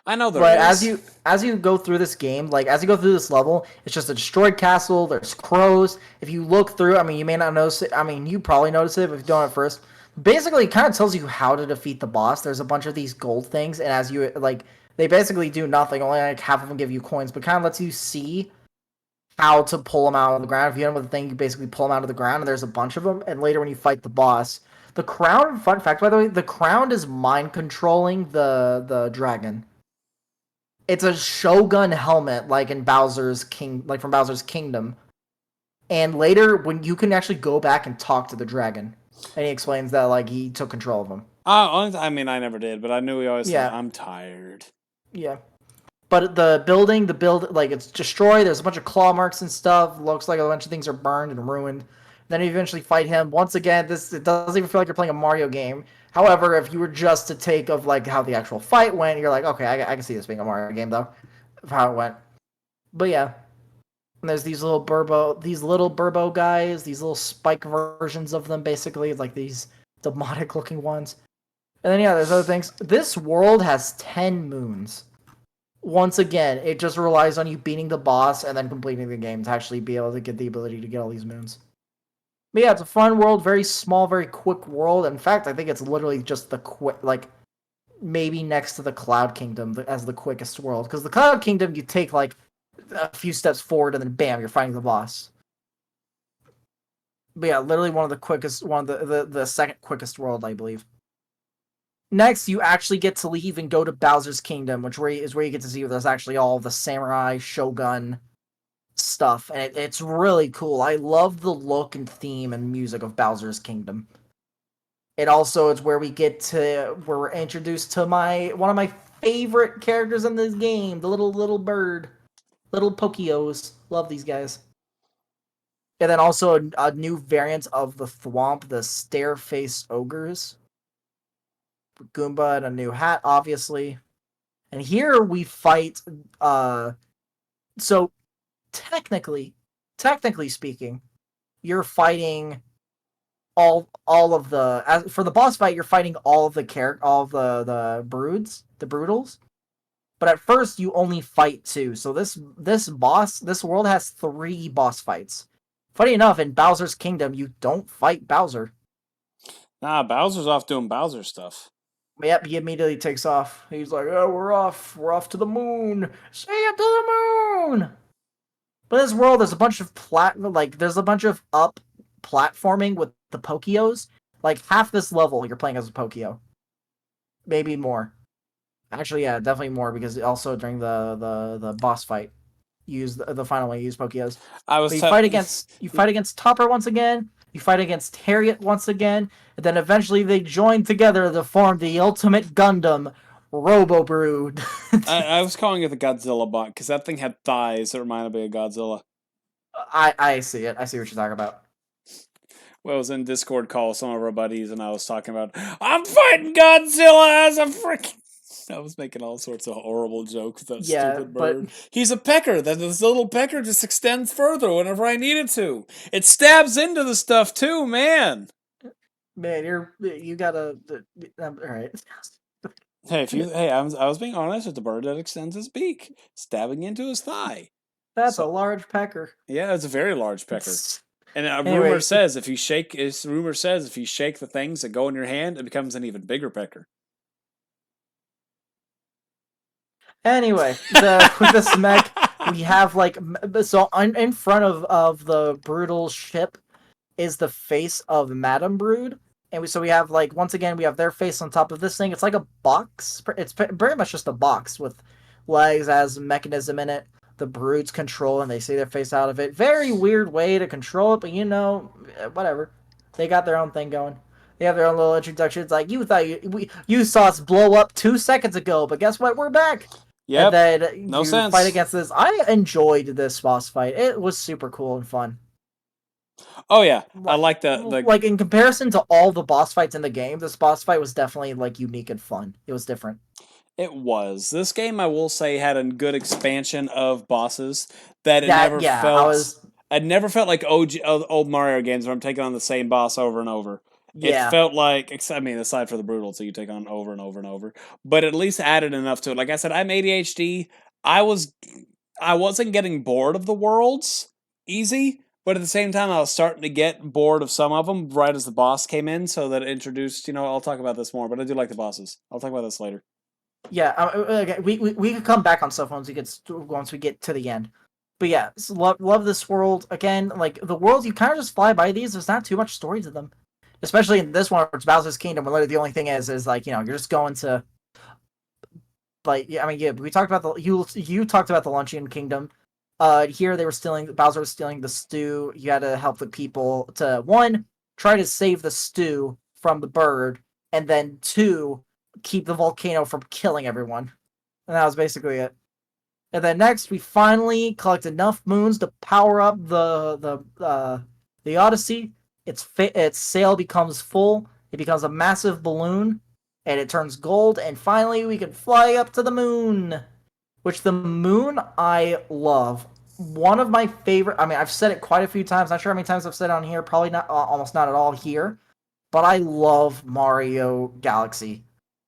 I know there but is. as you go through this game, like as you go through this level, it's just a destroyed castle. There's crows. If you look through, I mean, you may not notice it. I mean, you probably notice it if you've done it first. Basically, it kind of tells you how to defeat the boss. There's a bunch of these gold things, and as you like, they basically do nothing. Only like half of them give you coins, but kind of lets you see how to pull them out of the ground. If you end with the thing, you basically pull them out of the ground, and there's a bunch of them. And later, when you fight the boss, the crown. Fun fact, by the way, the crown is mind controlling the dragon. It's a Shogun helmet, like in from Bowser's Kingdom. And later, when you can actually go back and talk to the dragon, and he explains that like he took control of him. I mean, I never did, but I knew he always said, "I'm tired." Yeah, but the build, like it's destroyed. There's a bunch of claw marks and stuff. Looks like a bunch of things are burned and ruined. Then you eventually fight him. Once again, it doesn't even feel like you're playing a Mario game. However, if you were just to take of like how the actual fight went, you're like, okay, I can see this being a Mario game though, of how it went. But yeah, and there's these little Burbo guys, these little spike versions of them, basically like these demonic looking ones. And then yeah, there's other things. This world has 10 moons. Once again, it just relies on you beating the boss and then completing the game to actually be able to get the ability to get all these moons. But yeah, it's a fun world, very small, very quick world. In fact, I think it's literally just maybe next to the Cloud Kingdom as the quickest world. Because the Cloud Kingdom, you take like a few steps forward and then bam, you're fighting the boss. But yeah, literally one of the second quickest world, I believe. Next, you actually get to leave and go to Bowser's Kingdom, which is where you get to see where there's actually all the samurai, shogun stuff, and it's really cool. I love the look and theme and music of Bowser's Kingdom. It also is where we're introduced to one of my favorite characters in this game, the little bird, little Pokios. Love these guys. And then also a new variant of the Thwomp, the Stairface Ogres. Goomba in a new hat, obviously. And here we fight. So technically speaking, you're fighting all of the for the boss fight. You're fighting all of the Broodals. But at first, you only fight 2. So this world has 3 boss fights. Funny enough, in Bowser's Kingdom, you don't fight Bowser. Nah, Bowser's off doing Bowser stuff. Yep, he immediately takes off. He's like, "Oh, we're off to the moon. See you to the moon." But in this world, there's a bunch of up platforming with the Pokios. Like half this level, you're playing as a Pokio, maybe more. Actually, yeah, definitely more because also during the boss fight, the final one, you use Pokios. You fight against Topper once again. You fight against Harriet once again, and then eventually they join together to form the ultimate Gundam, Robo Brood. I was calling it the Godzilla bot because that thing had thighs that reminded me of Godzilla. I see it. I see what you're talking about. Well, I was in Discord call with some of our buddies, and I was talking about, I'm fighting Godzilla as a freaking... I was making all sorts of horrible jokes with that stupid bird. He's a pecker. This little pecker just extends further whenever I need it to. It stabs into the stuff too, man. Man, you gotta. All right. I was being honest with the bird that extends his beak, stabbing into his thigh. That's a So large pecker. yeah, it's a very large pecker. And Anyway, rumor says if you shake the things that go in your hand, it becomes an even bigger pecker. anyway, the with the Smek, we have like so in front of the brutal ship is the face of Madame Brood. And so we have like once again we have their face on top of this thing. It's like a box. It's very much just a box with legs as a mechanism in it. The Broods control and they see their face out of it. Very weird way to control it, but whatever. They got their own thing going. They have their own little introduction. It's like you saw us blow up 2 seconds ago, but guess what? We're back. And Yep, then no you fight sense. against this. I enjoyed this boss fight. It was super cool and fun. Oh yeah, I like like the like in comparison to all the boss fights in the game, this boss fight was definitely like unique and fun. It was different. It was. This game, I will say, had a good expansion of bosses that That yeah, I was it never felt like old Mario games where I'm taking on the same boss over and over. It yeah felt like, I mean, aside for the brutal, so you take on over and over and over, but at least added enough to it. Like I said, I'm ADHD. I was, I wasn't getting bored of the worlds easy, but at the same time, I was starting to get bored of some of them right as the boss came in. So that it introduced, I'll talk about this more, but I do like the bosses. I'll talk about this later. yeah. Okay, we could come back on stuff once we get to the end. But yeah, love this world again. Like the worlds, you kind of just fly by these. There's not too much story to them, especially in this one, where it's Bowser's Kingdom. Where literally the only thing is like you're just going to like yeah. I mean yeah, we talked about you talked about the Luncheon Kingdom. Here they were stealing. Bowser was stealing the stew. You had to help the people to one try to save the stew from the bird, and then two keep the volcano from killing everyone. And that was basically it. And then next, we finally collect enough moons to power up the Odyssey. Its sail becomes full. It becomes a massive balloon, and it turns gold. And finally, we can fly up to the moon. Which the moon I love. One of my favorite. I mean, I've said it quite a few times. Not sure how many times I've said it on here. Probably not, almost not at all here. But I love Mario Galaxy.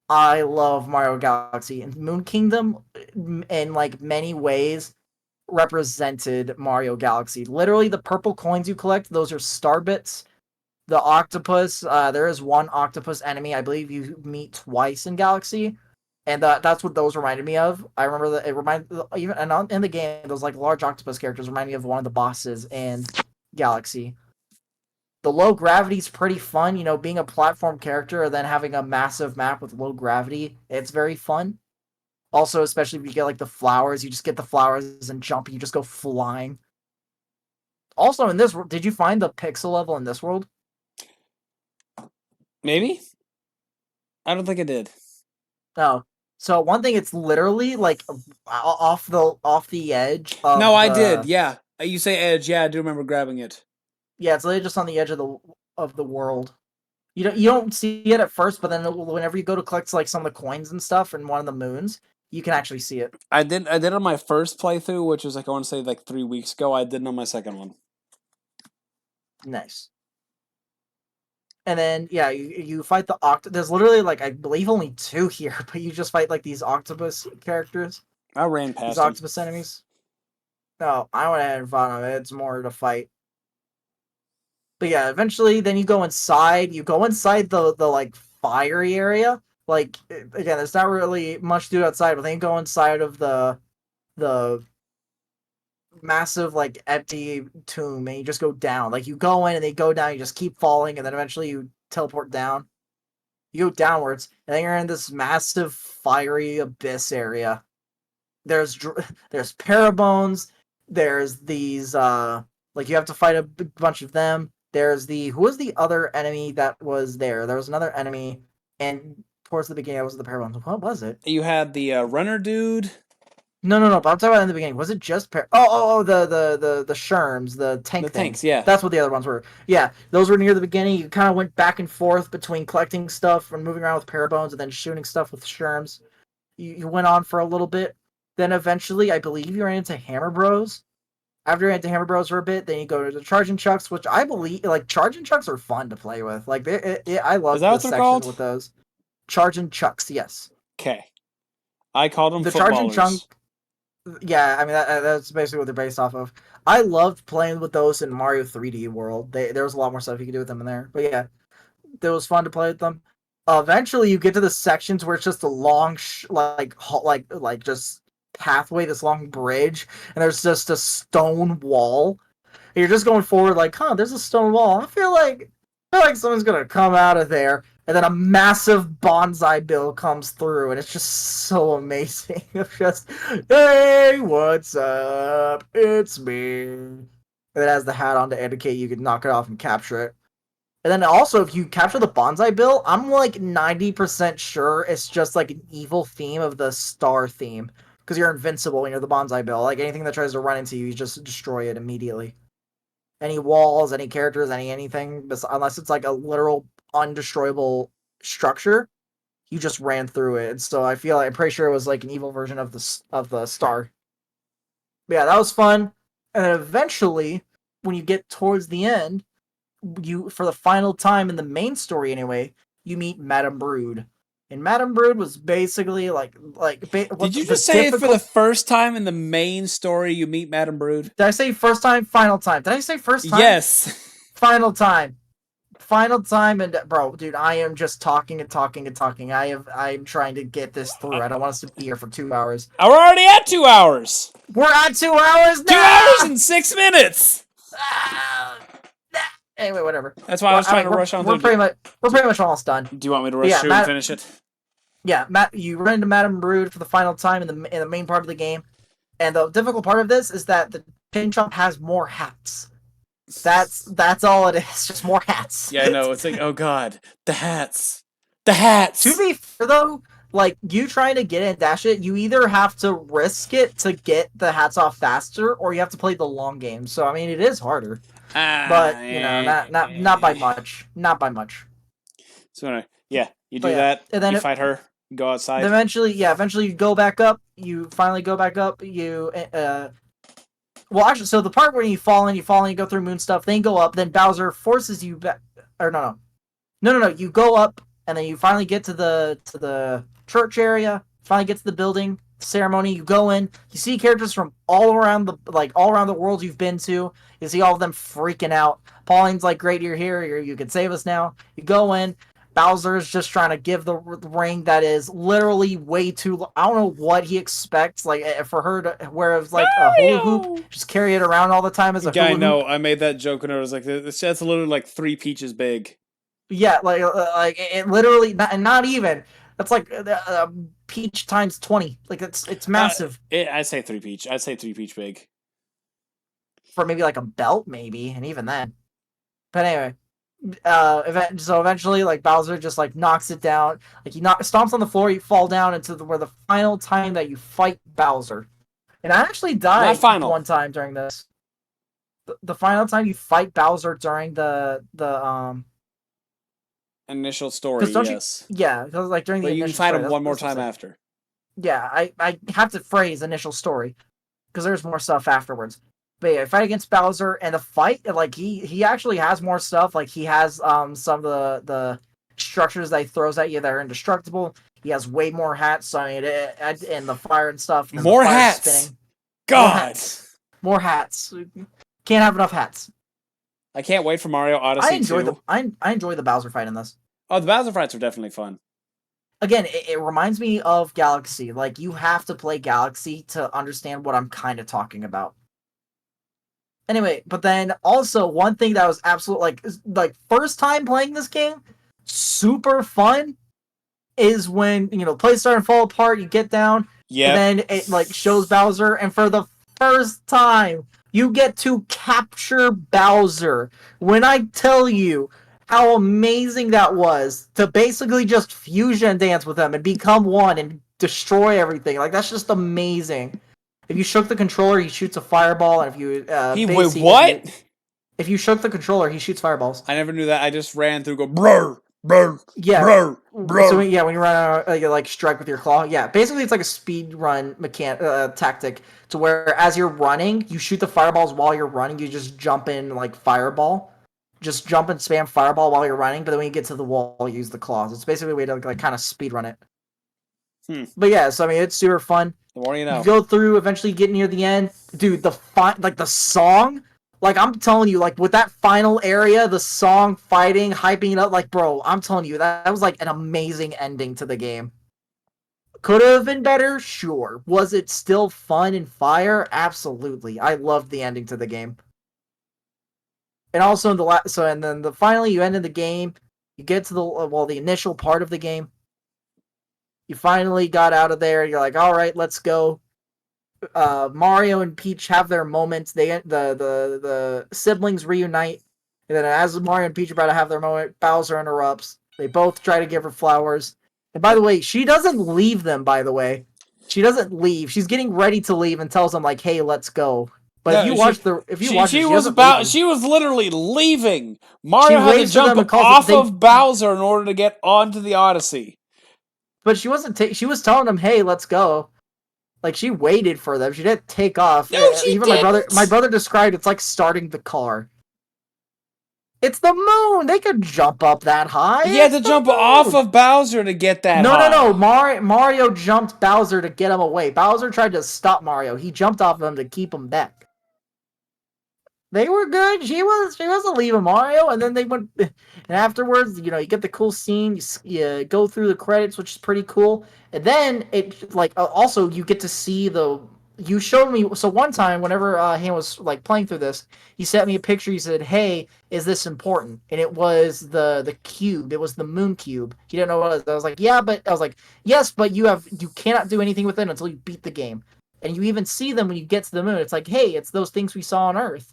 I love Mario Galaxy and Moon Kingdom in like many ways represented Mario Galaxy. Literally the purple coins you collect, those are star bits. The octopus, there is one octopus enemy I believe you meet twice in Galaxy, and that's what those reminded me of. I remember that it reminded even and in the game those like large octopus characters remind me of one of the bosses in Galaxy. The low gravity is pretty fun. Being a platform character and then having a massive map with low gravity, it's very fun. Also, especially if you get like the flowers, you just get the flowers and jump, and you just go flying. Also, in this, did you find the pixel level in this world? Maybe I don't think I did. No. So one thing, it's literally like off the edge No, of I did. the Yeah, you say edge. Yeah, I do remember grabbing it. yeah. It's literally just on the edge of the world. You don't see it at first, but then whenever you go to collect like some of the coins and stuff in one of the moons, you can actually see it. I did on my first playthrough, which was like I want to say like 3 weeks ago. I didn't on my second one. Nice. And then yeah, you fight the There's literally like I believe only two here, but you just fight like these octopus characters, I ran these past him. octopus enemies. No, I went ahead and fought them. It's more to fight. But yeah, eventually, then you go inside. You go inside the like fiery area. Like again, there's not really much to do outside, but then you go inside of the massive like empty tomb, and you just go down. Like you go in and they go down. You just keep falling, and then eventually you teleport down. You go downwards, and then you're in this massive fiery abyss area. There's parabones. There's these like you have to fight a bunch of them. There's who was the other enemy that was there? There was another enemy, and towards the beginning, it was the parabones. What was it? You had the runner dude. No. But I'm talking about in the beginning. Was it just the Sherms, the tank The tanks, things? yeah. That's what the other ones were. Yeah, those were near the beginning. You kind of went back and forth between collecting stuff and moving around with parabones, and then shooting stuff with Sherms. You went on for a little bit. Then eventually, I believe you ran into Hammer Bros. After you went to Hammer Bros for a bit, then you go to the Charging Chucks, which I believe like Charging Chucks are fun to play with. Like I Is love that the what they're section called? with those Charging Chucks. Yes. Okay. I called them The Charging Chunk. footballers. Yeah, I mean that's basically what they're based off of. I loved playing with those in Mario 3D World. There was a lot more stuff you could do with them in there. But yeah, it was fun to play with them. Eventually, you get to the sections where it's just a long, like just pathway, this long bridge, and there's just a stone wall. And you're just going forward, like, huh? There's a stone wall. I feel like someone's gonna come out of there, and then a massive bonsai bill comes through, and it's just so amazing. It's just, hey, what's up? It's me. And it has the hat on to indicate you can knock it off and capture it. And then also, if you capture the bonsai bill, I'm like 90% sure it's just like an evil theme of the star theme. Because you're invincible when you're the bonsai bill. Like anything that tries to run into you, you just destroy it immediately. Any walls, any characters, anything, unless it's like a literal undestroyable structure, you just ran through it. And so I'm pretty sure it was like an evil version of the star. But yeah, that was fun. And then eventually, when you get towards the end, you for the final time in the main story anyway, you meet Madame Brood. And Madame Brood was basically Did you just say for the first time in the main story you meet Madame Brood? Did I say first time, final time? Did I say first time? Yes. Final time. Final time, and bro, dude, I am just talking and talking and talking. I'm trying to get this through. I don't want us to be here for 2 hours. We're already at 2 hours. We're at 2 hours now. 2 hours and 6 minutes. Anyway, whatever. That's why I was trying to rush on through. We're pretty much almost done. Do you want me to rush through and finish it? Yeah, you run into Madame Brood for the final time in the main part of the game, and the difficult part of this is that the Chain Chomp has more hats. That's all it is, just more hats. Yeah, I know. It's like, oh god, the hats. The hats! To be fair, though, like, you trying to get it and dash it, you either have to risk it to get the hats off faster, or you have to play the long game. So, I mean, it is harder. But, you know, not by much. Not by much. So, yeah, you do that, and then you fight her, you go outside. Eventually you go back up, you finally go back up, well, actually, so the part where you fall in, you go through moon stuff, then you go up, then Bowser forces you back, or no, you go up, and then you finally get to the church area, finally get to the building, ceremony, you go in, you see characters from all around the world you've been to, you see all of them freaking out, Pauline's like, great, you're here, you can save us now, you go in, Bowser's just trying to give the ring that is literally way too. I don't know what he expects, like for her to wear like a hula hoop, just carry it around all the time as a hula hoop. I know. I made that joke and I was like, "That's literally like 3 peaches big." Yeah, like it literally, not even. That's like peach times 20. Like it's massive. I say 3 peach. I say 3 peach big. For maybe like a belt, maybe, and even then. But anyway. So eventually, like, Bowser just like knocks it down, like he stomps on the floor, you fall down into where the final time that you fight Bowser. And I actually died one time during this. The final time you fight Bowser during the initial story, yes. Because like during the initial you can fight him one more time after. Yeah, I have to phrase initial story because there's more stuff afterwards. But yeah, fight against Bowser, and the fight, like, he actually has more stuff. Like, he has some of the structures that he throws at you that are indestructible. He has way more hats, so I mean, and the fire and stuff. And more hats! Spinning. God! More hats. Can't have enough hats. I can't wait for Mario Odyssey. I enjoy the Bowser fight in this. Oh, the Bowser fights are definitely fun. Again, it reminds me of Galaxy. Like, you have to play Galaxy to understand what I'm kind of talking about. Anyway, but then also one thing that was absolute like first time playing this game, super fun, is when plays start to fall apart, you get down, and then it like shows Bowser, and for the first time you get to capture Bowser. When I tell you how amazing that was to basically just fusion dance with him and become one and destroy everything, like that's just amazing. If you shook the controller, he shoots a fireball, and if you If you shook the controller, he shoots fireballs. I never knew that. I just ran through, go brr, brr, brr. So Bro. yeah, when you run out, like strike with your claw. Yeah, basically it's like a speed run tactic to where as you're running, you shoot the fireballs while you're running. You just jump in like fireball, just jump and spam fireball while you're running. But then when you get to the wall, you use the claws. It's basically a way to like kind of speed run it. But yeah, so I mean it's super fun. The more you You know. go through, eventually get near the end, dude. Like the song. Like I'm telling you, like with that final area, the song fighting, hyping it up, like bro, I'm telling you, that was like an amazing ending to the game. Could have been better, sure. Was it still fun and fire? Absolutely. I loved the ending to the game. And also in the and then finally you end in the game, you get to the initial part of the game. You finally got out of there. You're like, all right, let's go. Mario and Peach have their moments. The siblings reunite, and then as Mario and Peach are about to have their moment, Bowser interrupts. They both try to give her flowers. And by the way, she doesn't leave them. By the way, she doesn't leave. She's getting ready to leave and tells them like, "Hey, let's go." But No, if you watch it, she she was doesn't leave them. she was literally leaving. She Mario had to waves to jump them and calls off they. of Bowser in order to get onto the Odyssey. But she wasn't. She was telling them, "Hey, let's go." Like she waited for them. She didn't take off. No, she Even my didn't. brother described it's like starting the car. It's the moon. They could jump up that high. He had It's to the jump off moon. of Bowser to get that No. high. Mario jumped Bowser to get him away. Bowser tried to stop Mario. He jumped off of him to keep him back. They were good. She wasn't leaving Mario, and then they went. And afterwards, you get the cool scene. You go through the credits, which is pretty cool. And then it like also you get to see the. You showed me so one time whenever Han was like playing through this, he sent me a picture. He said, "Hey, is this important?" And it was the cube. It was the moon cube. He didn't know what it was. I was like, "Yeah," but I was like, "Yes, but you cannot do anything with it until you beat the game." And you even see them when you get to the moon. It's like, "Hey, it's those things we saw on Earth."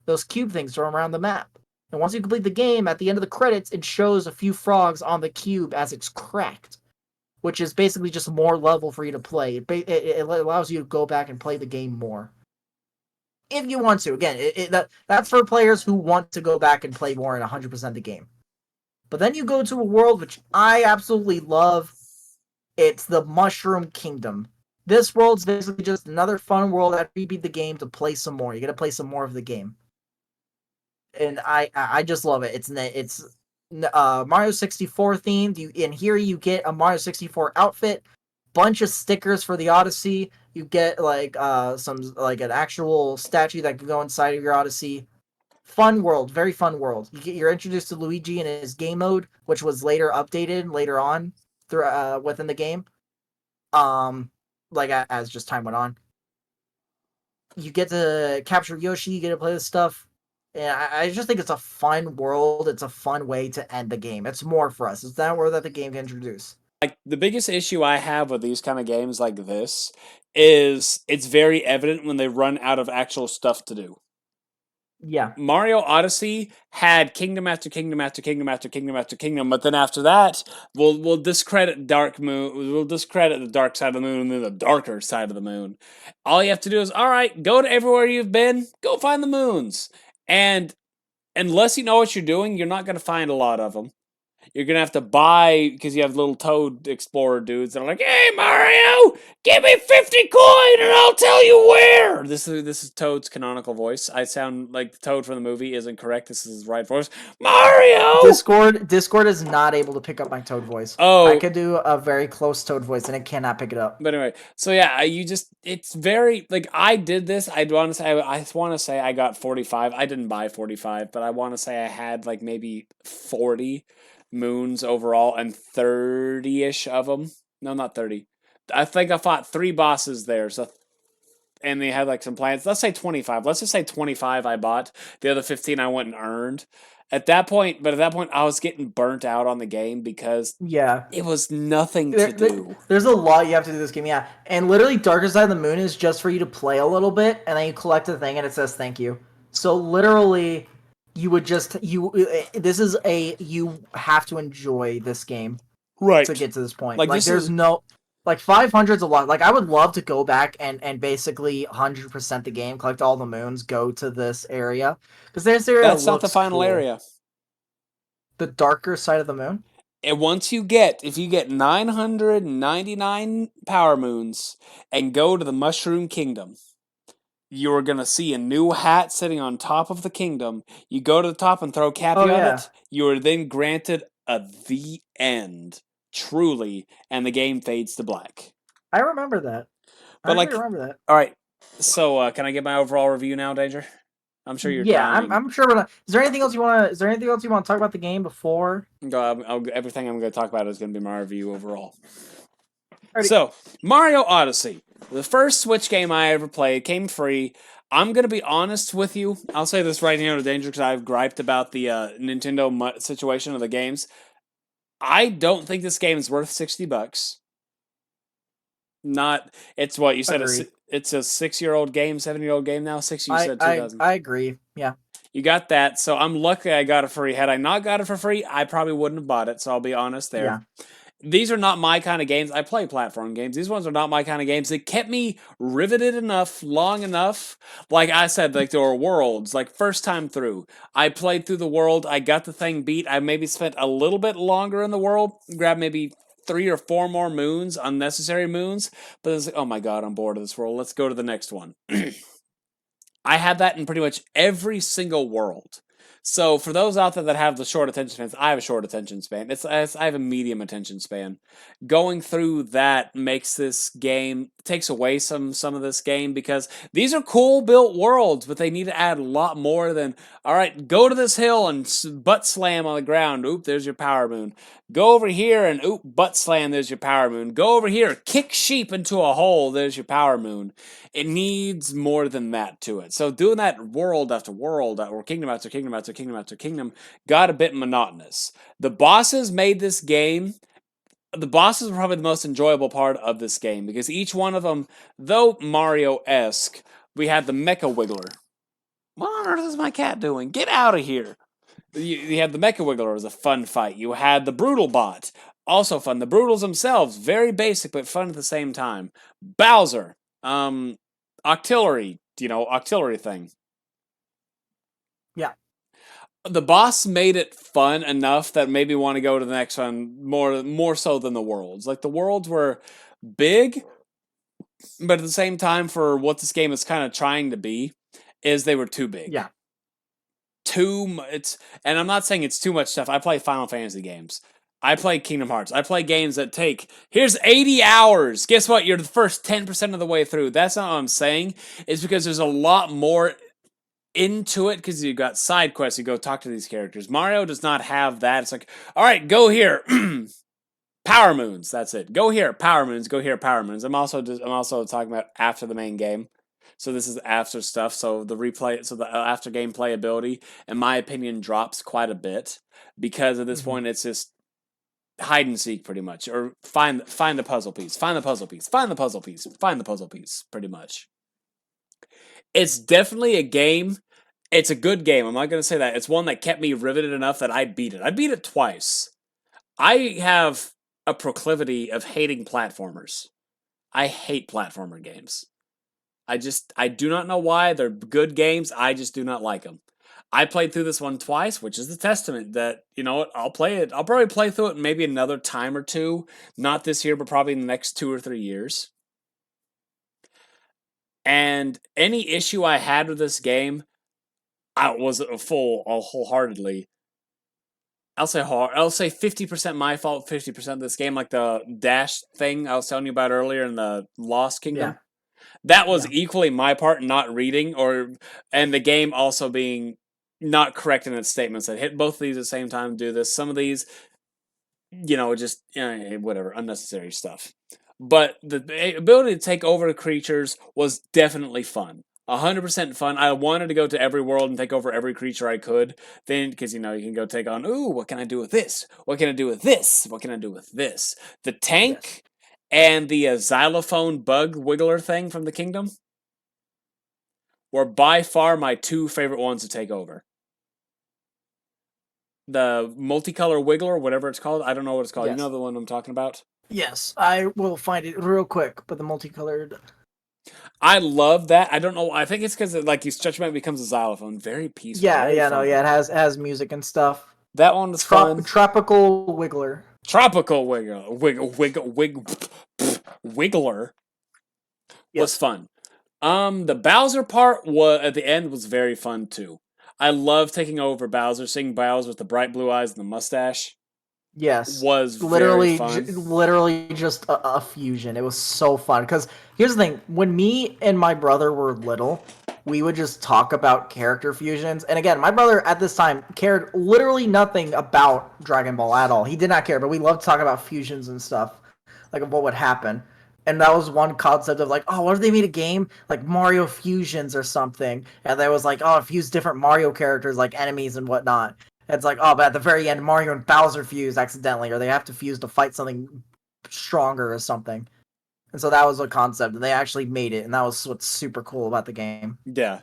Those cube things from around the map. And once you complete the game, at the end of the credits, it shows a few frogs on the cube as it's cracked, which is basically just more level for you to play. It allows you to go back and play the game more. If you want to. Again, that's for players who want to go back and play more and 100% the game. But then you go to a world which I absolutely love. It's the Mushroom Kingdom. This world's basically just another fun world after you beat the game to play some more. You gotta play some more of the game. And I just love it. It's Mario 64 themed. In here you get a Mario 64 outfit, bunch of stickers for the Odyssey. You get like some like an actual statue that can go inside of your Odyssey. Fun world, very fun world. You're introduced to Luigi in his game mode, which was later updated later on through within the game. Like as just time went on, you get to capture Yoshi. You get to play this stuff. And I just think it's a fun world. It's a fun way to end the game. It's more for us. It's that word that the game can introduce. Like the biggest issue I have with these kind of games like this is it's very evident when they run out of actual stuff to do. Yeah. Mario Odyssey had kingdom after kingdom after kingdom after kingdom after kingdom, but then after that, we'll discredit Dark Moon. We'll discredit the dark side of the moon and then the darker side of the moon. All you have to do is, all right, go to everywhere you've been, go find the moons, and unless you know what you're doing, you're not going to find a lot of them. You're gonna have to buy because you have little Toad Explorer dudes that are like, "Hey Mario, give me 50 coin and I'll tell you where." This is Toad's canonical voice. I sound like the Toad from the movie isn't correct. This is his right voice. Mario. Discord is not able to pick up my Toad voice. I Oh, could do a very close Toad voice and it cannot pick it up. but anyway, so yeah, it's very like I did this. I want to say I got 45. I didn't buy 45, but I want to say I had like maybe 40 moons overall and 30ish of them. No, not 30. I think I fought 3 bosses there. So and they had like some plans. Let's say 25. Let's just say 25 I bought. The other 15 I went and earned. At that point I was getting burnt out on the game because Yeah. it was nothing to do. There's a lot you have to do this game, yeah. And literally, Darker Side of the Moon is just for you to play a little bit, and then you collect a thing, and it says thank you. So literally, you would just This is you have to enjoy this game Right. to get to this point. Like, Like, this there's is no like 500's a lot. Like, I would love to go back and basically 100% the game, collect all the moons, go to this area because this area that's not the looks final cool. area. The Darker Side of the Moon. And if you get 999 power moons and go to the Mushroom Kingdom, you're going to see a new hat sitting on top of the kingdom. You go to the top and throw Oh Cappy on yeah, it. You are then granted a the end, truly, and the game fades to black. I remember that. I But actually like, remember that. all right. So can I get my overall review now, Danger? I'm sure you're Yeah, dying. I'm sure we're not. Is there anything else you want to? Is there anything else you want to talk about the game before? Everything I'm going to talk about is going to be my review overall. Alrighty. So, Mario Odyssey, the first Switch game I ever played, came free. I'm going to be honest with you. I'll say this right here to Danger because I've griped about the Nintendo situation of the games. I don't think this game is worth $60. Not, it's what you said. Agree. It's a 6-year-old game, 7-year-old game now. Six, you said 2000. I agree. Yeah. You got that, so I'm lucky I got it free. Had I not got it for free, I probably wouldn't have bought it. So I'll be honest there. Yeah. These are not my kind of games. I play platform games. These ones are not my kind of games. They kept me riveted enough, long enough. Like I said, like there were worlds. Like first time through, I played through the world. I got the thing beat. I maybe spent a little bit longer in the world. Grabbed maybe 3 or 4 more moons, unnecessary moons. But it's like, oh my god, I'm bored of this world. Let's go to the next one. I had that in pretty much every single world. So for those out there that have the short attention spans, I have a short attention span. I have a medium attention span. Going through that makes this game takes away some of this game because these are cool built worlds, but they need to add a lot more than all right. Go to this hill and butt slam on the ground. Oop, there's your power moon. Go over here and oop, butt slam. There's your power moon. Go over here, kick sheep into a hole. There's your power moon. It needs more than that to it. So doing that world after world, or kingdom after kingdom after kingdom after kingdom, got a bit monotonous. The bosses made this game. The bosses were probably the most enjoyable part of this game because each one of them, though Mario-esque, we had the Mecha Wiggler. What on earth is my cat doing? Get out of here! You had the Mecha Wiggler, it was a fun fight. You had the Brutal Bot, also fun. The Brutals themselves, very basic but fun at the same time. Bowser, Octillery, Octillery thing. Yeah. The boss made it fun enough that made me want to go to the next one more so than the worlds. Like the worlds were big, but at the same time, for what this game is kind of trying to be, is they were too big. Yeah. And I'm not saying it's too much stuff. I play Final Fantasy games. I play Kingdom Hearts. I play games that here's 80 hours. Guess what? You're the first 10% of the way through. That's not what I'm saying. It's because there's a lot more into it because you've got side quests. You go talk to these characters. Mario does not have that. It's like, all right, go here. Power moons. That's it. Go here. Power moons. Go here. Power moons. I'm also talking about after the main game. So this is after stuff. So the after game playability, in my opinion, drops quite a bit because at this point it's just hide and seek pretty much, or find the puzzle piece, find the puzzle piece, find the puzzle piece, find the puzzle piece, pretty much. It's definitely a game. It's a good game. I'm not going to say that. It's one that kept me riveted enough that I beat it. I beat it twice. I have a proclivity of hating platformers. I hate platformer games. I do not know why. They're good games. I just do not like them. I played through this one twice, which is a testament that, you know what, I'll play it. I'll probably play through it maybe another time or two. Not this year, but probably in the next 2 or 3 years. And any issue I had with this game, I was wholeheartedly. I'll say 50% my fault, 50% this game, like the dash thing I was telling you about earlier in the Lost Kingdom. Yeah. That was equally my part, not reading, and the game also being not correct in its statements. That hit both of these at the same time. Do this. Some of these, just whatever, unnecessary stuff. But the ability to take over the creatures was definitely fun. 100% fun. I wanted to go to every world and take over every creature I could. Then, because you can go take on. Ooh, what can I do with this? What can I do with this? What can I do with this? The tank and the xylophone bug wiggler thing from the kingdom were by far my 2 favorite ones to take over. The multicolor wiggler, whatever it's called. I don't know what it's called. Yes. You know the one I'm talking about? Yes, I will find it real quick, but the multicolored. I love that. I don't know. I think it's because you stretch them out, it becomes a xylophone. Very peaceful. Yeah, very yeah, fun. no, yeah, it has music and stuff. That one was fun. Tropical Wiggler. Tropical Wiggler was Yes. fun. The Bowser part was at the end was very fun too. I love taking over Bowser, seeing Bowser with the bright blue eyes and the mustache Yes. was very Literally, fun. literally just a fusion. It was so fun. Because here's the thing: when me and my brother were little, we would just talk about character fusions. And again, my brother at this time cared literally nothing about Dragon Ball at all. He did not care, but we loved talking about fusions and stuff, like what would happen. And that was one concept of like, oh, what if they made a game like Mario Fusions or something? And there was like, oh, fuse different Mario characters like enemies and whatnot. It's like, oh, but at the very end, Mario and Bowser fuse accidentally, or they have to fuse to fight something stronger or something. And so that was a concept, and they actually made it, and that was what's super cool about the game. Yeah.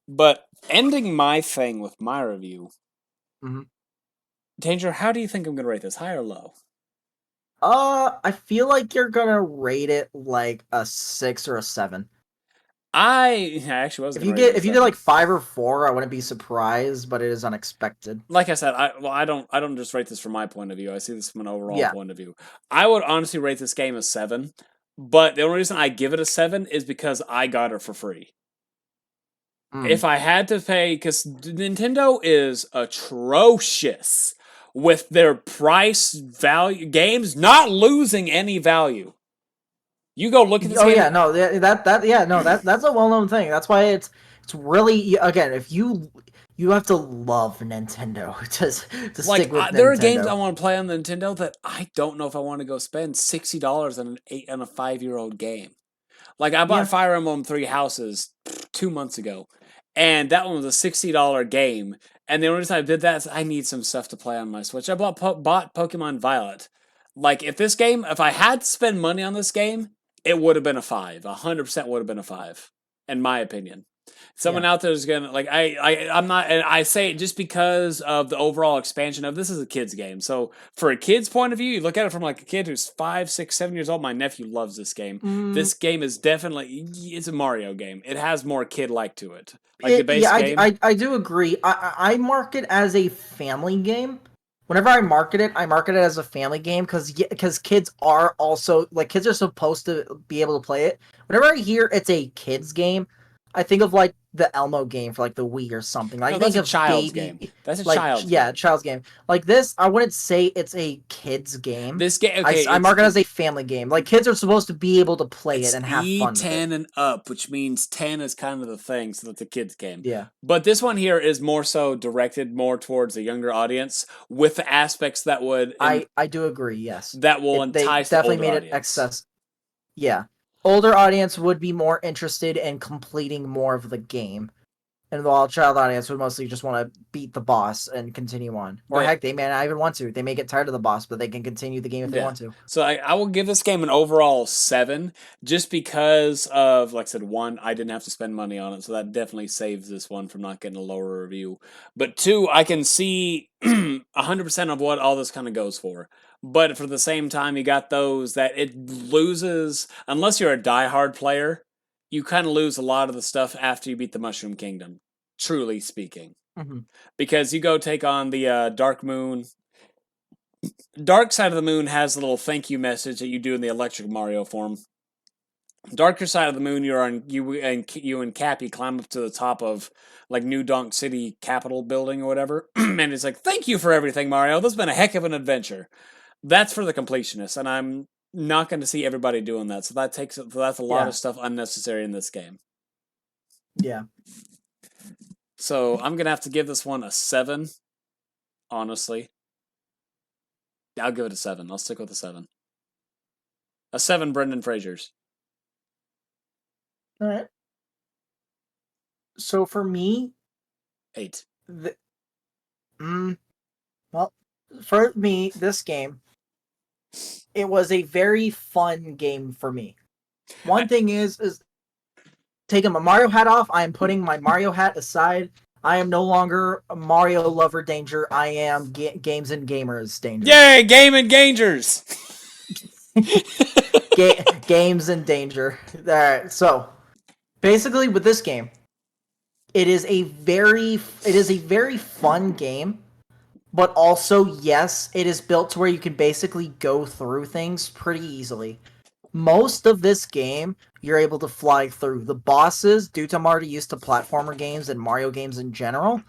But ending my thing with my review, Mm-hmm. Danger, how do you think I'm going to rate this? High or low? I feel like you're gonna rate it like a 6 or a 7. I actually was If going you to rate it get a if you did 7. like 5 or 4, I wouldn't be surprised, but it is unexpected. Like I said, I don't just rate this from my point of view. I see this from an overall Yeah. point of view. I would honestly rate this game a 7, but the only reason I give it a 7 is because I got it for free. Mm. If I had to pay, because Nintendo is atrocious with their price value games not losing any value. You go look at this Oh game. yeah, no, that's a well-known thing. That's why it's really, again, if you have to love Nintendo to Like stick with there are games I Nintendo. want to play on the Nintendo that I don't know if I want to go spend $60 on a 5-year-old game. Like I bought Yeah. Fire Emblem Three Houses 2 months ago, and that one was a $60 game. And the only reason I did that is I need some stuff to play on my Switch. I bought Pokemon Violet. Like if I had to spend money on this game, it would have been a 5. 100% would have been a 5, in my opinion. Someone Yeah. out there is gonna like I'm not, and I say it just because of the overall expansion of this is a kid's game. So for a kid's point of view, you look at it from like a kid who's 5, 6, 7 years old. My nephew loves this game. Mm, This game is definitely it's a Mario game. It has more kid like to it. Like the base yeah, game. I do agree. I mark it as a family game. Whenever I market it as a family game because kids are also like kids are supposed to be able to play it. Whenever I hear it's a kids game, I think of like the Elmo game for like the Wii or something. No, Like that's think a of child's game. baby, That's a like child's yeah, game. child's game. Like this, I wouldn't say it's a kids game. This game, okay, I mark it as a family game. Like kids are supposed to be able to play it it's and have fun with it. E10 and up, which means 10 is kind of the thing, so that's a kid's game. Yeah. But this one here is more so directed more towards a younger audience with the aspects that I do agree. Yes, that will they entice the definitely older made it audience. access. Yeah, older audience would be more interested in completing more of the game, and while child audience would mostly just want to beat the boss and continue on. Or But heck, they may not even want to. They may get tired of the boss, but they can continue the game if they yeah. want to. So I will give this game an overall 7 just because of, like I said, one, I didn't have to spend money on it. So that definitely saves this one from not getting a lower review. But two, I can see 100% of what all this kind of goes for. But for the same time, you got those that it loses, unless you're a diehard player, you kind of lose a lot of the stuff after you beat the Mushroom Kingdom, truly speaking. Hmm. Because you go take on the Dark Moon. Dark Side of the Moon has a little thank you message that you do in the Electric Mario form. Darker Side of the Moon, you and Cappy climb up to the top of like New Donk City Capitol building or whatever, and it's like thank you for everything, Mario. This has been a heck of an adventure. That's for the completionists, and I'm not going to see everybody doing that. So that's a lot Yeah, of stuff unnecessary in this game. yeah. So I'm gonna have to give this one a 7. Honestly, I'll give it a 7. I'll stick with a 7. A 7, Brendan Fraser's. All right. So for me, 8. the, mm, well, for me, this game, it was a very fun game for me. I, One thing is taking my Mario hat off. I am putting my Mario hat aside. I am no longer a Mario lover Danger. I am games and gamers Danger. Yay, Game and Gangers! Games and Danger. All right. So basically, with this game, it is a very fun game. but also, yes, it is built to where you can basically go through things pretty easily. Most of this game, you're able to fly through. The bosses, due to I'm already used to platformer games and Mario games in general,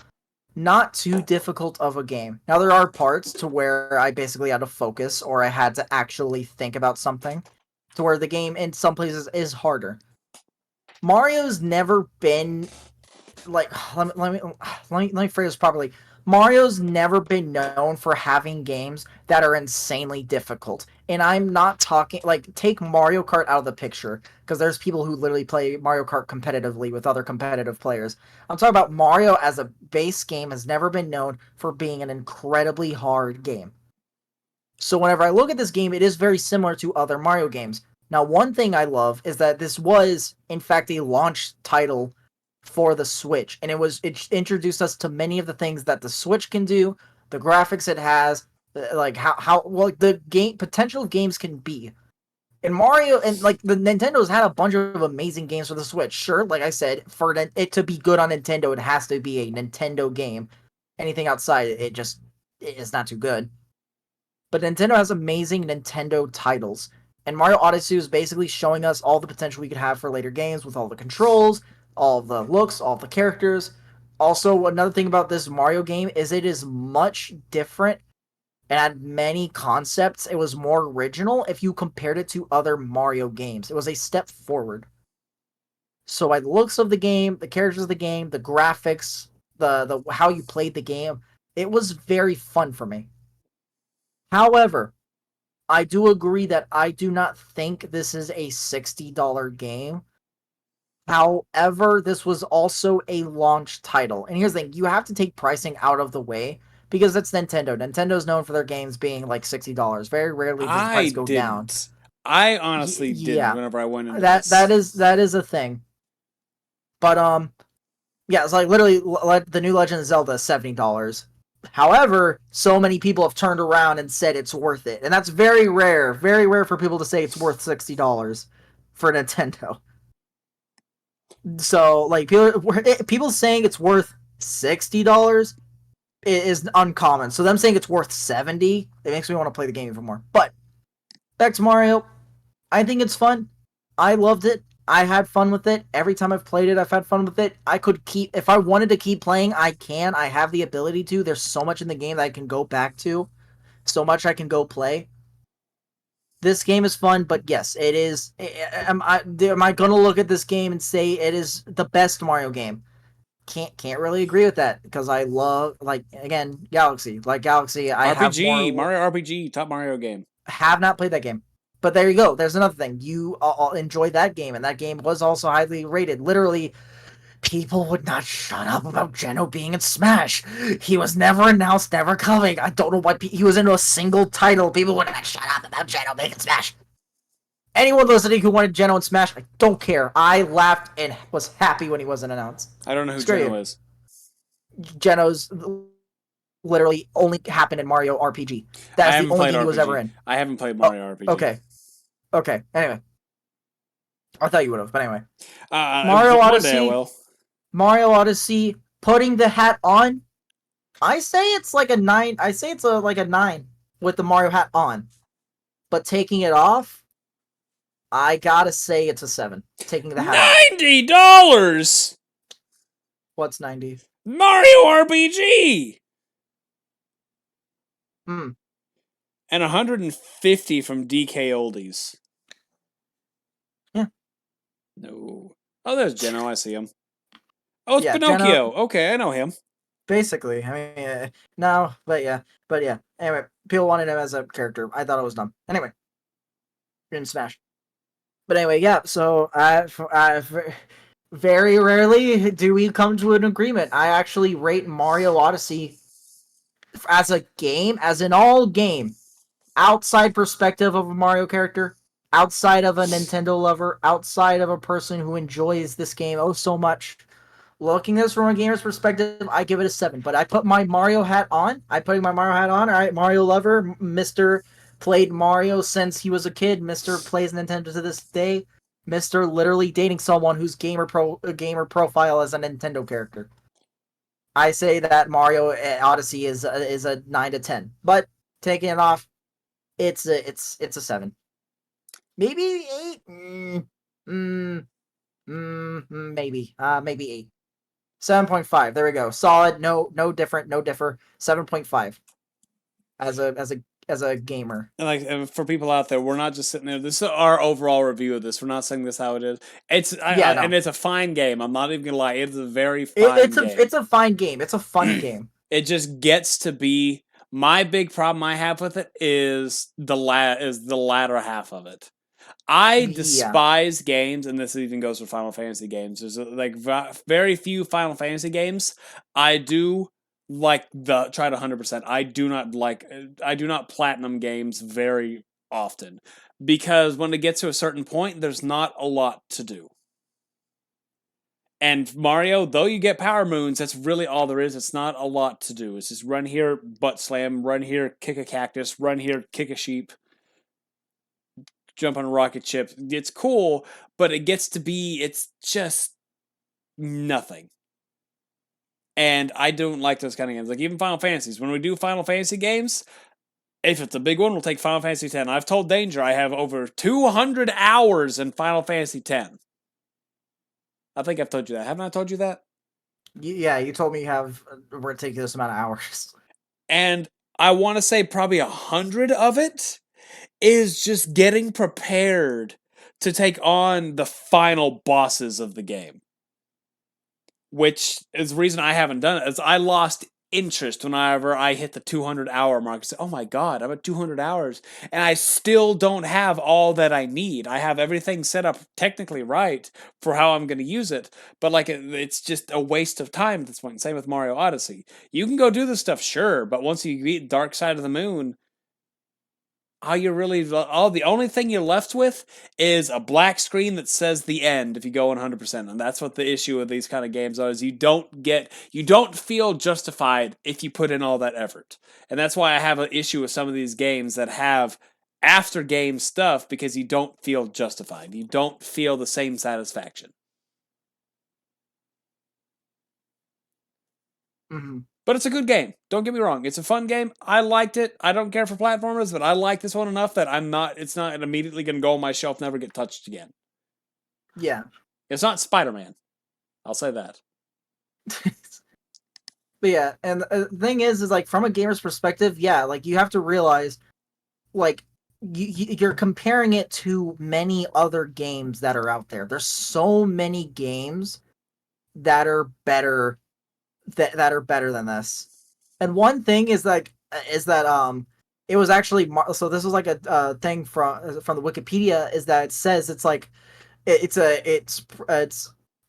not too difficult of a game. Now, there are parts to where I basically had to focus or I had to actually think about something, to where the game in some places is harder. Mario's never been like let me phrase this properly. Mario's never been known for having games that are insanely difficult. And I'm not talking like take Mario Kart out of the picture because there's people who literally play Mario Kart competitively with other competitive players. I'm talking about Mario as a base game has never been known for being an incredibly hard game. So whenever I look at this game, it is very similar to other Mario games. Now, one thing I love is that this was, in fact, a launch title for the Switch, and it introduced us to many of the things that the Switch can do, the graphics it has, like how well the game potential of games can be. And Mario and like the Nintendo's had a bunch of amazing games for the Switch. Sure, like I said, for it to be good on Nintendo, it has to be a Nintendo game. Anything outside it is not too good. But Nintendo has amazing Nintendo titles. And Mario Odyssey is basically showing us all the potential we could have for later games with all the controls, all the looks, all the characters. Also, another thing about this Mario game is it is much different and had many concepts. It was more original if you compared it to other Mario games. It was a step forward. So by the looks of the game, the characters of the game, the graphics, the how you played the game, it was very fun for me. However, I do agree that I do not think this is a $60 game. However, this was also a launch title. And here's the thing, you have to take pricing out of the way because it's Nintendo. Nintendo's known for their games being like $60. Very rarely does the price go down. I honestly didn't Yeah. whenever I went into this. That is a thing. But yeah, it's like literally the new Legend of Zelda is $70. However, so many people have turned around and said it's worth it. And that's very rare for people to say it's worth $60 for Nintendo. So, like, people saying it's worth $60 is uncommon. So them saying it's worth 70, it makes me want to play the game even more. But back to Mario, I think it's fun. I loved it. I had fun with it. Every time I've played it, I've had fun with it. I could keep, if I wanted to keep playing, I can. I have the ability to. There's so much in the game that I can go back to. So much I can go play. This game is fun, but yes, it is. Am I gonna look at this game and say it is the best Mario game? Can't really agree with that because I love, like, again, Galaxy. Like Galaxy, I RPG, have more. Mario RPG, top Mario game. Have not played that game. But there you go. There's another thing. You enjoyed that game, and that game was also highly rated. Literally, people would not shut up about Geno being in Smash. He was never announced, never coming. I don't know why he was into a single title. People would not shut up about Geno being in Smash. Anyone listening who wanted Geno in Smash, I don't care. I laughed and was happy when he wasn't announced. I don't know who Geno is. Geno's literally only happened in Mario RPG. That's the only game he was ever in. I haven't played Mario RPG. Okay. Anyway. I thought you would have, but anyway. Mario Odyssey. Mario Odyssey, putting the hat on, I say it's like a 9. I say it's like a 9 with the Mario hat on. But taking it off, I gotta say it's a 7. Taking the hat off. $90! What's 90? Mario RPG! Hmm. And 150 from DK Oldies. Yeah. No. Oh, there's Geno. I see him. Oh, it's Pinocchio. Geno, okay, I know him. Basically. I mean, no, but yeah. Anyway, people wanted him as a character. I thought it was dumb. Anyway. In Smash. But anyway, yeah, so very rarely do we come to an agreement. I actually rate Mario Odyssey as a game, as an all game, outside perspective of a Mario character, outside of a Nintendo lover, outside of a person who enjoys this game oh so much. Looking at this from a gamer's perspective, I give it a 7. But I put my Mario hat on. All right, Mario lover, Mr. Played Mario since he was a kid. Mr. Plays Nintendo to this day. Mr. Literally dating someone whose gamer profile is a Nintendo character. I say that Mario Odyssey is a 9 to 10, but taking it off, it's a 7, maybe 8. Maybe 8. 7.5. There we go. Solid. No different. No differ. 7.5 as a gamer. And like for people out there, we're not just sitting there. This is our overall review of this. We're not saying this how it is. Yeah, no. And it's a fine game. I'm not even gonna lie. It's a very fine game. It's a fine game. It's a fun game. It just gets to be my big problem I have with it is the latter half of it. I despise games, and this even goes for Final Fantasy games. There's like very few Final Fantasy games I do like try to 100%. I do not platinum games very often because when it gets to a certain point, there's not a lot to do. And Mario, though you get power moons, that's really all there is. It's not a lot to do. It's just run here, butt slam, run here, kick a cactus, run here, kick a sheep, jump on a rocket ship. It's cool, but it's just nothing. And I don't like those kind of games. Like even Final Fantasies. When we do Final Fantasy games, if it's a big one, we'll take Final Fantasy X. I've told Danger I have over 200 hours in Final Fantasy X. I think I've told you that. Haven't I told you that? Yeah, you told me you have a ridiculous amount of hours. And I want to say probably 100 of it is just getting prepared to take on the final bosses of the game. Which is the reason I haven't done it, is I lost interest whenever I hit the 200-hour mark. I said, oh my god, I'm at 200 hours, and I still don't have all that I need. I have everything set up technically right for how I'm going to use it, but like it's just a waste of time at this point. Same with Mario Odyssey. You can go do this stuff, sure, but once you beat Dark Side of the Moon, the only thing you're left with is a black screen that says the end if you go 100%. And that's what the issue with these kind of games are, is you don't feel justified if you put in all that effort. And that's why I have an issue with some of these games that have after game stuff, because you don't feel justified. You don't feel the same satisfaction. Mm-hmm. But it's a good game. Don't get me wrong. It's a fun game. I liked it. I don't care for platformers, but I like this one enough that it's not immediately going to go on my shelf, never get touched again. Yeah. It's not Spider-Man. I'll say that. But yeah, and the thing is like from a gamer's perspective, yeah, like you have to realize, like you're comparing it to many other games that are out there. There's so many games that are better that are better than this. And one thing is that it was actually, so this was like a thing from the Wikipedia, is that it says it's like it's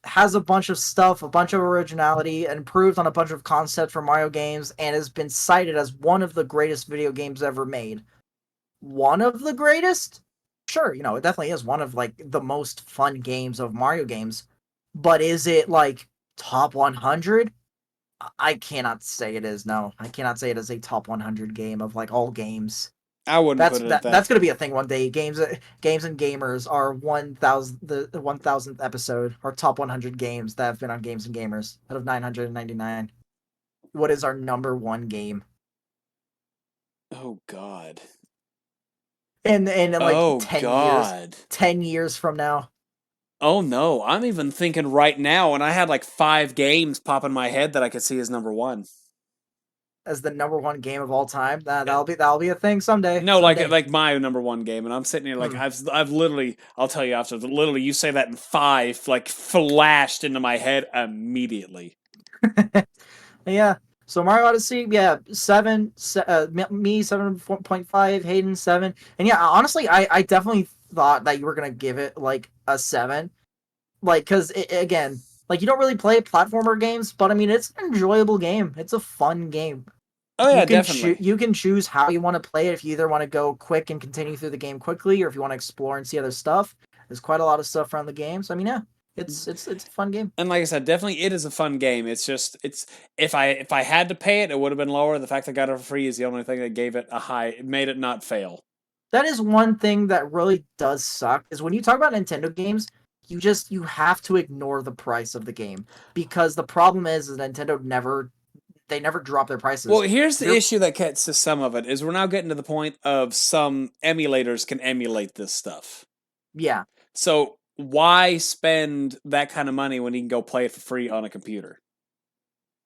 has a bunch of stuff, a bunch of originality, and improved on a bunch of concepts for Mario games, and has been cited as one of the greatest video games ever made. One of the greatest? Sure, it definitely is one of like the most fun games of Mario games. But is it like top 100? I cannot say it is. No, I cannot say it is a top 100 game of like all games. I wouldn't put it at that. That's gonna be a thing one day. Games and Gamers, our 1000th episode, our top 100 games that have been on Games and Gamers out of 999. What is our number one game? Oh God. And like 10 years from now. Oh no, I'm even thinking right now, and I had like 5 games pop in my head that I could see as number one. As the number one game of all time. That'll be a thing someday. No, someday. like my number one game, and I'm sitting here like I've literally, I'll tell you after, literally you say that in 5 like flashed into my head immediately. Yeah. So Mario Odyssey, yeah, 7. Me 7.5, Hayden 7, and yeah, honestly, I definitely thought that you were gonna give it like a 7, like because again, like you don't really play platformer games, but I mean it's an enjoyable game. It's a fun game. Oh yeah, definitely. You can choose how you want to play it. If you either want to go quick and continue through the game quickly, or if you want to explore and see other stuff. There's quite a lot of stuff around the game. So I mean, yeah. It's a fun game. And like I said, definitely it is a fun game. It's just if I had to pay it, it would have been lower. The fact that I got it for free is the only thing that gave it a high. It made it not fail. That is one thing that really does suck, is when you talk about Nintendo games, you have to ignore the price of the game, because the problem is Nintendo never they never drop their prices. Well, here's the issue that gets to some of it is we're now getting to the point of some emulators can emulate this stuff. Yeah. So why spend that kind of money when you can go play it for free on a computer?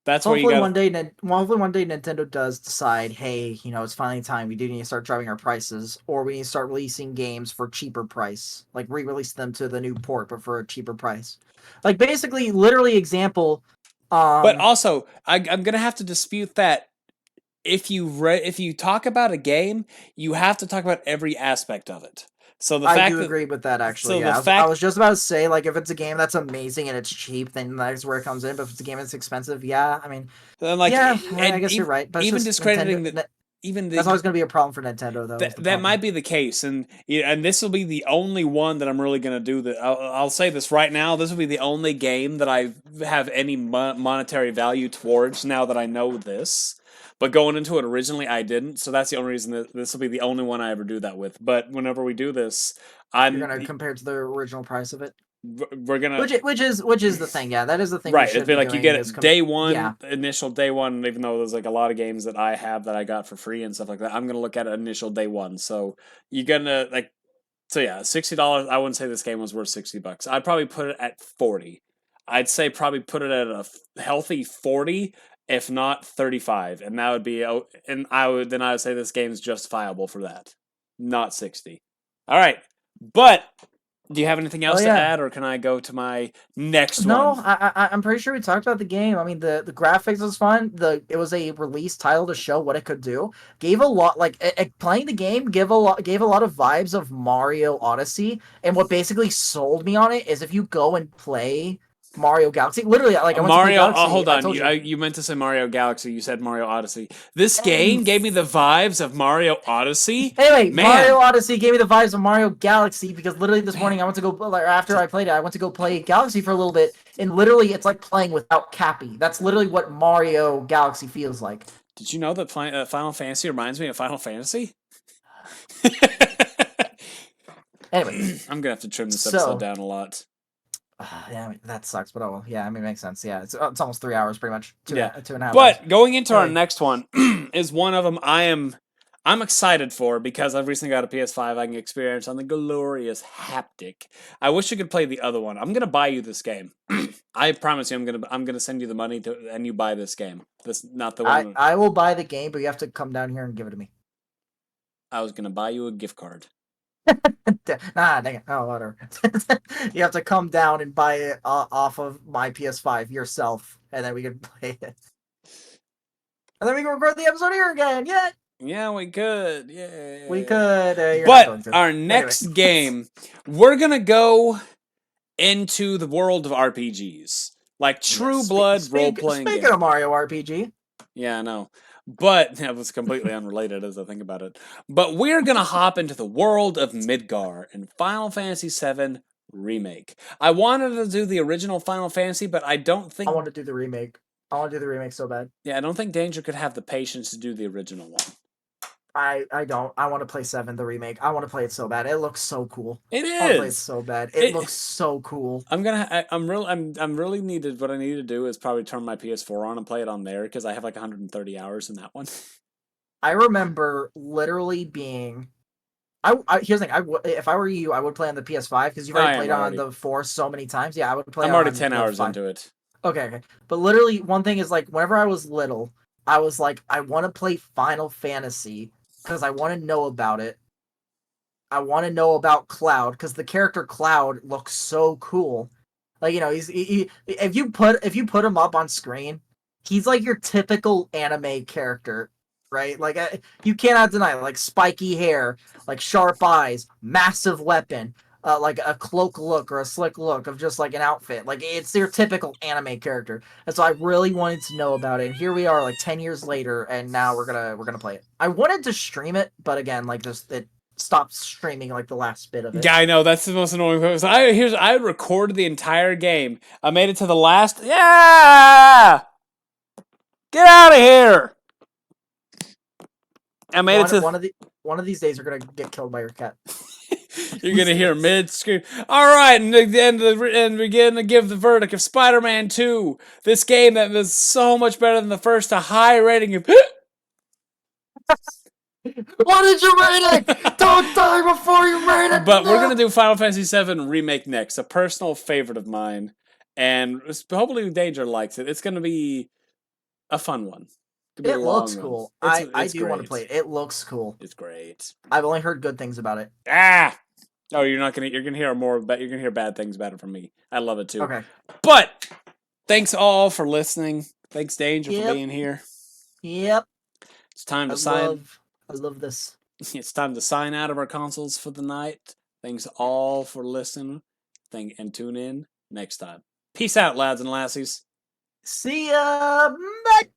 That's where you Hopefully got. hopefully one day Nintendo does decide, hey, it's finally time. We do need to start driving our prices, or we need to start releasing games for cheaper price, like re-release them to the new port, but for a cheaper price. Like basically, literally example. But also, I'm gonna have to dispute that. If you talk about a game, you have to talk about every aspect of it. So the I fact do that agree with that, actually. so the Yeah, I fact was just about to say, like, if it's a game that's amazing and it's cheap, then that's where it comes in. But if it's a game that's expensive, yeah, I mean, like yeah, I and guess you're right. But it's even just Nintendo. discrediting that even That's always the going to be a problem for Nintendo, though. Is the that problem. might be the case, and this will be the only one that I'm really going to do. That I'll say this right now. This will be the only game that I have any monetary value towards now that I know this. But going into it originally, I didn't. So that's the only reason that this will be the only one I ever do that with. But whenever we do this, You're going to compare it to the original price of it, we're gonna which is the thing. Yeah, that is the thing we right. It'd should be be like you doing. get Is it day yeah, one, initial day one. Even though there's like a lot of games that I have that I got for free and stuff like that, I'm gonna look at it initial day one. So you're gonna like, so yeah, $60. I wouldn't say this game was worth $60. I'd probably put it at 40. I'd say probably put it at a healthy 40, if not 35, and that would be. And I would say this game's justifiable for that, not 60. All right, but do you have anything oh else to yeah. add, or can I go to my next No, one? I'm pretty sure we talked about the game. I mean, the graphics was fun. It was a release title to show what it could do. Gave a lot, like playing the game gave a lot of vibes of Mario Odyssey. And what basically sold me on it is if you go and play Mario Galaxy, literally, like I went to play Mario. Oh, Galaxy. hold I on. told you. You meant to say Mario Galaxy. You said Mario Odyssey. This And game gave me the vibes of Mario Odyssey. anyway, Man, Mario Odyssey gave me the vibes of Mario Galaxy because literally this man. morning I went to go, like, after I played it, I went to go play Galaxy for a little bit, and literally it's like playing without Cappy. That's literally what Mario Galaxy feels like. Did you know that Final Fantasy reminds me of Final Fantasy? Anyway, I'm gonna have to trim this episode so down a lot. yeah, I mean, that sucks, but oh well. Yeah, I mean, it makes sense. Yeah, it's almost 3 hours, pretty much. Yeah, 2.5 hours. but going into our Anyway, next one is one of them I'm excited for because I've recently got a PS5. I can experience on the glorious haptic. I wish you could play the other one. I'm gonna buy you this game. I promise you, I'm gonna send you the money to and you buy this game. This not the one I will buy the game, but you have to come down here and give it to me. I was gonna buy you a gift card. Nah, dang it. Oh, whatever. You have to come down and buy it off of my PS5 yourself, and then we can play it. And then we can record the episode here again. Yeah, Yeah, we could. Yeah. we could. You're not going But to. our Anyway. next game, we're gonna go into the world of RPGs, like true blood role playing Speaking games. of Mario RPG. Yeah, I know. But that was completely unrelated as I think about it. But we're going to hop into the world of Midgar and Final Fantasy VII Remake. I wanted to do the original Final Fantasy, but I don't think. I want to do the remake. I want to do the remake so bad. Yeah, I don't think Danger could have the patience to do the original one. I don't. I want to play 7, the remake. I want to play it so bad. It looks so cool. It I want to play it is. so bad. It looks so cool. I'm really needed. What I need to do is probably turn my PS4 on and play it on there because I have like 130 hours in that one. I remember literally being. Here's the thing. If I were you, I would play on the PS5 because you've already played on the 4 so many times. Yeah, I would play. I'm already on 10 hours 5. into it. Okay. But literally, one thing is like, whenever I was little, I was like, I want to play Final Fantasy because I want to know about it. I want to know about Cloud because the character Cloud looks so cool. Like, if you put him up on screen, he's like your typical anime character, right? Like, you cannot deny it. Like spiky hair, like sharp eyes, massive weapon, like a cloak look or a slick look of just like an outfit. Like, it's your typical anime character. And so I really wanted to know about it. And here we are, like 10 years later, and now we're gonna play it. I wanted to stream it, but again, like it stopped streaming like the last bit of it. Yeah, I know that's the most annoying part. So I recorded the entire game. I made it to the last. Yeah, get out of here! I made it to one of these days you're gonna get killed by your cat. You're gonna hear mid scream. All right, and we're gonna give the verdict of Spider-Man 2. This game that was so much better than the first, a high rating of. What did you rate it? Don't die before you rate it. But we're gonna do Final Fantasy VII Remake next, a personal favorite of mine, and hopefully Danger likes it. It's gonna be a fun one. It looks cool. I do want to great. play it. It looks cool. It's great. I've only heard good things about it. Ah. Oh, you're gonna hear more. You're gonna hear bad things about it from me. I love it too. Okay. But thanks all for listening. Thanks Danger for being here. Yep. It's time to sign. I love this. It's time to sign out of our consoles for the night. Thanks all for listening. And tune in next time. Peace out, lads and lassies. See ya. Bye.